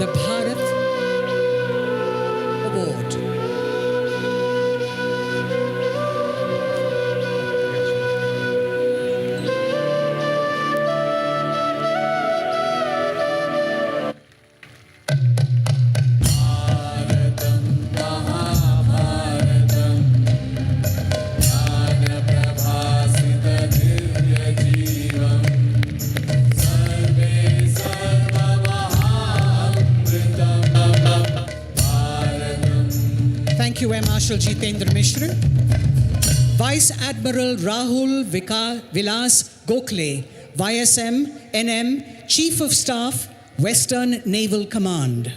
the Bharat Award. Air Marshal Jitendra Mishra, Vice Admiral Rahul Vilas Gokhale, YSM NM, Chief of Staff, Western Naval Command.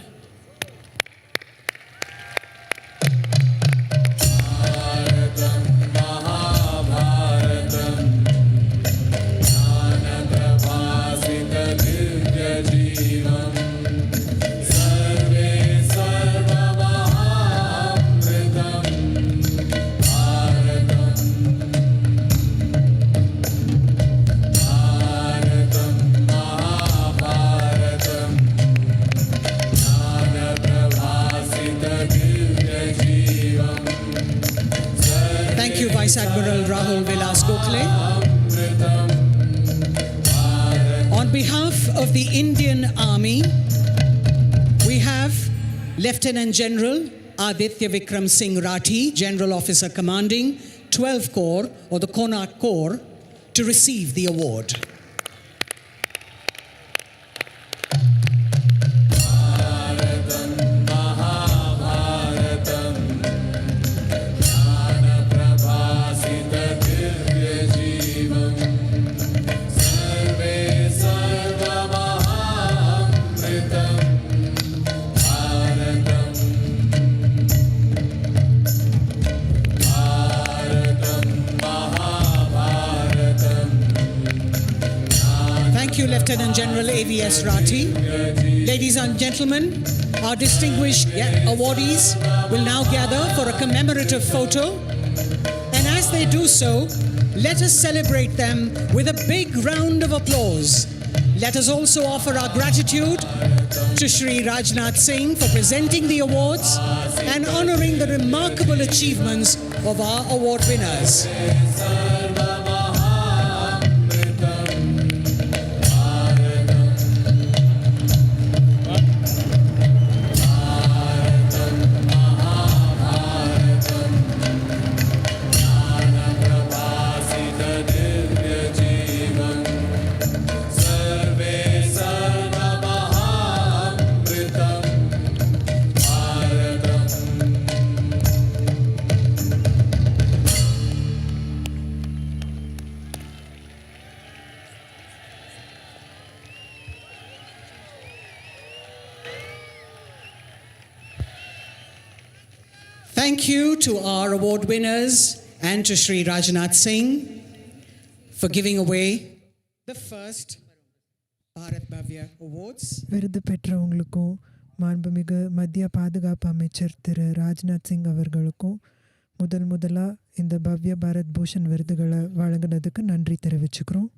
Vice Admiral Rahul Vilas Gokhale. On behalf of the Indian Army, we have Lieutenant General Aditya Vikram Singh Rathi, General Officer Commanding 12 Corps or the Konark Corps, to receive the award. Lieutenant General AVS Rathi. Ladies and gentlemen, our distinguished awardees will now gather for a commemorative photo. And as they do so, let us celebrate them with a big round of applause. Let us also offer our gratitude to Shri Rajnath Singh for presenting the awards and honoring the remarkable achievements of our award winners. Thank you to our award winners and to Shri Rajnath Singh for giving away the first Bharat Bhavya Awards. விருது பெற்றவங்களுக்கும் மாண்புமிகு மத்திய பாதுகாப்பு அமைச்சர் திரு ராஜ்நாத் சிங் அவர்களுக்கும் முதலாக இந்த பவ்ய பாரத் பூஷன் விருதுகளை வழங்கினதுக்கு நன்றி தெரிவிச்சுக்கிறோம்.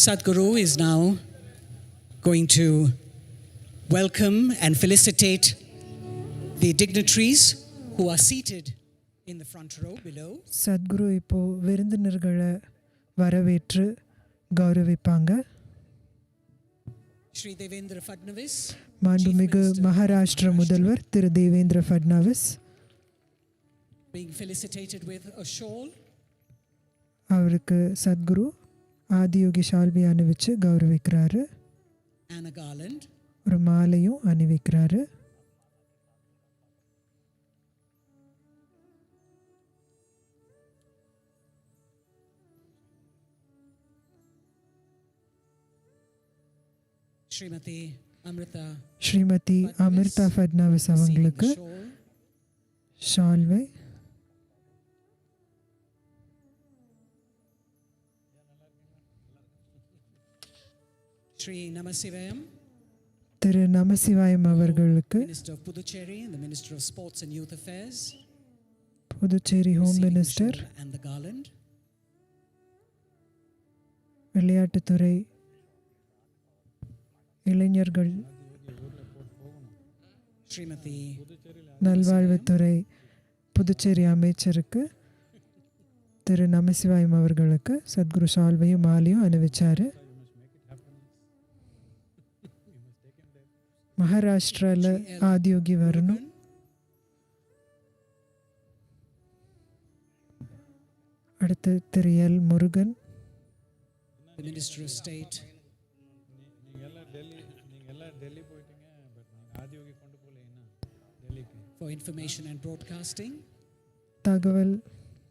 Sadhguru is now going to welcome and felicitate the dignitaries who are seated in the front row below. Sadhguru இப்போ விருந்தினர்களை வரவேற்று கௌரவிப்பாங்க. Shri Devendra Fadnavis, மாண்புமிகு மகாராஷ்டிர முதல்வர் திரு Devendra Fadnavis being felicitated with a shawl. அவருக்கு Sadhguru Adiyogi Shalvi அணிவிச்சு கௌரவிக்கிறாரு. And a garland. ஒரு மாலையும் அணிவிக்கிறாரு. ஸ்ரீமதி அமிர்தா ஃபட்னாவிஸ் அவங்களுக்கு ஷால்வை, Shri Namasivayam, திரு நமசிவாயம் அவர்களுக்கு Minister of Puducherry and the Minister of Sports and Youth Affairs, Puducherry home minister, and the garland. விளையாட்டுத்துறை, இளைஞர்கள் Shrimati நல்வாழ்வுத்துறை புதுச்சேரி அமைச்சருக்கு திரு நமசிவாயம் அவர்களுக்கு சத்குரு ஷால்வையும் மாலையும் அணிவிச்சாரு. மகாராஷ்டிராவில் ஆதியோகி வரணும். அடுத்து Thiru L Murugan, the Minister of State. For information and broadcasting. தகவல்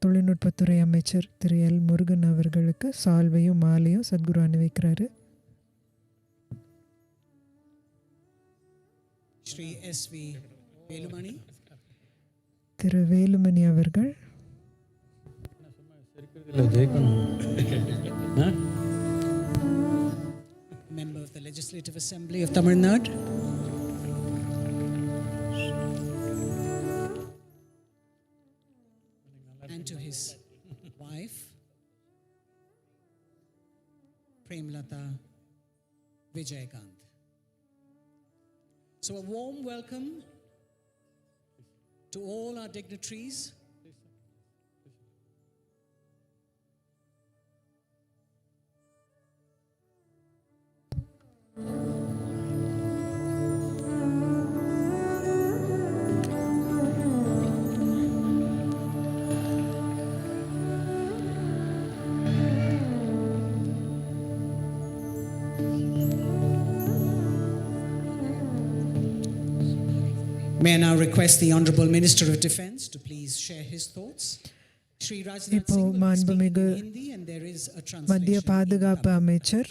தொழில்நுட்பத்துறை அமைச்சர் திரு எல் முருகன் அவர்களுக்கு சால்வையும் மாலையும் சத்குரு அணிவிக்கிறாரு. Shri S.V. Velumani, திரு வேலுமணி அவர்கள் member of the Legislative Assembly of Tamil Nadu. And to his wife, Premlata Vijayakant. So a warm welcome to all our dignitaries. May I now request the Honorable Minister of Defence to please share his thoughts. Shri Rajnath இப்போ Singh will be speaking மாண்புமிகு in Hindi and there is a மத்திய translation. பாதுகாப்பு அமைச்சர்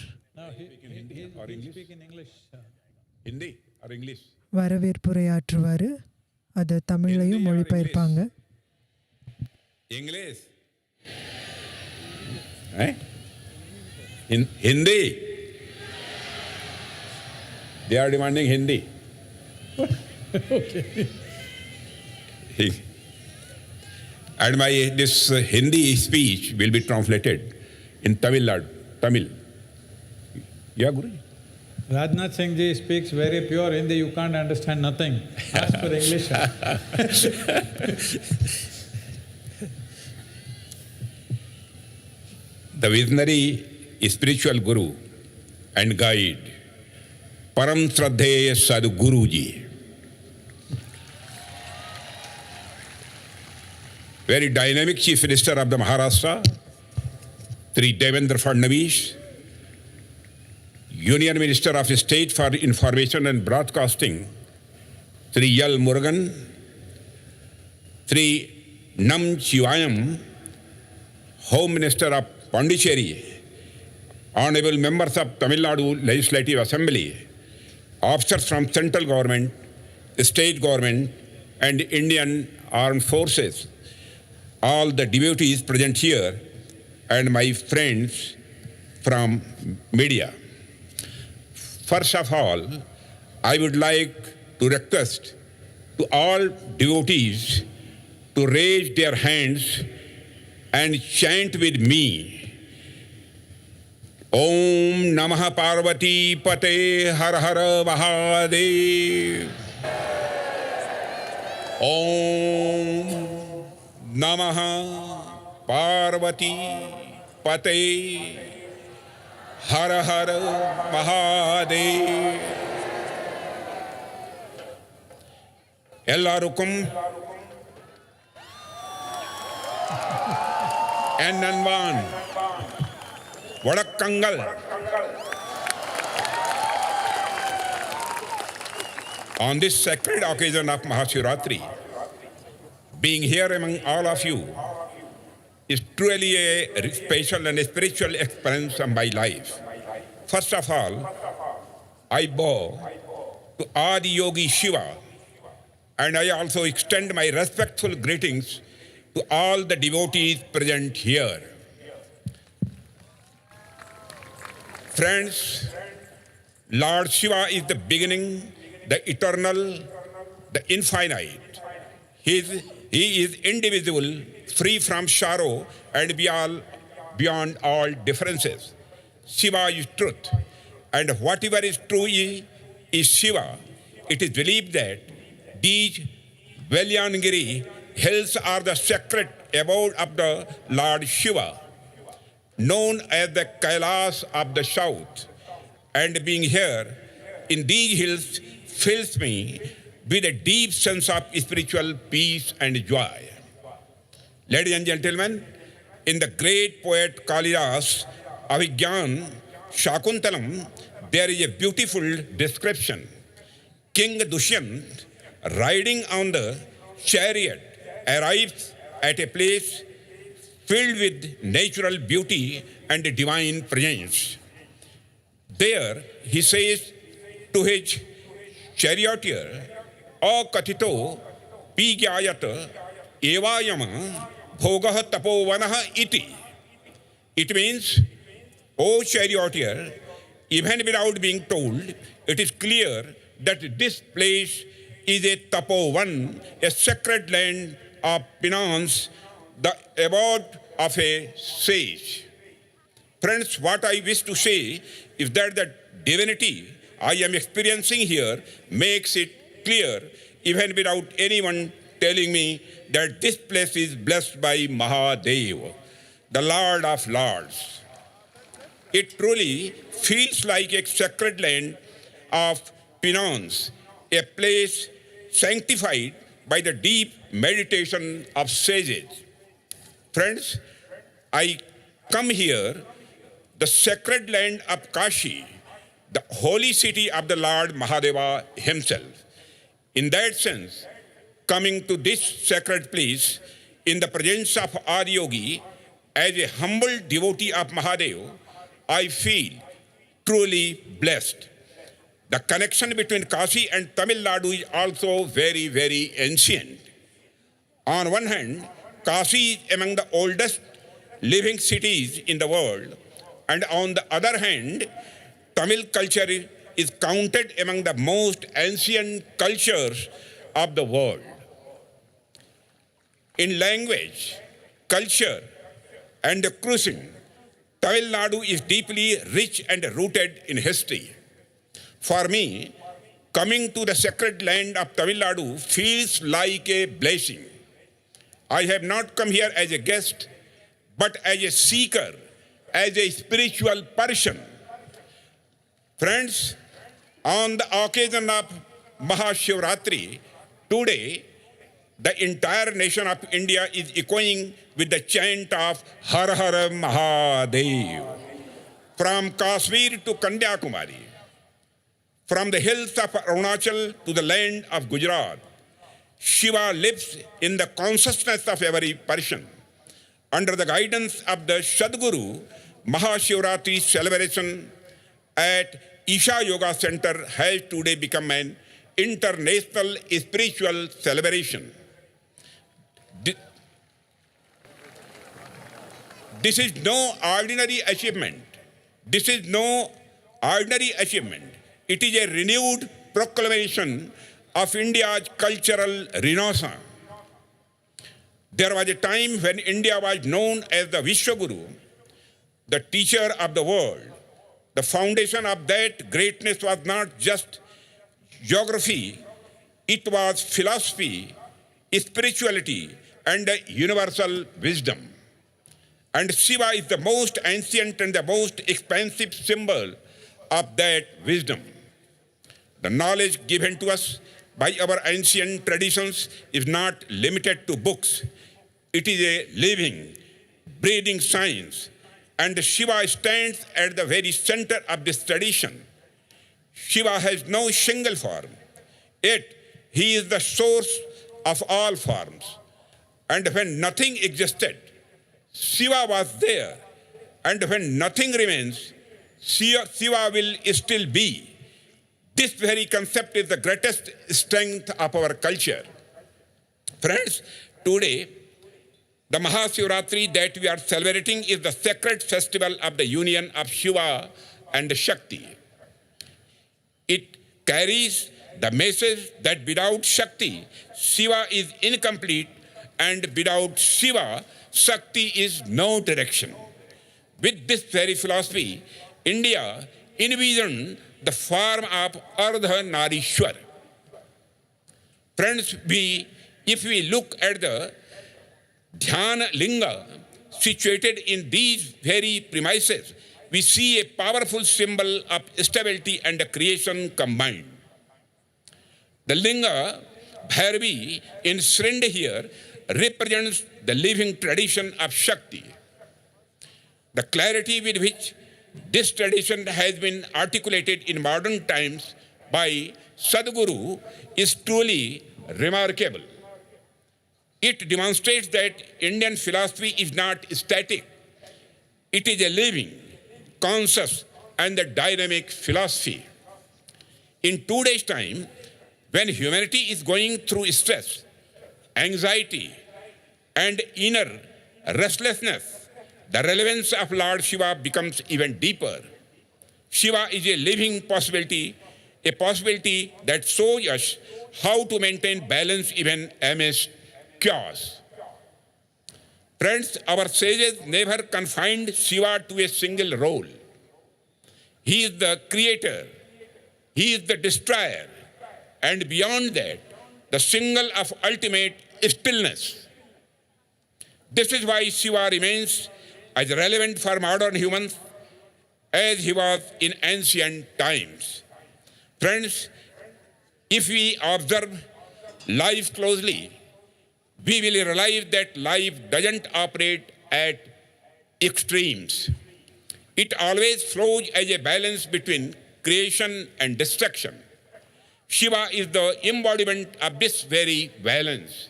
Hindi or English? வரவேற்புரையாற்றுவார். அது தமிழையும் மொழிபெயர்ப்பாங்க. English. In Hindi. They are demanding Hindi. Okay. And this Hindi speech will be translated in Tamil. Yeah, Guru. Rajnath Singh ji speaks very pure Hindi, you can't understand nothing. Ask for English. The visionary spiritual guru and guide, Param Shraddheya Sadhguru ji. Very dynamic Chief Minister of the Maharashtra, Sri Devendra Fadnavis, Union Minister of State for Information and Broadcasting, Sri L. Murugan, Sri Nam Chivayam, Home Minister of Pondicherry, Honorable Members of Tamil Nadu Legislative Assembly, officers from central government, state government, and Indian Armed Forces, all the devotees present here, and my friends from media. First of all, I would like to request to all devotees to raise their hands and chant with me. Om Namah Parvati Pate Har Har Mahadev. Om Namah Parvati Pate Har Har Mahadev. Ellarukum Ennanvan Vadakkangal. On this sacred occasion of MahaShivRatri, being here among all of you is truly a special and a spiritual experience of my life. First of all, I bow to Adiyogi Shiva, and I also extend my respectful greetings to all the devotees present here. Friends, Lord Shiva is the beginning, the eternal, the infinite. He is indivisible, free from sorrow, and beyond all differences. Shiva is truth, and whatever is true is Shiva. It is believed that these Velyangiri hills are the sacred abode of the Lord Shiva, known as the Kailas of the south. And being here in these hills fills me with a deep sense of spiritual peace and joy. Ladies and gentlemen, in the great poet Kalidas Abhigyan Shakuntalam, there is a beautiful description. King Dushyant, riding on the chariot, arrives at a place filled with natural beauty and divine presence. There he says to his charioteer, O Katito Pigyayat Evayama Bhogah Tapovanah iti. It means, O charioteer, even without being told, it is clear that this place is a tapovan, a sacred land of penance, the abode of a sage. Friends, what I wish to say is that the divinity I am experiencing here makes it clear, even without anyone telling me, that this place is blessed by Mahadev, the Lord of Lords. It truly feels like a sacred land of penance, a place sanctified by the deep meditation of sages. Friends, I come here, the sacred land of Kashi, the holy city of the Lord Mahadeva himself. In that sense, coming to this sacred place in the presence of Adiyogi, as a humble devotee of Mahadev, I feel truly blessed. The connection between Kashi and Tamil Nadu is also very, very ancient. On one hand, Kashi is among the oldest living cities in the world, and on the other hand, Tamil culture is counted among the most ancient cultures of the world. In language, culture, and cuisine, Tamil Nadu is deeply rich and rooted in history. For me, coming to the sacred land of Tamil Nadu feels like a blessing. I have not come here as a guest, but as a seeker, as a spiritual person. Friends, on the occasion of MahaShivRatri, today, the entire nation of India is echoing with the chant of Har Har Mahadev. From Kashmir to Kanyakumari, from the hills of Arunachal to the land of Gujarat, Shiva lives in the consciousness of every person. Under the guidance of the Sadhguru, MahaShivRatri celebration at Isha Yoga Center has today become an international spiritual celebration. This is no ordinary achievement. This is no ordinary achievement. It is a renewed proclamation of India's cultural renaissance. There was a time when India was known as the Vishwaguru, the teacher of the world. The foundation of that greatness was not just geography, it was philosophy, spirituality, and universal wisdom. And Shiva is the most ancient and the most expansive symbol of that wisdom. The knowledge given to us by our ancient traditions is not limited to books. It is a living, breathing science, and Shiva stands at the very center of this tradition. Shiva has no single form, yet he is the source of all forms. And when nothing existed, Shiva was there. And when nothing remains, Shiva will still be. This very concept is the greatest strength of our culture. Friends, today, the MahaShivRatri that we are celebrating is the sacred festival of the union of Shiva and Shakti. It carries the message that without Shakti, Shiva is incomplete, and without Shiva, Shakti is no direction. With this very philosophy, India envisioned the form of Ardhanarishwar. Friends, if we look at the Dhyanalinga situated in these very premises, we see a powerful symbol of stability and creation combined. The Linga Bhairavi enshrined here represents the living tradition of Shakti. The clarity with which this tradition has been articulated in modern times by Sadhguru is truly remarkable. It demonstrates that Indian philosophy is not static. It is a living, conscious, and a dynamic philosophy. In today's time, when humanity is going through stress, anxiety, and inner restlessness, the relevance of Lord Shiva becomes even deeper. Shiva is a living possibility, a possibility that shows us how to maintain balance even amidst chaos. Friends, our sages never confined Shiva to a single role. He is the creator, he is the destroyer, and beyond that, the symbol of ultimate stillness. This is why Shiva remains as relevant for modern humans as he was in ancient times. Friends, if we observe life closely, we will realize that life doesn't operate at extremes. It always flows as a balance between creation and destruction. Shiva is the embodiment of this very balance.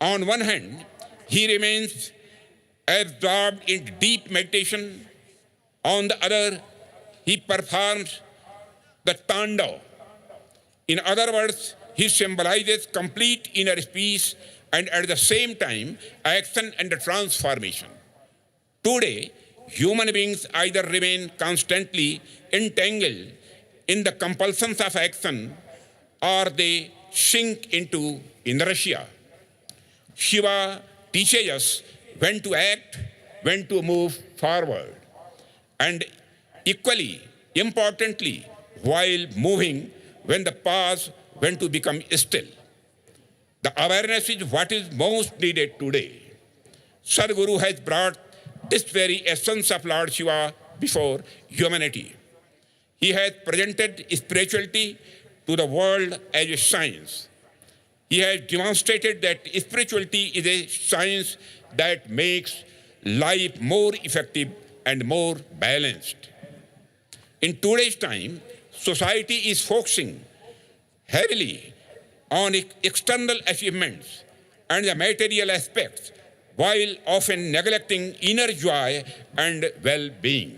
On one hand, he remains absorbed in deep meditation. On the other, he performs the Tanda. In other words, he symbolizes complete inner peace and at the same time action and transformation. Today, human beings either remain constantly entangled in the compulsions of action or they sink into inertia. Shiva teaches us when to act, when to move forward, and equally importantly, while moving, when to pause, when to become still. The awareness is what is most needed today. Sadhguru has brought this very essence of Lord Shiva before humanity. He has presented spirituality to the world as a science. He has demonstrated that spirituality is a science that makes life more effective and more balanced. In today's time, society is focusing heavily on external achievements and the material aspects, while often neglecting inner joy and well-being.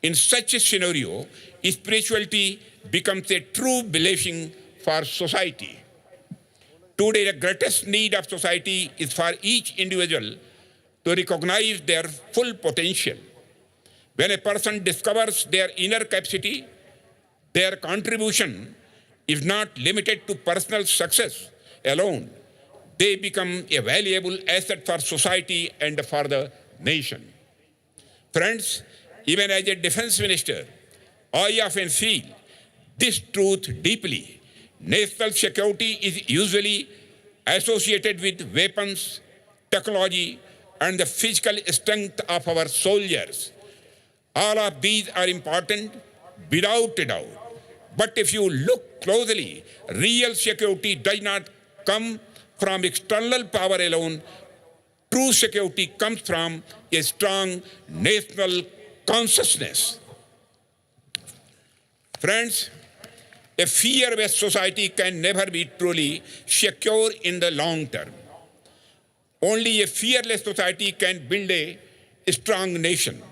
In such a scenario, spirituality becomes a true blessing for society. Today, the greatest need of society is for each individual to recognize their full potential. When a person discovers their inner capacity, their contribution is not limited to personal success alone. They become a valuable asset for society and for the nation. Friends, even as a defense minister, I often feel this truth deeply. National security is usually associated with weapons, technology, and the physical strength of our soldiers. All of these are important, without a doubt. But if you look closely, real security does not come from external power alone. True security comes from a strong national consciousness. Friends, a fear-based society can never be truly secure in the long term. Only a fearless society can build a strong nation.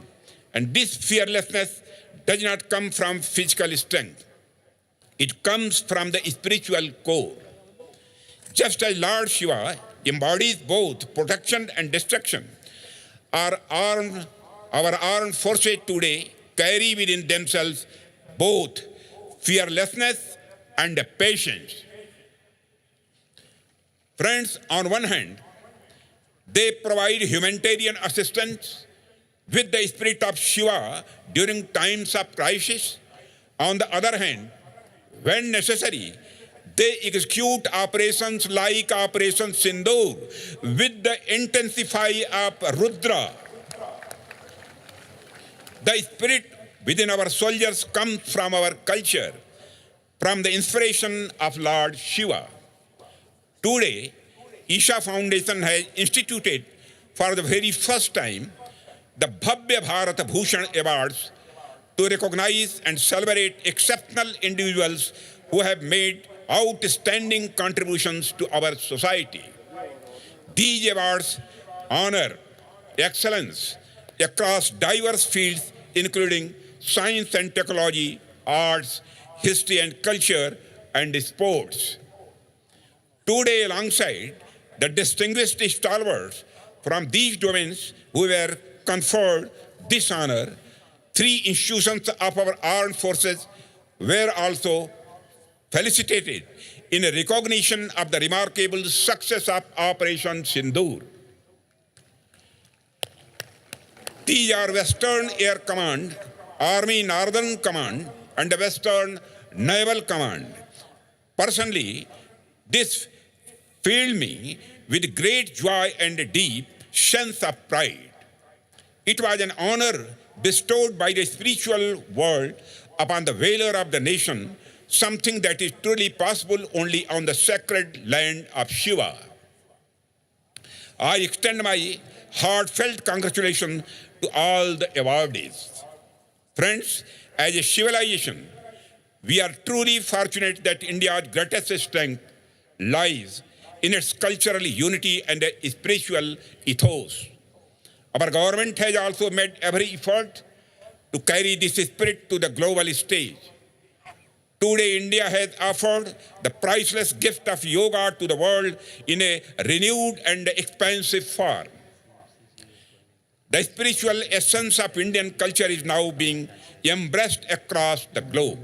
And this fearlessness does not come from physical strength. It comes from the spiritual core. Just as Lord Shiva embodies both protection and destruction, our armed forces today carry within themselves both fearlessness and patience. Friends, on one hand, they provide humanitarian assistance with the spirit of Shiva during times of crisis. On the other hand, when necessary, they execute operations like Operation Sindoor with the intensity of Rudra. The spirit within our soldiers comes from our culture, from the inspiration of Lord Shiva. Today, Isha Foundation has instituted for the very first time the Bhavya Bharata Bhushan Awards to recognize and celebrate exceptional individuals who have made outstanding contributions to our society. These awards honor excellence across diverse fields including science and technology, arts, history and culture, and sports. Today, alongside the distinguished stalwarts from these domains who were conferred this honor, 3 institutions of our armed forces were also felicitated in recognition of the remarkable success of Operation Sindoor. These are Western Air Command, Army Northern Command, and the Western Naval Command. Personally, this filled me with great joy and a deep sense of pride. It was an honor bestowed by the spiritual world upon the valor of the nation, something that is truly possible only on the sacred land of Shiva. I extend my heartfelt congratulations to all the awardees. Friends, as a civilization, we are truly fortunate that India's greatest strength lies in its cultural unity and spiritual ethos. Our government has also made every effort to carry this spirit to the global stage. Today, India has offered the priceless gift of yoga to the world in a renewed and expansive form. The spiritual essence of Indian culture is now being embraced across the globe.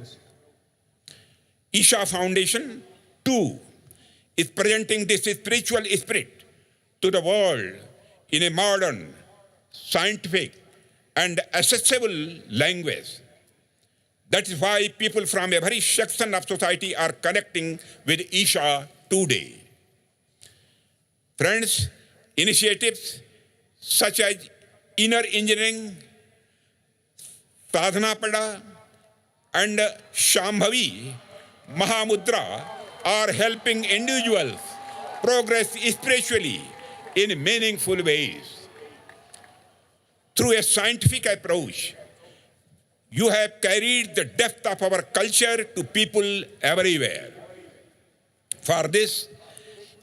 Isha Foundation, too, is presenting this spiritual spirit to the world in a modern, scientific, and accessible language. That is why people from every section of society are connecting with Isha today. Friends, initiatives such as inner engineering, sadhana pada, and Shambhavi Mahamudra are helping individuals progress spiritually in meaningful ways. Through a scientific approach, you have carried the depth of our culture to people everywhere. For this,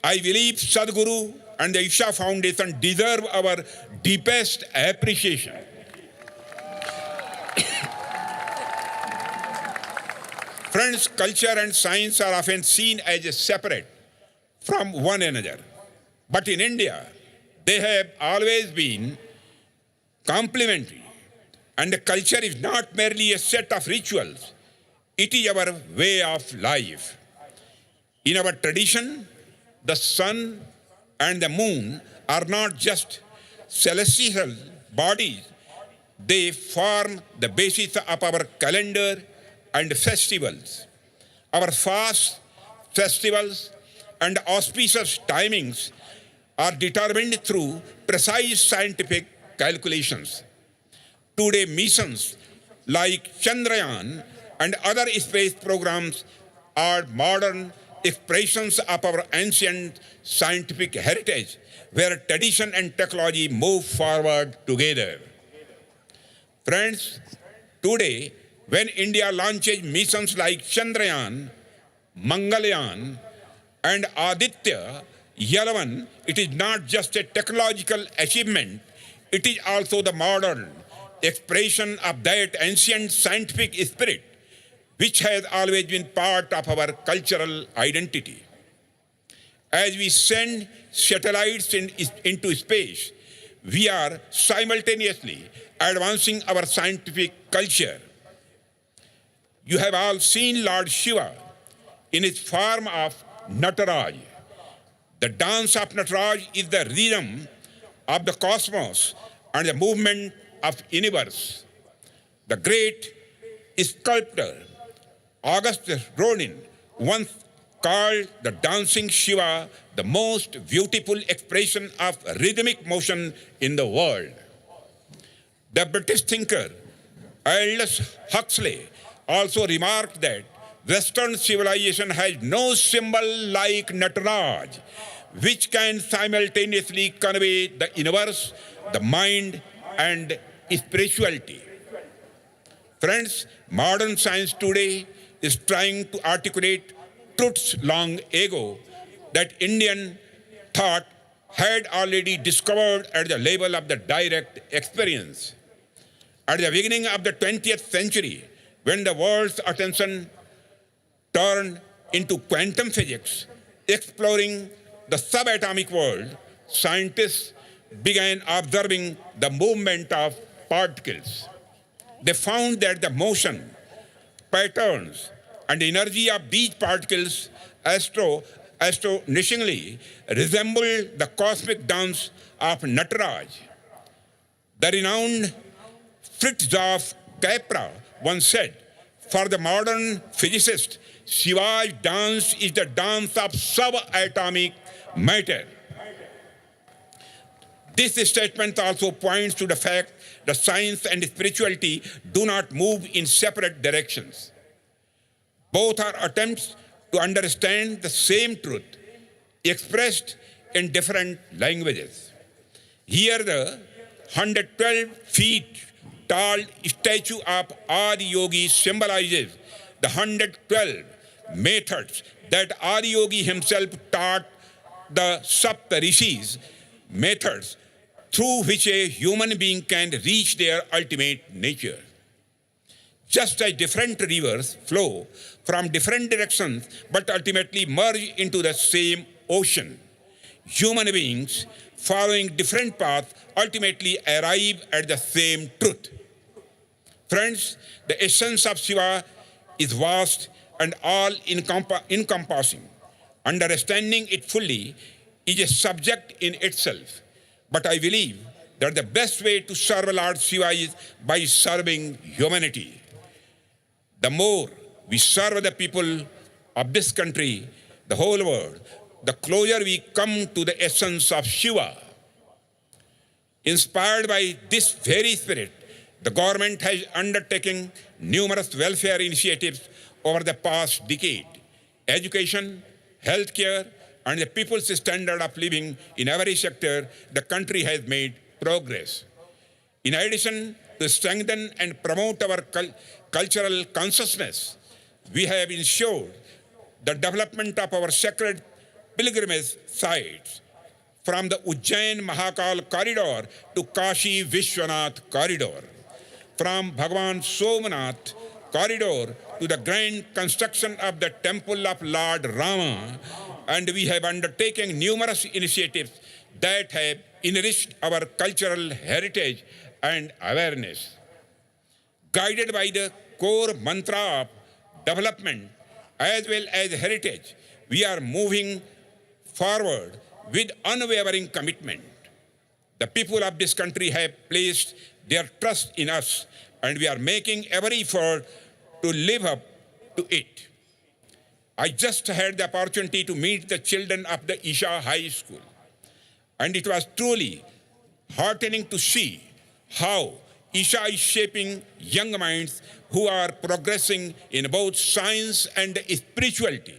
I believe Sadhguru and the Isha Foundation deserve our deepest appreciation. Friends, culture and science are often seen as separate from one another. But in India, they have always been complementary. And the culture is not merely a set of rituals, it is our way of life. In our tradition, the sun and the moon are not just celestial bodies, they form the basis of our calendar and festivals. Our fasts, festivals, and auspicious timings are determined through precise scientific calculations. Today, missions like Chandrayaan and other space programs are modern expressions of our ancient scientific heritage, where tradition and technology move forward together. Friends, today, when India launches missions like Chandrayaan, Mangalyaan, and Aditya 11, it is not just a technological achievement, it is also the modern expression of that ancient scientific spirit which has always been part of our cultural identity. As we send satellites into space, we are simultaneously advancing our scientific culture. You have all seen Lord Shiva in his form of Nataraj. The dance of Nataraj is the rhythm of the cosmos and the movement of universe. The great sculptor August Rodin once called the dancing Shiva the most beautiful expression of rhythmic motion in the world. The British thinker Aldous Huxley also remarked that Western civilization has no symbol like Nataraj, which can simultaneously convey the universe, the mind, and spirituality. Friends, modern science today is trying to articulate truths long ago that Indian thought had already discovered at the level of the direct experience. At the beginning of the 20th century, when the world's attention turned into quantum physics, exploring the subatomic world, scientists began observing the movement of particles. They found that the motion, patterns, and energy of these particles astonishingly resembled the cosmic dance of Nataraj. The renowned Fritjof Capra once said, "For the modern physicist, Shiva's dance is the dance of subatomic matter." This statement also points to the fact that science and spirituality do not move in separate directions. Both are attempts to understand the same truth, expressed in different languages. Here, the 112 feet tall statue of Adiyogi symbolizes the 112 methods that Adiyogi himself taught the Sapta Rishis, methods through which a human being can reach their ultimate nature. Just as different rivers flow from different directions but ultimately merge into the same ocean, human beings following different paths ultimately arrive at the same truth. Friends, the essence of Shiva is vast and all-encompassing. Understanding it fully is a subject in itself. But I believe that the best way to serve Lord Shiva is by serving humanity. The more we serve the people of this country, the whole world, the closer we come to the essence of Shiva. Inspired by this very spirit, the government has undertaken numerous welfare initiatives over the past decade. Education, healthcare, and the people's standard of living in every sector, the country has made progress. In addition to strengthen and promote our cultural consciousness, we have ensured the development of our sacred pilgrimage sites, from the Ujjain Mahakal corridor to Kashi Vishwanath corridor, from Bhagavan Somnath corridor to the grand construction of the temple of Lord Rama, and we have undertaken numerous initiatives that have enriched our cultural heritage and awareness. Guided by the core mantra of development as well as heritage, we are moving forward with unwavering commitment. The people of this country have placed their trust in us, and we are making every effort to live up to it. I just had the opportunity to meet the children of the Isha High School, and it was truly heartening to see how Isha is shaping young minds who are progressing in both science and spirituality.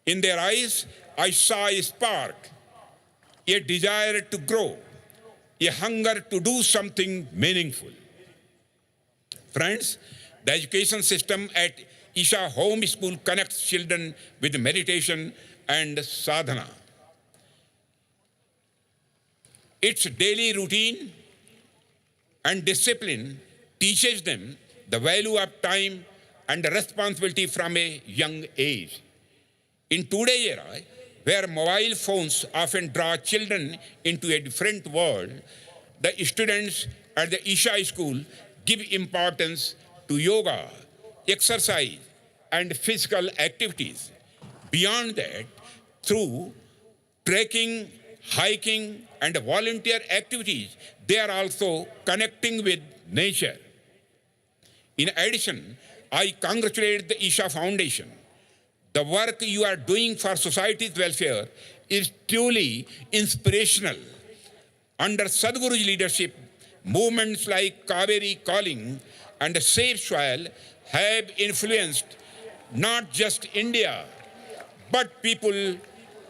In their eyes, I saw a spark, a desire to grow, a hunger to do something meaningful. Friends, the education system at Isha Home School connects children with meditation and sadhana. Its daily routine and discipline teaches them the value of time and responsibility from a young age. In today's era, where mobile phones often draw children into a different world, the students at the Isha School give importance to yoga, exercise, and physical activities. Beyond that, through trekking, hiking, and volunteer activities, they are also connecting with nature. In addition, I congratulate the Isha Foundation. The work you are doing for society's welfare is truly inspirational. Under Sadhguru's leadership, movements like Kaveri Calling and Save Soil have influenced not just India, but people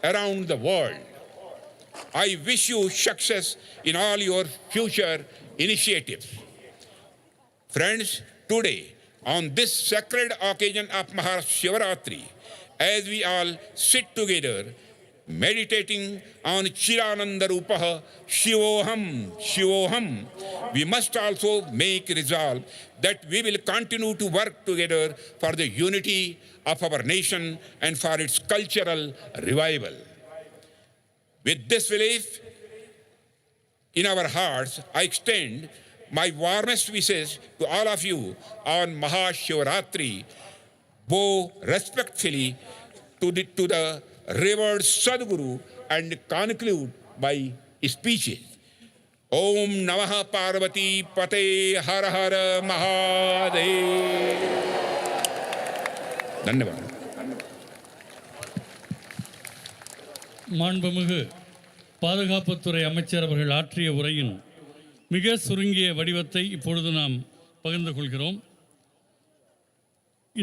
around the world. I wish you success in all your future initiatives. Friends, today, on this sacred occasion of MahaShivRatri, as we all sit together, meditating on Chirananda Rupaha, Shivoham, Shivoham, we must also make resolve that we will continue to work together for the unity of our nation and for its cultural revival. With this belief in our hearts, I extend my warmest wishes to all of you on MahaShivRatri, bow respectfully to the revered Sadhguru and conclude my speeches. Om Namah Parvati Pate Har Har Mahadev. Dhanyavad. மாண்புமிகு பாதுகாப்புத்துறை அமைச்சர் அவர்கள் ஆற்றிய உரையின் மிக சுருங்கிய வடிவத்தை இப்பொழுது நாம் பகிர்ந்து கொள்கிறோம்.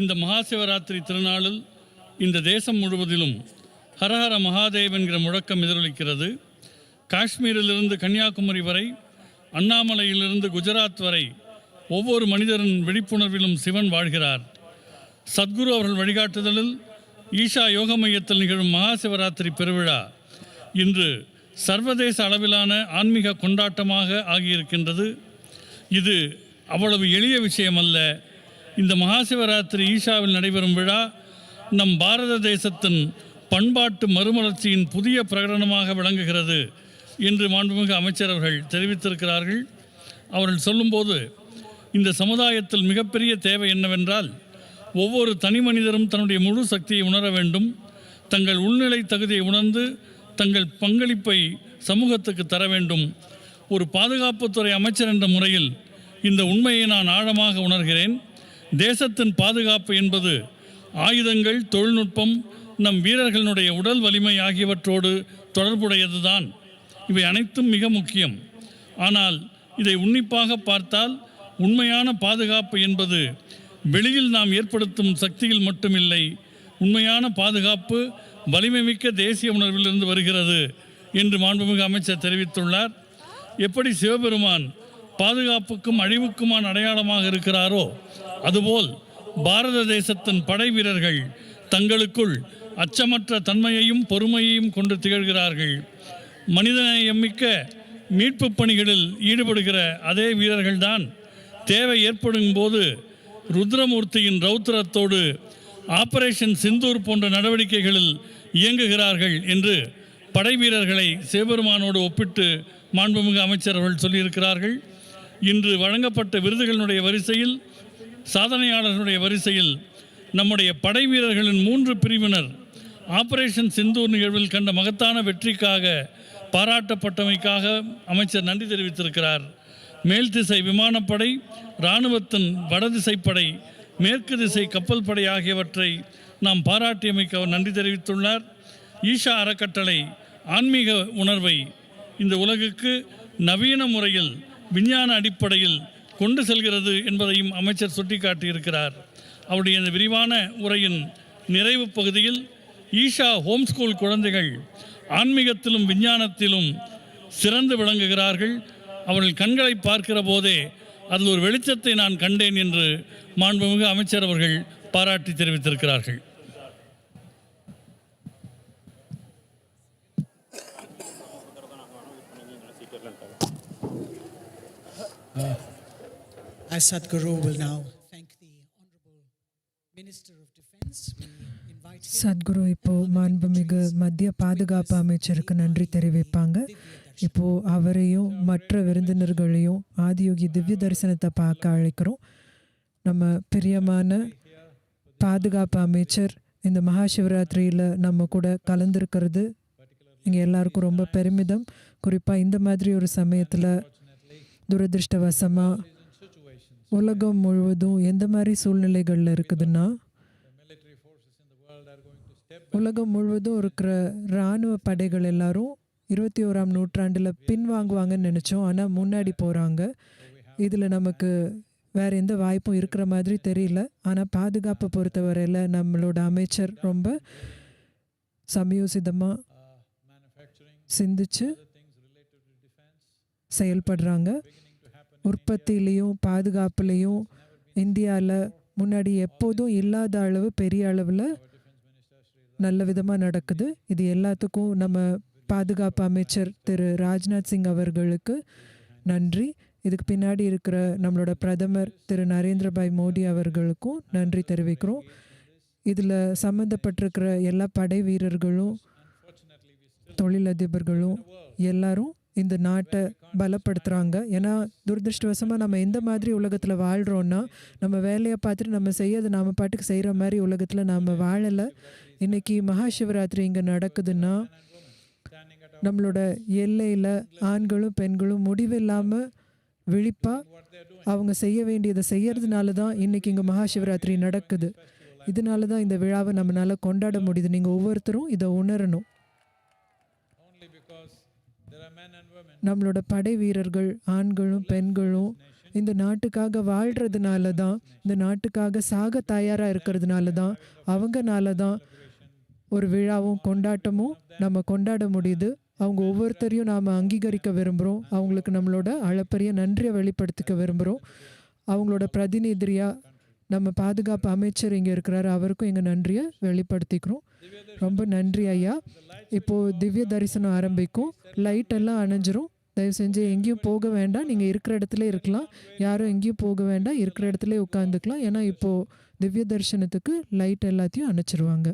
இந்த மகாசிவராத்திரி திருநாளில் இந்த தேசம் முழுவதிலும் ஹரஹர மகாதேவ் என்கிற முழக்கம் எதிரொலிக்கிறது. காஷ்மீரிலிருந்து கன்னியாகுமரி வரை, அண்ணாமலையிலிருந்து குஜராத் வரை ஒவ்வொரு மனிதரின் விழிப்புணர்விலும் சிவன் வாழ்கிறார். சத்குரு அவர்கள் வழிகாட்டுதலில் ஈஷா யோக மையத்தில் நிகழும் மகாசிவராத்திரி பெருவிழா இன்று சர்வதேச அளவிலான ஆன்மீக கொண்டாட்டமாக ஆகியிருக்கின்றது. இது அவ்வளவு எளிய விஷயம் அல்ல. இந்த மகாசிவராத்திரி ஈஷாவில் நடைபெறும் விழா நம் பாரத தேசத்தின் பண்பாட்டு மறுமலர்ச்சியின் புதிய பிரகடனமாக விளங்குகிறது என்று மாண்புமிகு அமைச்சர் அவர்கள் தெரிவித்திருக்கிறார்கள். அவர்கள் சொல்லும்போது இந்த சமுதாயத்தில் மிகப்பெரிய தேவை என்னவென்றால் ஒவ்வொரு தனி மனிதரும் தன்னுடைய முழு சக்தியை உணர வேண்டும், தங்கள் உள்நிலை தகுதியை உணர்ந்து தங்கள் பங்களிப்பை சமூகத்துக்கு தர வேண்டும். ஒரு பாதுகாப்புத்துறை அமைச்சர் என்ற முறையில் இந்த உண்மையை நான் ஆழமாக உணர்கிறேன். தேசத்தின் பாதுகாப்பு என்பது ஆயுதங்கள், தொழில்நுட்பம், நம் வீரர்களுடைய உடல் வலிமை ஆகியவற்றோடு தொடர்புடையதுதான். இவை அனைத்தும் மிக முக்கியம். ஆனால் இதை உன்னிப்பாக பார்த்தால் உண்மையான பாதுகாப்பு என்பது வெளியில் நாம் ஏற்படுத்தும் சக்தியில் மட்டுமில்லை. உண்மையான பாதுகாப்பு வலிமைமிக்க தேசிய உணர்விலிருந்து வருகிறது என்று மாண்புமிகு அமைச்சர் தெரிவித்துள்ளார். எப்படி சிவபெருமான் பாதுகாப்புக்கும் அழிவுக்குமான அடையாளமாக இருக்கிறாரோ அதுபோல் பாரத தேசத்தின் படை வீரர்கள் தங்களுக்குள் அச்சமற்ற தன்மையையும் பொறுமையையும் கொண்டு திகழ்கிறார்கள். மனிதநேயமிக்க மீட்பு பணிகளில் ஈடுபடுகிற அதே வீரர்கள்தான் தேவை ஏற்படும் போது ருத்ரமூர்த்தியின் ரௌத்திரத்தோடு ஆபரேஷன் சிந்தூர் போன்ற நடவடிக்கைகளில் இயங்குகிறார்கள் என்று படை வீரர்களை சிவபெருமானோடு ஒப்பிட்டு மாண்புமிகு அமைச்சர் அவர்கள் சொல்லியிருக்கிறார்கள். இன்று வழங்கப்பட்ட விருதுகளுடைய வரிசையில், சாதனையாளர்களுடைய வரிசையில் நம்முடைய படை வீரர்களின் 3 பிரிவினர் ஆபரேஷன் சிந்தூர் நிகழ்வில் கண்ட மகத்தான வெற்றிக்காக பாராட்டப்பட்டமைக்காக அமைச்சர் நன்றி தெரிவித்திருக்கிறார். மேல் திசை விமானப்படை, இராணுவத்தின் வடதிசைப்படை, மேற்கு திசை கப்பல் படை ஆகியவற்றை நாம் பாராட்டியமைக்கு அவர் நன்றி தெரிவித்துள்ளார். ஈஷா அறக்கட்டளை ஆன்மீக உணர்வை இந்த உலகுக்கு நவீன முறையில் விஞ்ஞான அடிப்படையில் கொண்டு செல்கிறது என்பதையும் அமைச்சர் சுட்டிக்காட்டியிருக்கிறார். அவருடைய இந்த விரிவான உரையின் நிறைவு பகுதியில் ஈஷா ஹோம் ஸ்கூல் குழந்தைகள் ஆன்மீகத்திலும் விஞ்ஞானத்திலும் சிறந்து விளங்குகிறார்கள். அவர்கள் கண்களை பார்க்கிற போதே அதில் ஒரு வெளிச்சத்தை நான் கண்டேன் என்று மாண்புமிகு அமைச்சர் அவர்கள் பாராட்டி தெரிவித்திருக்கிறார்கள். As Sadhguru will now thank the Honorable Minister of Defence, we invite him. Sadhguru இப்போ மாண்புமிகு மத்திய பாதுகாப்பு அமைச்சருக்கு நன்றி தெரிவிப்பாங்க. இப்போ அவரையும் மற்ற விருந்தினர்களையும் ஆதியோகி திவ்ய தரிசனத்தை பார்க்க அழைக்கிறோம். நம்ம பிரியமான பாதுகாப்பு அமைச்சர் இந்த மகாசிவராத்திரியில் நம்ம கூட கலந்துருக்கிறது இங்கே எல்லாருக்கும் ரொம்ப பெருமிதம். குறிப்பாக இந்த மாதிரி ஒரு சமயத்தில் துரதிருஷ்டவசமாக உலகம் முழுவதும் எந்த மாதிரி சூழ்நிலைகளில் இருக்குதுன்னா, உலகம் முழுவதும் இருக்கிற இராணுவ படைகள் எல்லாரும் 21ஆம் நூற்றாண்டில் பின்வாங்குவாங்கன்னு நினச்சோம். ஆனால் முன்னாடி போகிறாங்க. இதில் நமக்கு வேறு எந்த வாய்ப்பும் இருக்கிற மாதிரி தெரியல. ஆனால் பாதுகாப்பை பொறுத்தவரையில் நம்மளோட அமைச்சர் ரொம்ப சமயோசிதமாக சிந்திச்சு செயல்படுறாங்க. உற்பத்தியிலையும் பாதுகாப்புலேயும் இந்தியாவில் முன்னாடி எப்போதும் இல்லாத அளவு பெரிய அளவில் நல்ல விதமாக நடக்குது. இது எல்லாத்துக்கும் நம்ம பாதுகாப்பு அமைச்சர் திரு ராஜ்நாத் சிங் அவர்களுக்கு நன்றி. இதுக்கு பின்னாடி இருக்கிற நம்மளோட பிரதமர் திரு நரேந்திரபாய் மோடி அவர்களுக்கும் நன்றி தெரிவிக்கிறோம். இதில் சம்மந்தப்பட்டிருக்கிற எல்லா படை வீரர்களும் தொழிலதிபர்களும் எல்லாரும் இந்த நாட்டை பலப்படுத்துகிறாங்க. ஏன்னா துரதிருஷ்டவசமாக நம்ம எந்த மாதிரி உலகத்தில் வாழ்கிறோன்னா, நம்ம வேலையை பார்த்துட்டு நம்ம செய்யறது நாம் பாட்டுக்கு செய்கிற மாதிரி உலகத்தில் நாம் வாழலை. இன்றைக்கி மகாசிவராத்திரி இங்கே நடக்குதுன்னா நம்மளோட எல்லையில் ஆண்களும் பெண்களும் முடிவில்லாமல் விழிப்பாக அவங்க செய்ய வேண்டியதை செய்யறதுனால தான் இன்றைக்கி இங்கே மகாசிவராத்திரி நடக்குது. இதனால தான் இந்த விழாவை நம்மளால் கொண்டாட முடியுது. நீங்கள் ஒவ்வொருத்தரும் இதை உணரணும். நம்மளோட படை வீரர்கள் ஆண்களும் பெண்களும் இந்த நாட்டுக்காக வாழ்கிறதுனால தான், இந்த நாட்டுக்காக சாக தயாராக இருக்கிறதுனால தான், அவங்கனால தான் ஒரு விழாவும் கொண்டாட்டமும் நம்ம கொண்டாட முடியுது. அவங்க ஒவ்வொருத்தரையும் நாம் அங்கீகரிக்க விரும்புகிறோம். அவங்களுக்கு நம்மளோட அளப்பரிய நன்றியை வெளிப்படுத்திக்க விரும்புகிறோம். அவங்களோட பிரதிநிதியாக நம்ம பாதுகாப்பு அமைச்சர் இங்கே இருக்கிறாரு, அவருக்கும் எங்கள் நன்றியை வெளிப்படுத்திக்கிறோம். ரொம்ப நன்றி ஐயா. இப்போது திவ்ய தரிசனம் ஆரம்பிக்கும். லைட் எல்லாம் அணைஞ்சிரும். தயவு செஞ்சு எங்கேயும் போக வேண்டாம், நீங்கள் இருக்கிற இடத்துல இருக்கலாம். யாரும் எங்கேயும் போக வேண்டாம், இருக்கிற இடத்துல உட்காந்துக்கலாம். ஏன்னா இப்போது திவ்ய தரிசனத்துக்கு லைட் எல்லாத்தையும் அணைச்சிருவாங்க.